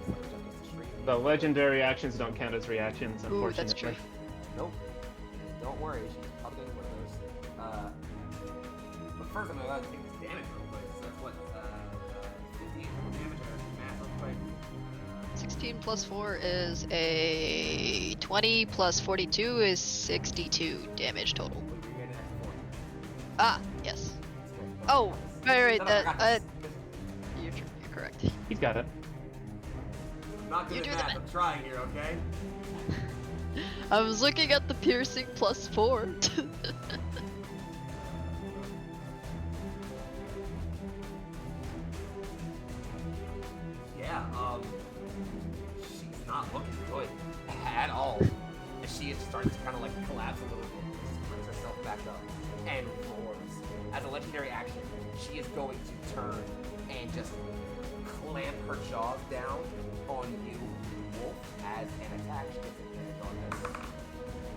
jump this stream. The legendary actions don't count as reactions, Ooh, unfortunately. that's true. Nope. Don't worry, she's probably gonna be one of those. But first I'm gonna take this damage real quick. So that's what, 58 damage or math real quick. 16 plus 4 is a 20 plus 42 is 62 damage total. Wait, we're getting an extra 4. Ah, yes. Okay, Oh, right, No, that, I got this. you're correct. He's got it. I'm not good You at do the math, math. I'm trying here, okay? I was looking at the piercing plus 4. Yeah, she's not looking good at all. And she is starting to kind of like collapse a little bit. She brings herself back up and roars. As a legendary action, she is going to turn and just clamp her jaws down on you, Wolf, as an attack. She gets advantage on this.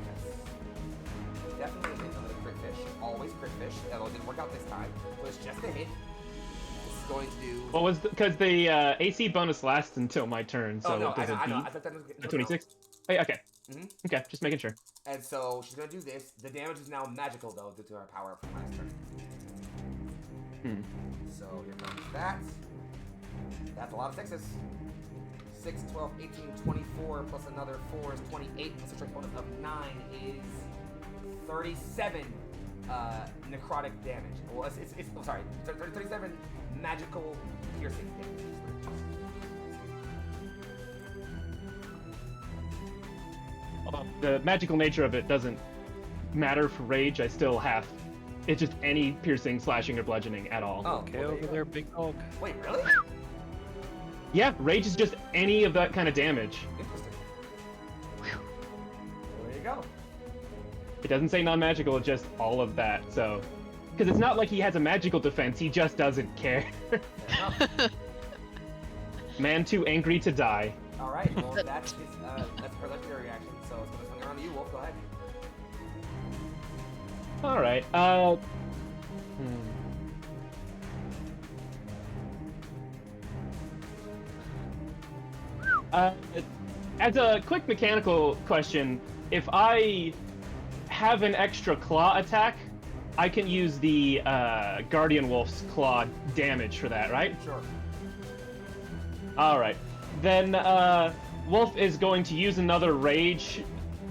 Yes. Definitely a hit. Another crit fish. Always crit fish. Although it didn't work out this time. But it's just a hit. This is going to do. What was because the AC bonus lasts until my turn, so oh no, does I know. it I thought that was beat 26? Oh, yeah, okay. Mhm. Okay, just making sure. And so she's gonna do this. The damage is now magical though, due to her power from last turn. Hmm. So here comes that. That's a lot of sixes. 6, 12, 18, 24, plus another 4 is 28, plus a strength bonus of 9 is 37 necrotic damage. Well, it's oh, sorry, 37 magical piercing damage. The magical nature of it doesn't matter for rage. I still have. It's just any piercing, slashing, or bludgeoning at all. Oh, Okay, well, over there, big dog. Wait, really? Yeah, rage is just any of that kind of damage. Interesting. Well, there you go. It doesn't say non-magical, it's just all of that. So, because it's not like he has a magical defense, he just doesn't care. Fair enough. Man too angry to die. All right. Well, that's her legendary reaction. So it's gonna swing around to you, Wolf. Go ahead. All right. As a quick mechanical question, if I have an extra claw attack, I can use the Guardian Wolf's claw damage for that, right? Sure. All right. Then Wolf is going to use another rage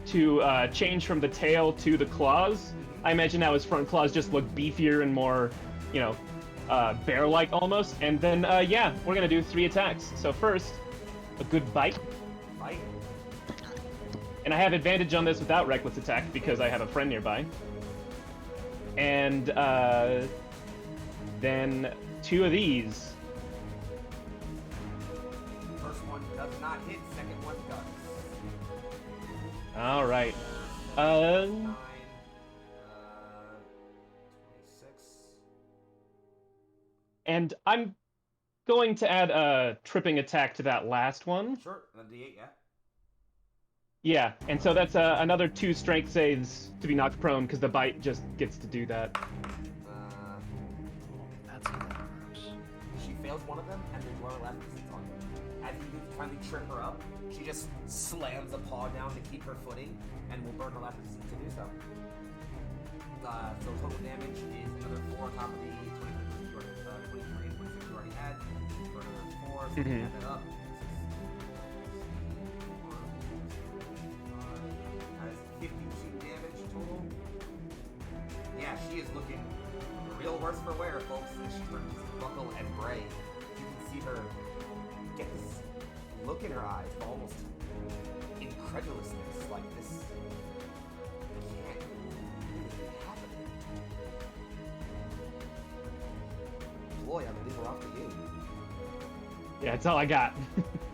to change from the tail to the claws. I imagine now his front claws just look beefier and more, you know, bear-like almost. And then, yeah, we're gonna do 3 attacks. So first, a good bite. Bite. And I have advantage on this without reckless attack because I have a friend nearby. And then 2 of these. First one does not hit. Second one does. All right. 9, 26. And I'm going to add a tripping attack to that last one. Sure. And then D8, yeah. Yeah, and so that's another 2 strength saves to be knocked prone because the bite just gets to do that. That's how that works. She fails one of them, and there's one left because it's on her. As you finally trip her up, she just slams a paw down to keep her footing, and will burn her last resistance to do so. So total damage is another 4 on top of the 23 and 26 you already had. For another 4, so you add that up. That is 52 damage total. Yeah, she is looking real worse for wear, folks. As she turns buckle and gray, you can see her get this look in her eyes of almost incredulousness, like this can't really happen. Floyd, I believe we're off to you. Yeah, that's all I got.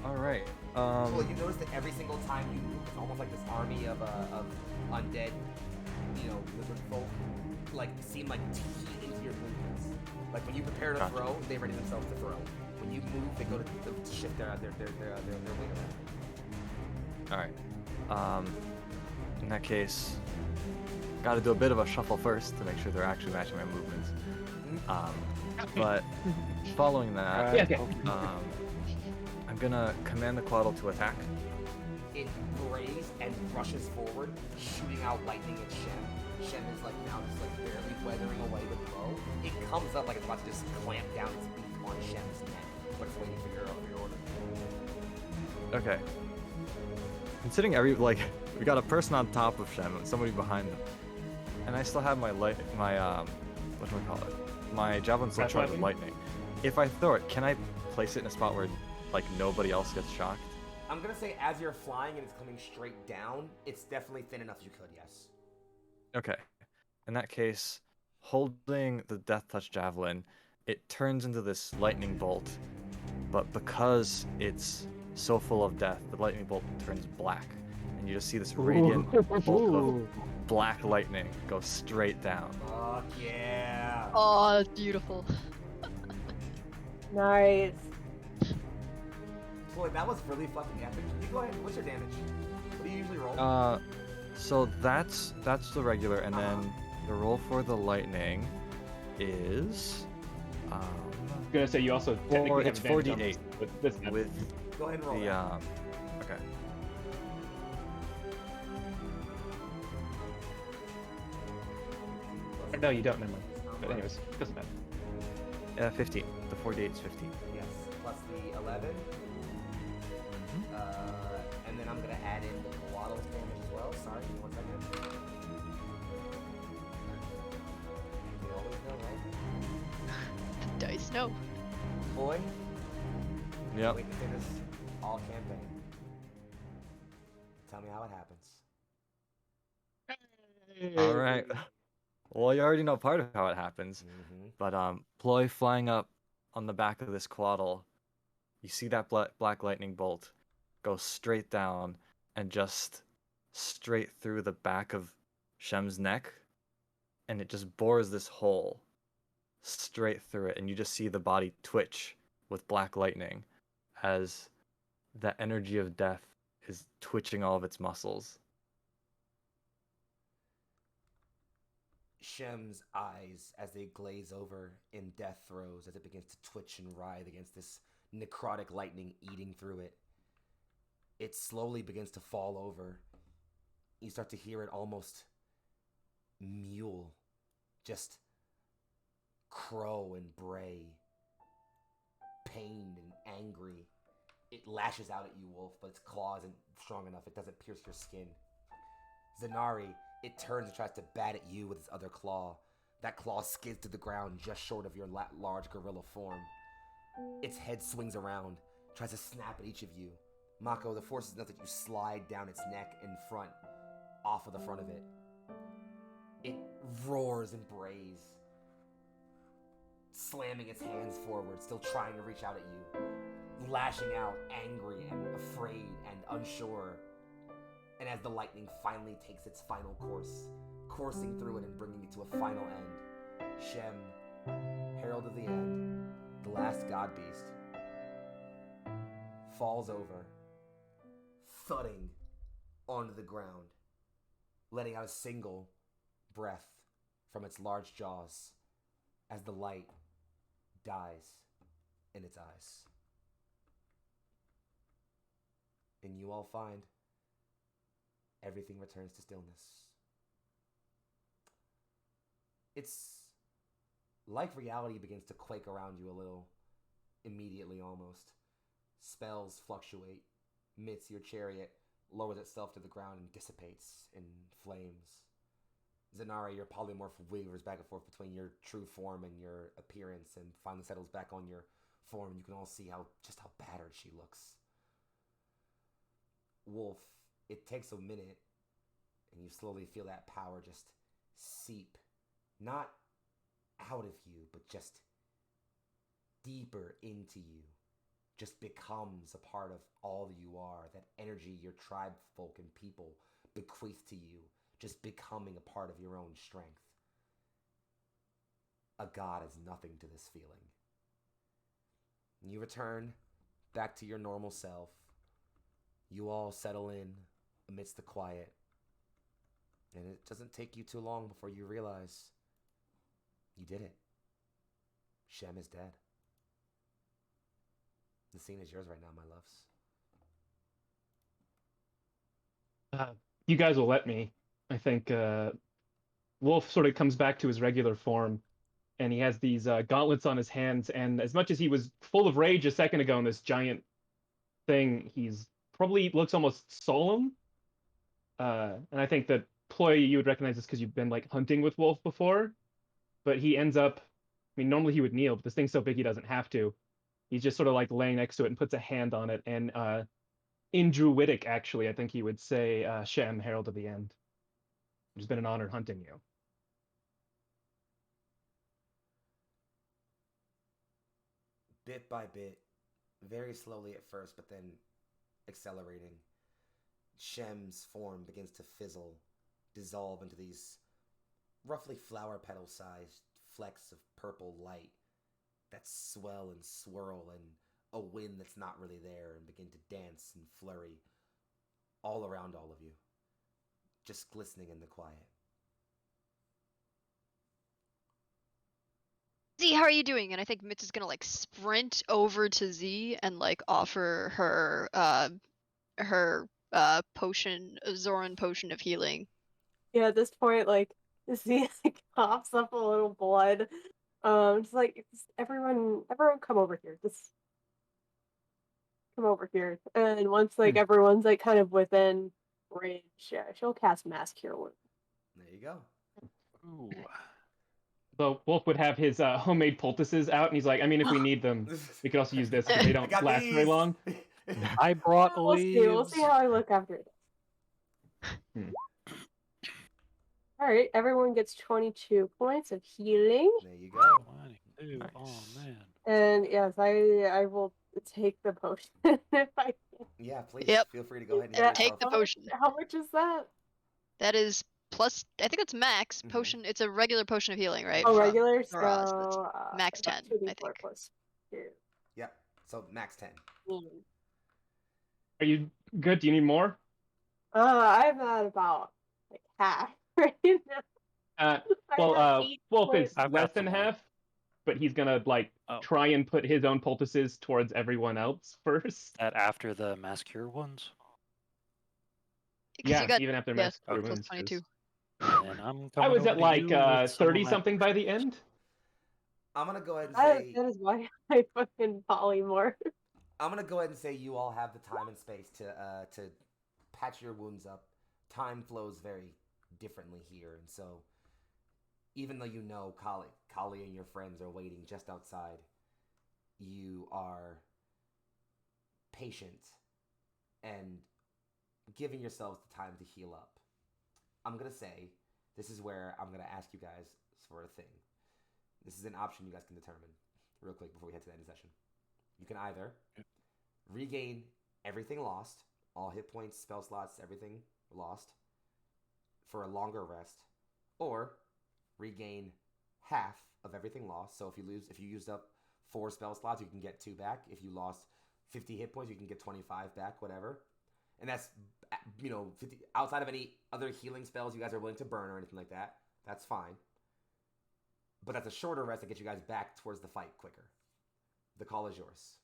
All right. Well, you notice that every single time you move, it's almost like this army of undead, you know, lizard folk, like seem like to heat into your Like when you prepare to Gotcha. throw, they ready themselves to throw. When you move, they go to shift their weight around. All right. In that case, got to do a bit of a shuffle first to make sure they're actually matching my movements. But following that, Yeah, okay. I'm gonna command the Quaddle to attack. It brays and rushes forward, shooting out lightning at Shem. Shem is like now just like barely weathering away the blow. It comes up like it's about to just clamp down its beak on Shem's neck, but it's waiting for your order. Okay. Considering we got a person on top of Shem and somebody behind them, and I still have my what do I call it? My javelin still charged with lightning. If I throw it, can I place it in a spot where like nobody else gets shocked? I'm gonna say as you're flying and it's coming straight down, it's definitely thin enough you could, yes. Okay. In that case, holding the Death Touch javelin, it turns into this lightning bolt, but because it's so full of death, the lightning bolt turns black, and you just see this radiant bolt of black lightning go straight down. Fuck yeah. Oh, that's beautiful. Nice. Boy, that was really fucking epic. You go ahead. What's your damage? What do you usually roll? So that's the regular, and then the roll for the lightning is I'm gonna say you also technically it's have advantage on 4d8 with this gun. with Go ahead and roll the that. okay. No, you don't. Never mind. But anyways, doesn't matter. 15. The 4d8 is 15. Yes, plus the 11. And then I'm gonna add in the Quaddle's damage as well. Sorry, give me 1 second. You always know, right? Dice, no. Boy, Yep. wait to say this all campaign. Tell me how it happens. All right. Well, you already know part of how it happens. Mm-hmm. But Ploy flying up on the back of this Quaddle, you see that black lightning bolt go straight down and just straight through the back of Shem's neck, and it just bores this hole straight through it, and you just see the body twitch with black lightning as the energy of death is twitching all of its muscles. Shem's eyes, as they glaze over in death throes, as it begins to twitch and writhe against this necrotic lightning eating through it. It slowly begins to fall over. You start to hear it almost mule, just crow and bray, pained and angry. It lashes out at you, Wolf, but its claw isn't strong enough. It doesn't pierce your skin. Zanari, it turns and tries to bat at you with its other claw. That claw skids to the ground just short of your large gorilla form. Its head swings around, tries to snap at each of you. Mako, the force is enough that you slide down its neck in front, off of the front of it. It roars and brays, slamming its hands forward, still trying to reach out at you, lashing out, angry and afraid and unsure. And as the lightning finally takes its final course, coursing through it and bringing it to a final end, Shem, Herald of the End, the last god beast, falls over, thudding onto the ground, letting out a single breath from its large jaws as the light dies in its eyes. And you all find everything returns to stillness. It's like reality begins to quake around you a little, immediately almost. Spells fluctuate. Mitz, your chariot, lowers itself to the ground and dissipates in flames. Zanari, your polymorph wavers back and forth between your true form and your appearance and finally settles back on your form. You can all see just how battered she looks. Wolf, it takes a minute, and you slowly feel that power just seep, not out of you, but just deeper into you, just becomes a part of all that you are, that energy your tribe folk and people bequeath to you, just becoming a part of your own strength. a god is nothing to this feeling. You return back to your normal self. You all settle in amidst the quiet. And it doesn't take you too long before you realize you did it. Shem is dead. The scene is yours right now, my loves. You guys will let me. I think Wolf sort of comes back to his regular form, and he has these gauntlets on his hands. And as much as he was full of rage a second ago in this giant thing, he's probably looks almost solemn. And I think that Ploy, you would recognize this because you've been like hunting with Wolf before. But he ends up. I mean, normally he would kneel, but this thing's so big he doesn't have to. He's just sort of like laying next to it and puts a hand on it. And in Druidic, actually, I think he would say, Shem, Herald of the End. It's been an honor hunting you. Bit by bit, very slowly at first, but then accelerating, Shem's form begins to fizzle, dissolve into these roughly flower petal sized flecks of purple light that swell and swirl in a wind that's not really there and begin to dance and flurry all around all of you, just glistening in the quiet. Z, how are you doing? And I think Mitz is gonna like sprint over to Z and like offer her potion, Zoran potion of healing. Yeah, at this point, like, Z like, coughs up a little blood. Just like, everyone come over here. Just come over here. And once like everyone's like kind of within range, yeah, she'll cast Mass Cure Wound. There you go. Ooh. So Wolf would have his homemade poultices out, and he's like, I mean, if we need them, we could also use this because they I don't got last very these. long. I brought We'll see. We'll leaves. see how I look after it. All right, everyone gets 22 points of healing, There you go. 22. Nice. Oh man. and yes, I will take the potion if I can. Yeah, please Yep. feel free to go ahead and Yeah, have Take yourself. the potion. How much is that? That is plus, I think it's max Mhm. potion. It's a regular potion of healing, right? Oh, from regular. Zor'aa, so it's So max about 10, 2d4 I think. plus 2. Yep. So max 10. Are you good? Do you need more? I'm at about like half right now. Uh, I well, got 8 Wolf points. is I've less got than some more. half, but he's gonna like Oh. try and put his own poultices towards everyone else first. That after the mass cure ones? 'Cause Yeah, you got, even after yeah, mass cure okay. plus wounds, 22. And I'm I coming was over at to like you with some of 30 my something by the potions. end. I'm gonna go ahead and That say is why I fucking polymorph. I'm gonna go ahead and say you all have the time and space to patch your wounds up. Time flows very differently here, and so even though you know Kali and your friends are waiting just outside, you are patient and giving yourselves the time to heal up. I'm gonna say this is where I'm gonna ask you guys for a thing. This is an option you guys can determine real quick before we head to the end of the session. You can either regain everything lost, all hit points, spell slots, everything lost, for a longer rest, or regain half of everything lost. So if you used up 4 spell slots, you can get 2 back. If you lost 50 hit points, you can get 25 back, whatever. And that's 50 outside of any other healing spells you guys are willing to burn or anything like that. That's fine. But that's a shorter rest that gets you guys back towards the fight quicker. The call is yours.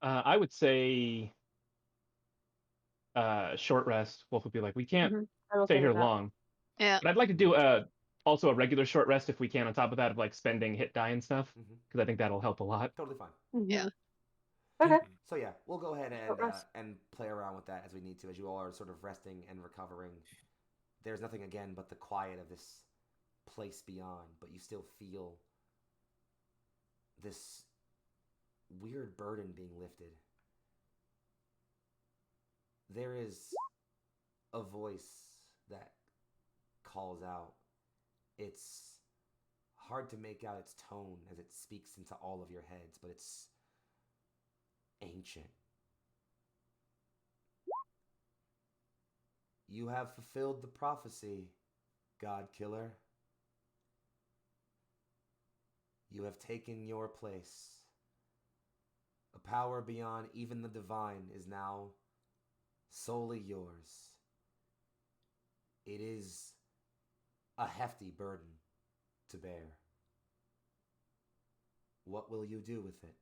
I would say short rest. Wolf would be like, we can't I'm okay stay here with that. long. Yeah. But I'd like to do also a regular short rest if we can, on top of that of like spending hit die and stuff, because I think that'll help a lot. Totally fine. Yeah. Okay. So yeah, we'll go ahead Short rest. and play around with that as we need to, as you all are sort of resting and recovering. There's nothing again but the quiet of this place beyond, but you still feel this weird burden being lifted. There is a voice that calls out. It's hard to make out its tone as it speaks into all of your heads, but it's ancient. You have fulfilled the prophecy, God Killer. You have taken your place. A power beyond even the divine is now solely yours. It is a hefty burden to bear. What will you do with it?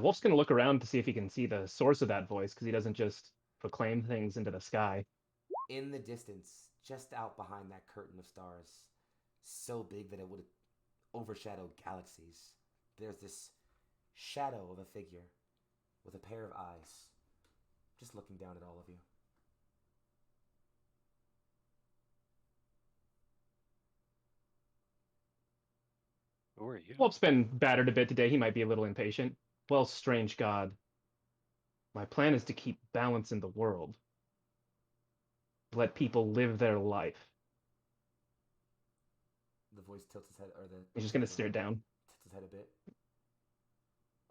Wolf's gonna look around to see if he can see the source of that voice, because he doesn't just proclaim things into the sky. In the distance, just out behind that curtain of stars, so big that it would overshadow galaxies, there's this shadow of a figure with a pair of eyes, just looking down at all of you. Who are you? Wolf's been battered a bit today. He might be a little impatient. Well, strange god, my plan is to keep balance in the world. Let people live their life. The voice tilts his head, or the... He's just gonna stare down. Tilts his head a bit.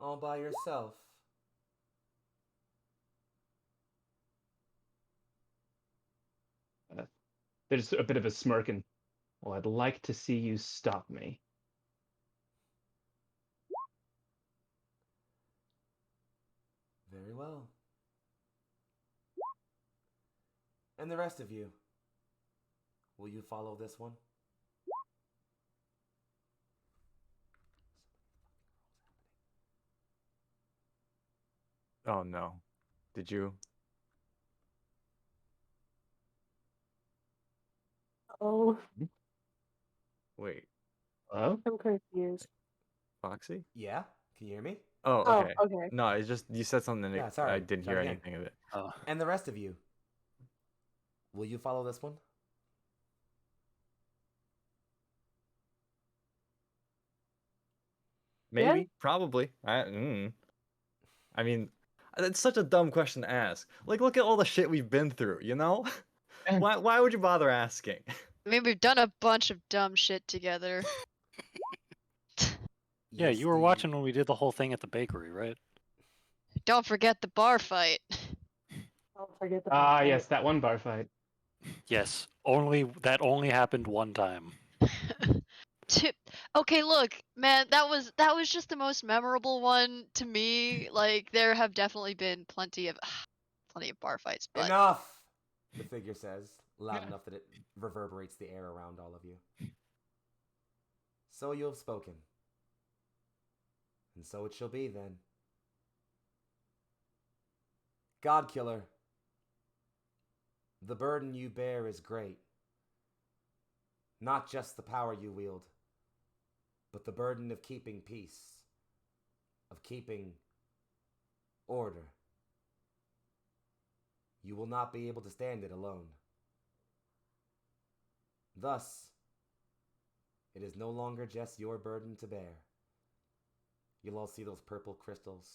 All by yourself. There's a bit of a smirk, and, well, I'd like to see you stop me. Very well. And the rest of you, will you follow this one? Oh no. Did you? Oh, Wait, Hello? I'm confused. Foxxii? Yeah? Can you hear me? Oh, Oh, okay. okay. No, it's just you said something and Yeah, it- sorry. I didn't Try hear again. anything of it. And the rest of you, will you follow this one? Yeah. Maybe, probably. I mean, it's such a dumb question to ask. Like, look at all the shit we've been through, you know? Why would you bother asking? I mean, we've done a bunch of dumb shit together. Yeah, Yes, you were the- watching when we did the whole thing at the bakery, right? Don't forget the bar fight. Don't forget the Ah, bar yes, fight. that one bar fight. Yes. That only happened one time. Okay, look, man, that was just the most memorable one to me. Like, there have definitely been plenty of bar fights, but Enough! The figure says, loud enough that it reverberates the air around all of you. So you have spoken. And so it shall be then. God Killer, the burden you bear is great. Not just the power you wield, but the burden of keeping peace, of keeping order. You will not be able to stand it alone. Thus, it is no longer just your burden to bear. You'll all see those purple crystals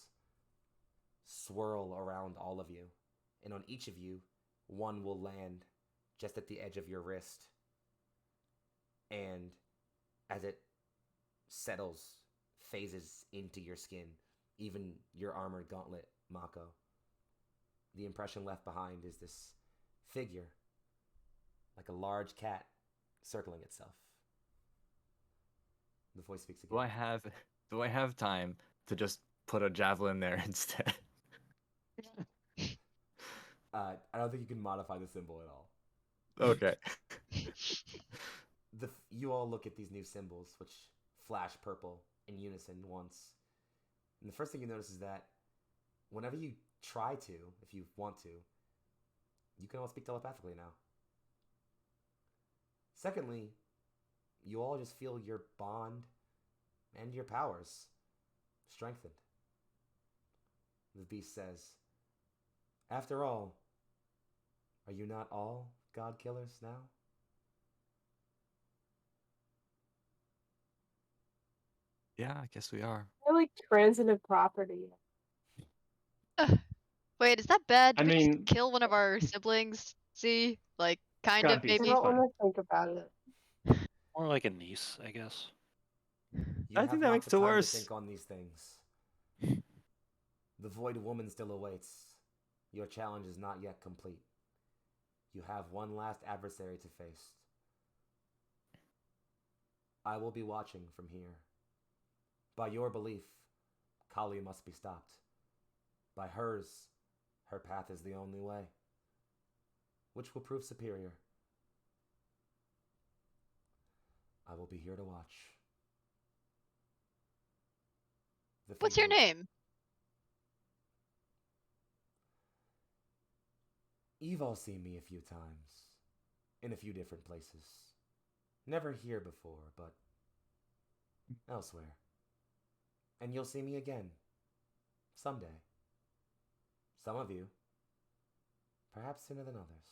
swirl around all of you, and on each of you, one will land just at the edge of your wrist. And as it settles, phases into your skin, even your armored gauntlet, Mako, the impression left behind is this figure, like a large cat, circling itself. The voice speaks again. Do I have time to just put a javelin there instead? I don't think you can modify the symbol at all. Okay. You all look at these new symbols, which flash purple in unison once. And the first thing you notice is that whenever you try to, if you want to, you can all speak telepathically now. Secondly, you all just feel your bond and your powers strengthened. The beast says, after all, are you not all God Killers now? Yeah, I guess we are. They're like transitive property. wait, is that bad? I Did we just mean- kill one of our siblings? See, like, kind God, of Beast, I maybe. it's don't fine. want to think about it. More like a niece, I guess. You I have think that not makes the it time to worse. think on these things. The Void Woman still awaits. Your challenge is not yet complete. You have one last adversary to face. I will be watching from here. By your belief, Kali must be stopped. By hers, her path is the only way. Which will prove superior? I will be here to watch. What's your name? You've all seen me a few times, in a few different places. Never here before, but elsewhere. And you'll see me again, someday. Some of you, perhaps sooner than others.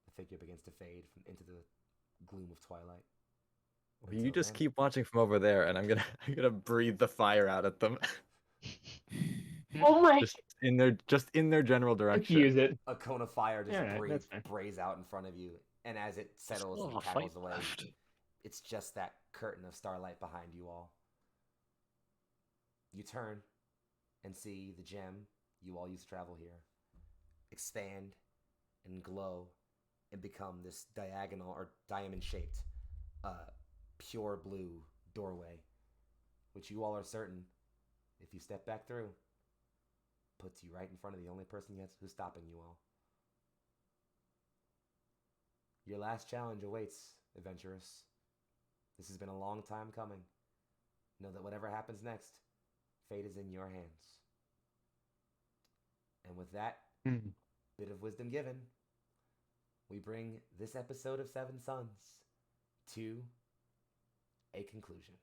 The figure begins to fade into the gloom of twilight. Well, you Until just then, keep watching from over there, and I'm gonna breathe the fire out at them. Oh my! just in their general direction. Use it. a cone of fire just Alright, that's fine. brays out in front of you, and as it settles Still and a fight cackles away, left. it's just that curtain of starlight behind you all. You turn and see the gem you all used to travel here expand and glow and become this diagonal or diamond-shaped, pure blue doorway, which you all are certain, if you step back through, puts you right in front of the only person who's stopping you all. Your last challenge awaits, adventurers. This has been a long time coming. Know that whatever happens next, fate is in your hands. And with that bit of wisdom given, we bring this episode of Seven Sons to a conclusion.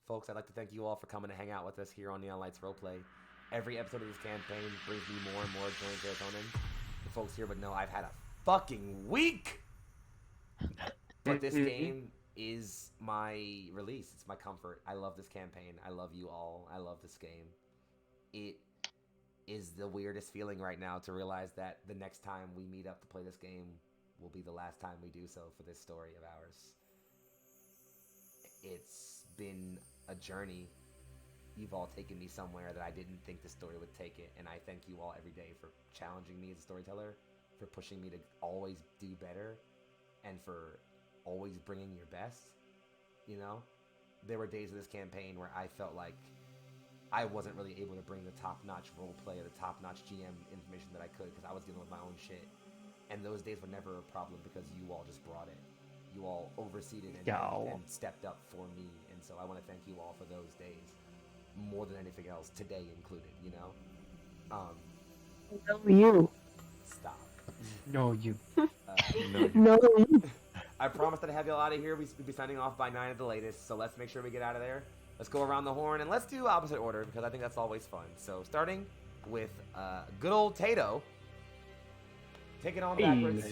Folks, I'd like to thank you all for coming to hang out with us here on Neon Lights Roleplay. Every episode of this campaign brings me more and more joy and serotonin. The folks here would know I've had a fucking week! But this game is my release. It's my comfort. I love this campaign. I love you all. I love this game. It is the weirdest feeling right now to realize that the next time we meet up to play this game will be the last time we do so for this story of ours. It's been a journey. You've all taken me somewhere that I didn't think the story would take it, and I thank you all every day for challenging me as a storyteller, for pushing me to always do better, and for always bringing your best. You know, there were days of this campaign where I felt like I wasn't really able to bring the top-notch roleplay or the top-notch GM information that I could because I was dealing with my own shit. And those days were never a problem because you all just brought it. You all overseeded and stepped up for me. And so I want to thank you all for those days more than anything else, today included, you know? No, you. Stop. No, you. No, you. I promised that I'd have y'all out of here. We'd be signing off by 9 at the latest, so let's make sure we get out of there. Let's go around the horn, and let's do opposite order, because I think that's always fun. So, starting with good old Tato. Take it on backwards.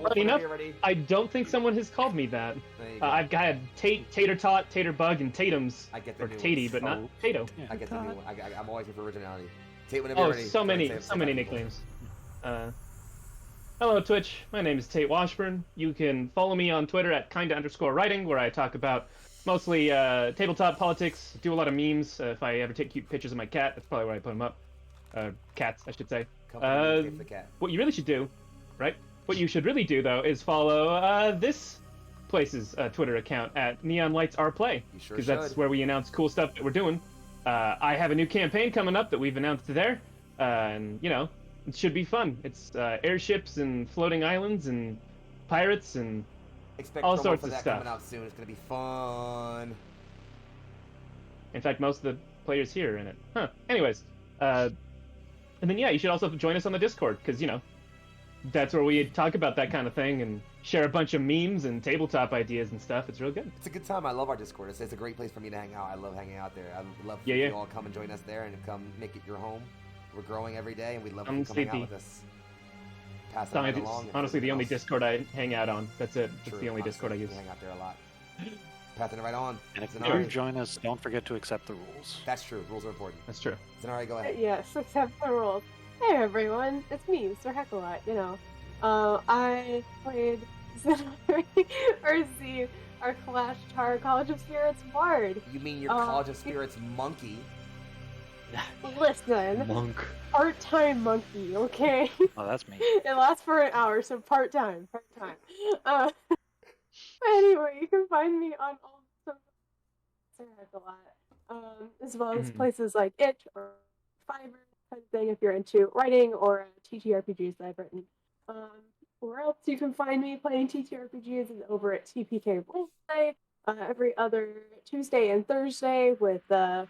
Funny enough, ready. I don't think someone has called me that. There you go. I've got Tater Tot, Tater Bug, and Tatums. I get the Or new Tatey, ones. but not Tato. I get the new one. I'm always here for originality. Tate, whenever Oh, you're ready. so go ahead many, and so say many bye, people. nicknames. Hello, Twitch. My name is Tate Washburn. You can follow me on Twitter at kinda_writing, where I talk about mostly tabletop politics, do a lot of memes. If I ever take cute pictures of my cat, that's probably where I put them up. Cats, I should say. Company the cat. What you really should do, right? What you should really do, though, is follow this place's Twitter account at Neon Lights Roleplay, You sure because should. that's where we announce cool stuff that we're doing. I have a new campaign coming up that we've announced there, and you know, it should be fun. It's airships and floating islands and pirates and Expect all promo sorts for of that stuff. coming out soon. It's gonna be fun. In fact, most of the players here are in it. Anyways, and then yeah, you should also join us on the Discord, because you know, that's where we talk about that kind of thing and share a bunch of memes and tabletop ideas and stuff. It's real good. It's a good time. I love our Discord. It's a great place for me to hang out. I love hanging out there. I love Yeah, you yeah. all come and join us there and come make it your home. We're growing every day, and we'd love I'm you to come hang out sleepy. with us. Pass It's that right along. honestly, honestly the only Discord I hang out on. That's it. It's True, the only honestly, Discord I use. We hang out there a lot. Passing it right on. And if you Zenari. do join us, don't forget to accept the rules. That's true. Rules are important. That's true. Zenari, go ahead. Yes, except the rules. Hey everyone, it's me, Sir Heckalot, you know. I played Zenari, or Z, our Clash Tar College of Spirits Bard. You mean your College of Spirits monkey? Listen, Monk. part-time monkey, okay? Oh, that's me. It lasts for an hour, so part-time. Anyway, you can find me on all a lot, as well as Mhm. places like Itch or Fiverr kind of thing if you're into writing or TTRPGs that I've written. Where else you can find me playing TTRPGs is over at TPK Roleplay every other Tuesday and Thursday with our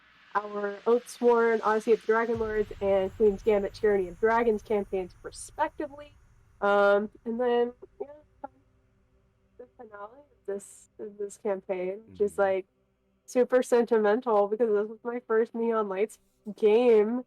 Oathsworn, Odyssey of the Dragon Lords, and Queen's Gambit Tyranny of Dragons campaigns, respectively. And then the finale of this campaign, just like super sentimental because this was my first Neon Lights game.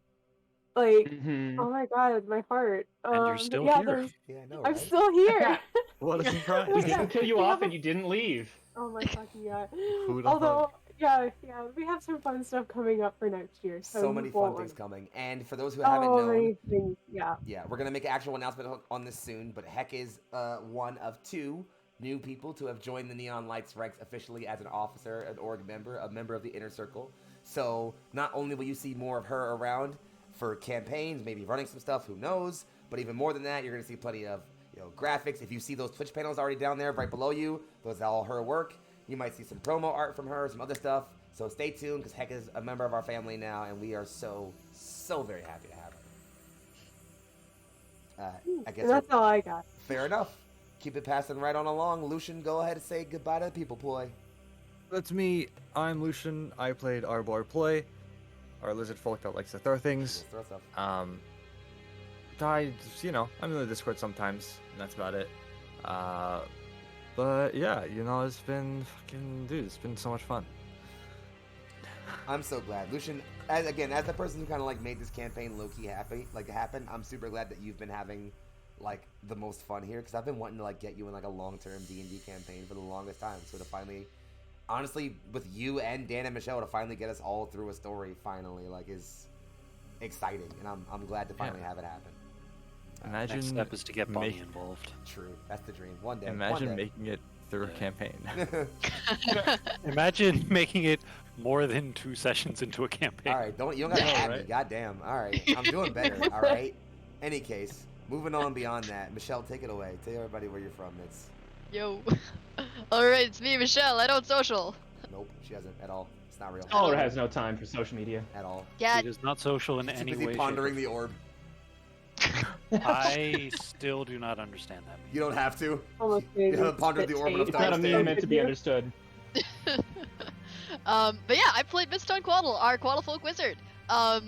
Like, Mhm. oh my god, my heart. And you're still yeah, here. Yeah, I know, I'm right? still here. What a surprise! We Yeah. didn't kill you We off have a- and you didn't leave. Oh my fucking god. Who'da Although, yeah, we have some fun stuff coming up for next year. So you many won't fun things want- coming. And for those who haven't Oh, known, many things. Yeah. yeah, we're gonna make an actual announcement on this soon. But Heck is one of two new people to have joined the Neon Lights ranks officially as an officer, an org member, a member of the inner circle. So not only will you see more of her around for campaigns, maybe running some stuff, who knows? But even more than that, you're gonna see plenty of graphics. If you see those Twitch panels already down there right below you, those are all her work. You might see some promo art from her, some other stuff. So stay tuned, because Heck is a member of our family now, and we are so very happy to have her. I guess And that's all I got. fair enough. Keep it passing right on along. Lucian, go ahead and say goodbye to the people, boy. That's me. I'm Lucian. I played Arbor Play, our lizard folk that likes to throw things. Throw stuff. I'm in the Discord sometimes, and that's about it. But yeah, it's been it's been so much fun. I'm so glad, Lucian. As the person who kind of made this campaign low-key happen, I'm super glad that you've been having the most fun here, because I've been wanting to get you in a long-term D&D campaign for the longest time. So to finally, honestly, with you and Dan and Michelle, to finally get us all through a story finally is exciting, and I'm glad to finally have it happen. Imagine Next step is to get Bonnie involved. True, that's the dream. One day. Imagine one day. making it through a campaign. Imagine making it more than 2 sessions into a campaign. All right, you don't gotta add me. right? Goddamn. All right, I'm doing better. All right. Any case, moving on beyond that, Michelle, take it away. Tell everybody where you're from. It's Yo. Alright, it's me, Michelle. I don't social. nope, she doesn't at all. It's not real. Caller has no time for social media. At all. Yeah, It is not social in She's too any busy way. pondering the orb. I still do not understand that. You don't have to. Almost You haven't pondered the orb enough It's to not a meme understand. meant to be understood. but yeah, I played Mistone Quaddle, our Quaddlefolk wizard. I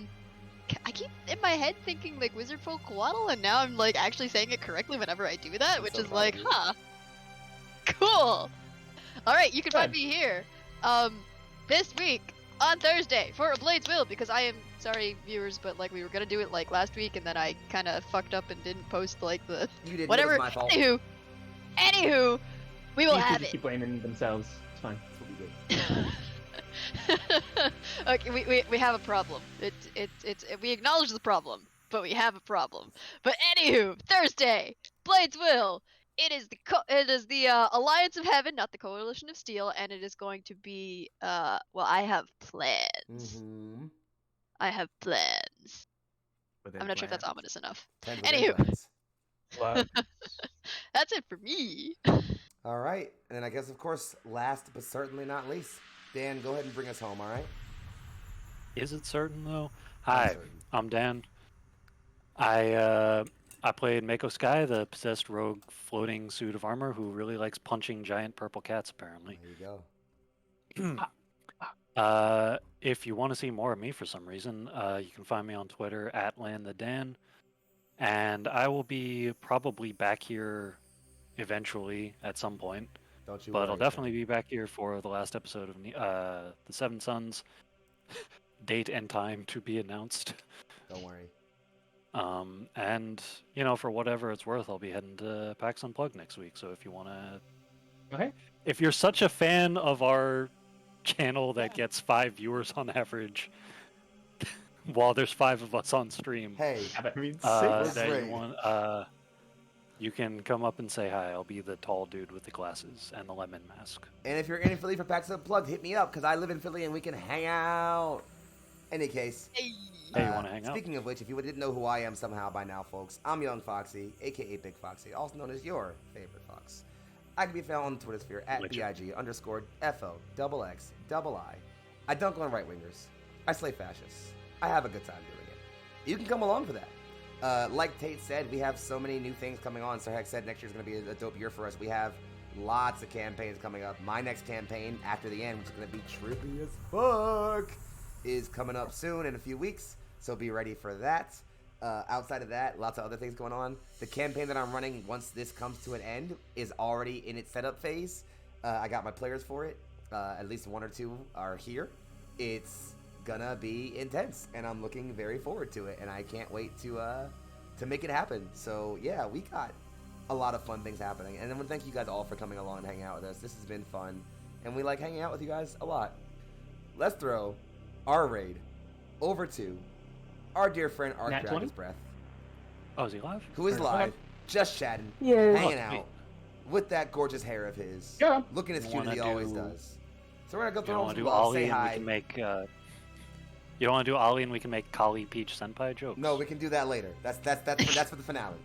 keep in my head thinking Wizard Folk Quaddle, and now I'm actually saying it correctly whenever I do that, I'm which so is proud of you. huh. Cool. Alright, you can find Good. me here. This week on Thursday for a Blade's Will, because I am sorry viewers, but we were gonna do it last week, and then I kinda fucked up and didn't post the You didn't. whatever. It was my fault. Anywho, we will These have people it. keep blaming themselves. It's fine. That's what we did. Okay, we have a problem. We acknowledge the problem, but we have a problem. But anywho, Thursday, Blades Will. It is the Alliance of Heaven, not the Coalition of Steel, and it is going to be I have plans. Mm-hmm. I have plans. Within I'm not sure if that's plan. ominous enough. Plans Anywho. within plans. Wow. That's it for me. All right, and then I guess, of course, last but certainly not least, Dan, go ahead and bring us home. All right. Is it certain though? I'm Hi, certain. I'm Dan. I played Mako Sky, the possessed rogue floating suit of armor who really likes punching giant purple cats, apparently. There you go. If you want to see more of me for some reason, you can find me on Twitter at LandTheDan. And I will be probably back here eventually at some point. Don't you But worry. I'll definitely be back here for the last episode of The Seven Sons. Date and time to be announced. Don't worry. And, for whatever it's worth, I'll be heading to PAX Unplugged next week. So if you want to... Okay. If you're such a fan of our channel that gets 5 viewers on average, while there's 5 of us on stream, Hey, I mean, That's that right. you want, you can come up and say hi. I'll be the tall dude with the glasses and the lemon mask. and if you're in Philly for PAX Unplugged, hit me up, because I live in Philly and we can hang out. Any case. Hey. Hey, you want to hang out? Speaking of which, if you didn't know who I am somehow by now, folks, I'm Young Foxxii, aka Big Foxy, also known as your favorite fox. I can be found on the Twitter sphere at Witcher. BIG_FOXXII. I dunk on right-wingers. I slay fascists. I have a good time doing it. You can come along for that. Like Tate said, we have so many new things coming on. So Heck said next year's going to be a dope year for us. We have lots of campaigns coming up. My next campaign, After the End, which is going to be trippy as fuck, is coming up soon in a few weeks. So be ready for that. Outside of that, lots of other things going on. The campaign that I'm running once this comes to an end is already in its setup phase. I got my players for it. At least one or two are here. It's gonna be intense, and I'm looking very forward to it, and I can't wait to make it happen. So yeah, we got a lot of fun things happening, and then thank you guys all for coming along and hanging out with us. This has been fun, and we like hanging out with you guys a lot. Let's throw our raid over to our dear friend Arc Nat 20? Dragon's Breath, Oh, is he live? who is Or- live, just chatting, Yeah. hanging Oh, out with that gorgeous hair of his, Yeah. looking as You cute as he wanna always do- does. So we're gonna go You through don't all want to some do love, Ollie, say and hi. we can make. You don't want to do Ollie, and we can make Kali Peach Senpai jokes. No, we can do that later. That's for the finale.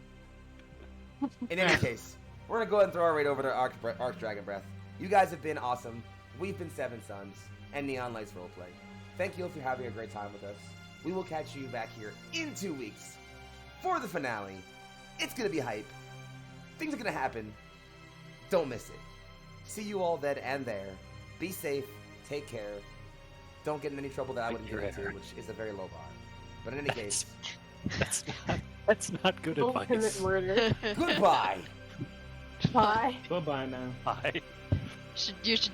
In any case, we're gonna go ahead and throw our raid over to Arc Dragon Breath. You guys have been awesome. We've been Seven Sons and Neon Lights Roleplay. Thank you for having a great time with us. We will catch you back here in 2 weeks for the finale. It's gonna be hype. Things are gonna happen. Don't miss it. See you all then and there. Be safe. Take care. Don't get in any trouble that I wouldn't get into, which is a very low bar. But in any case, That's not good Don't commit advice. murder. goodbye. Bye. Bye-bye now. Bye. You should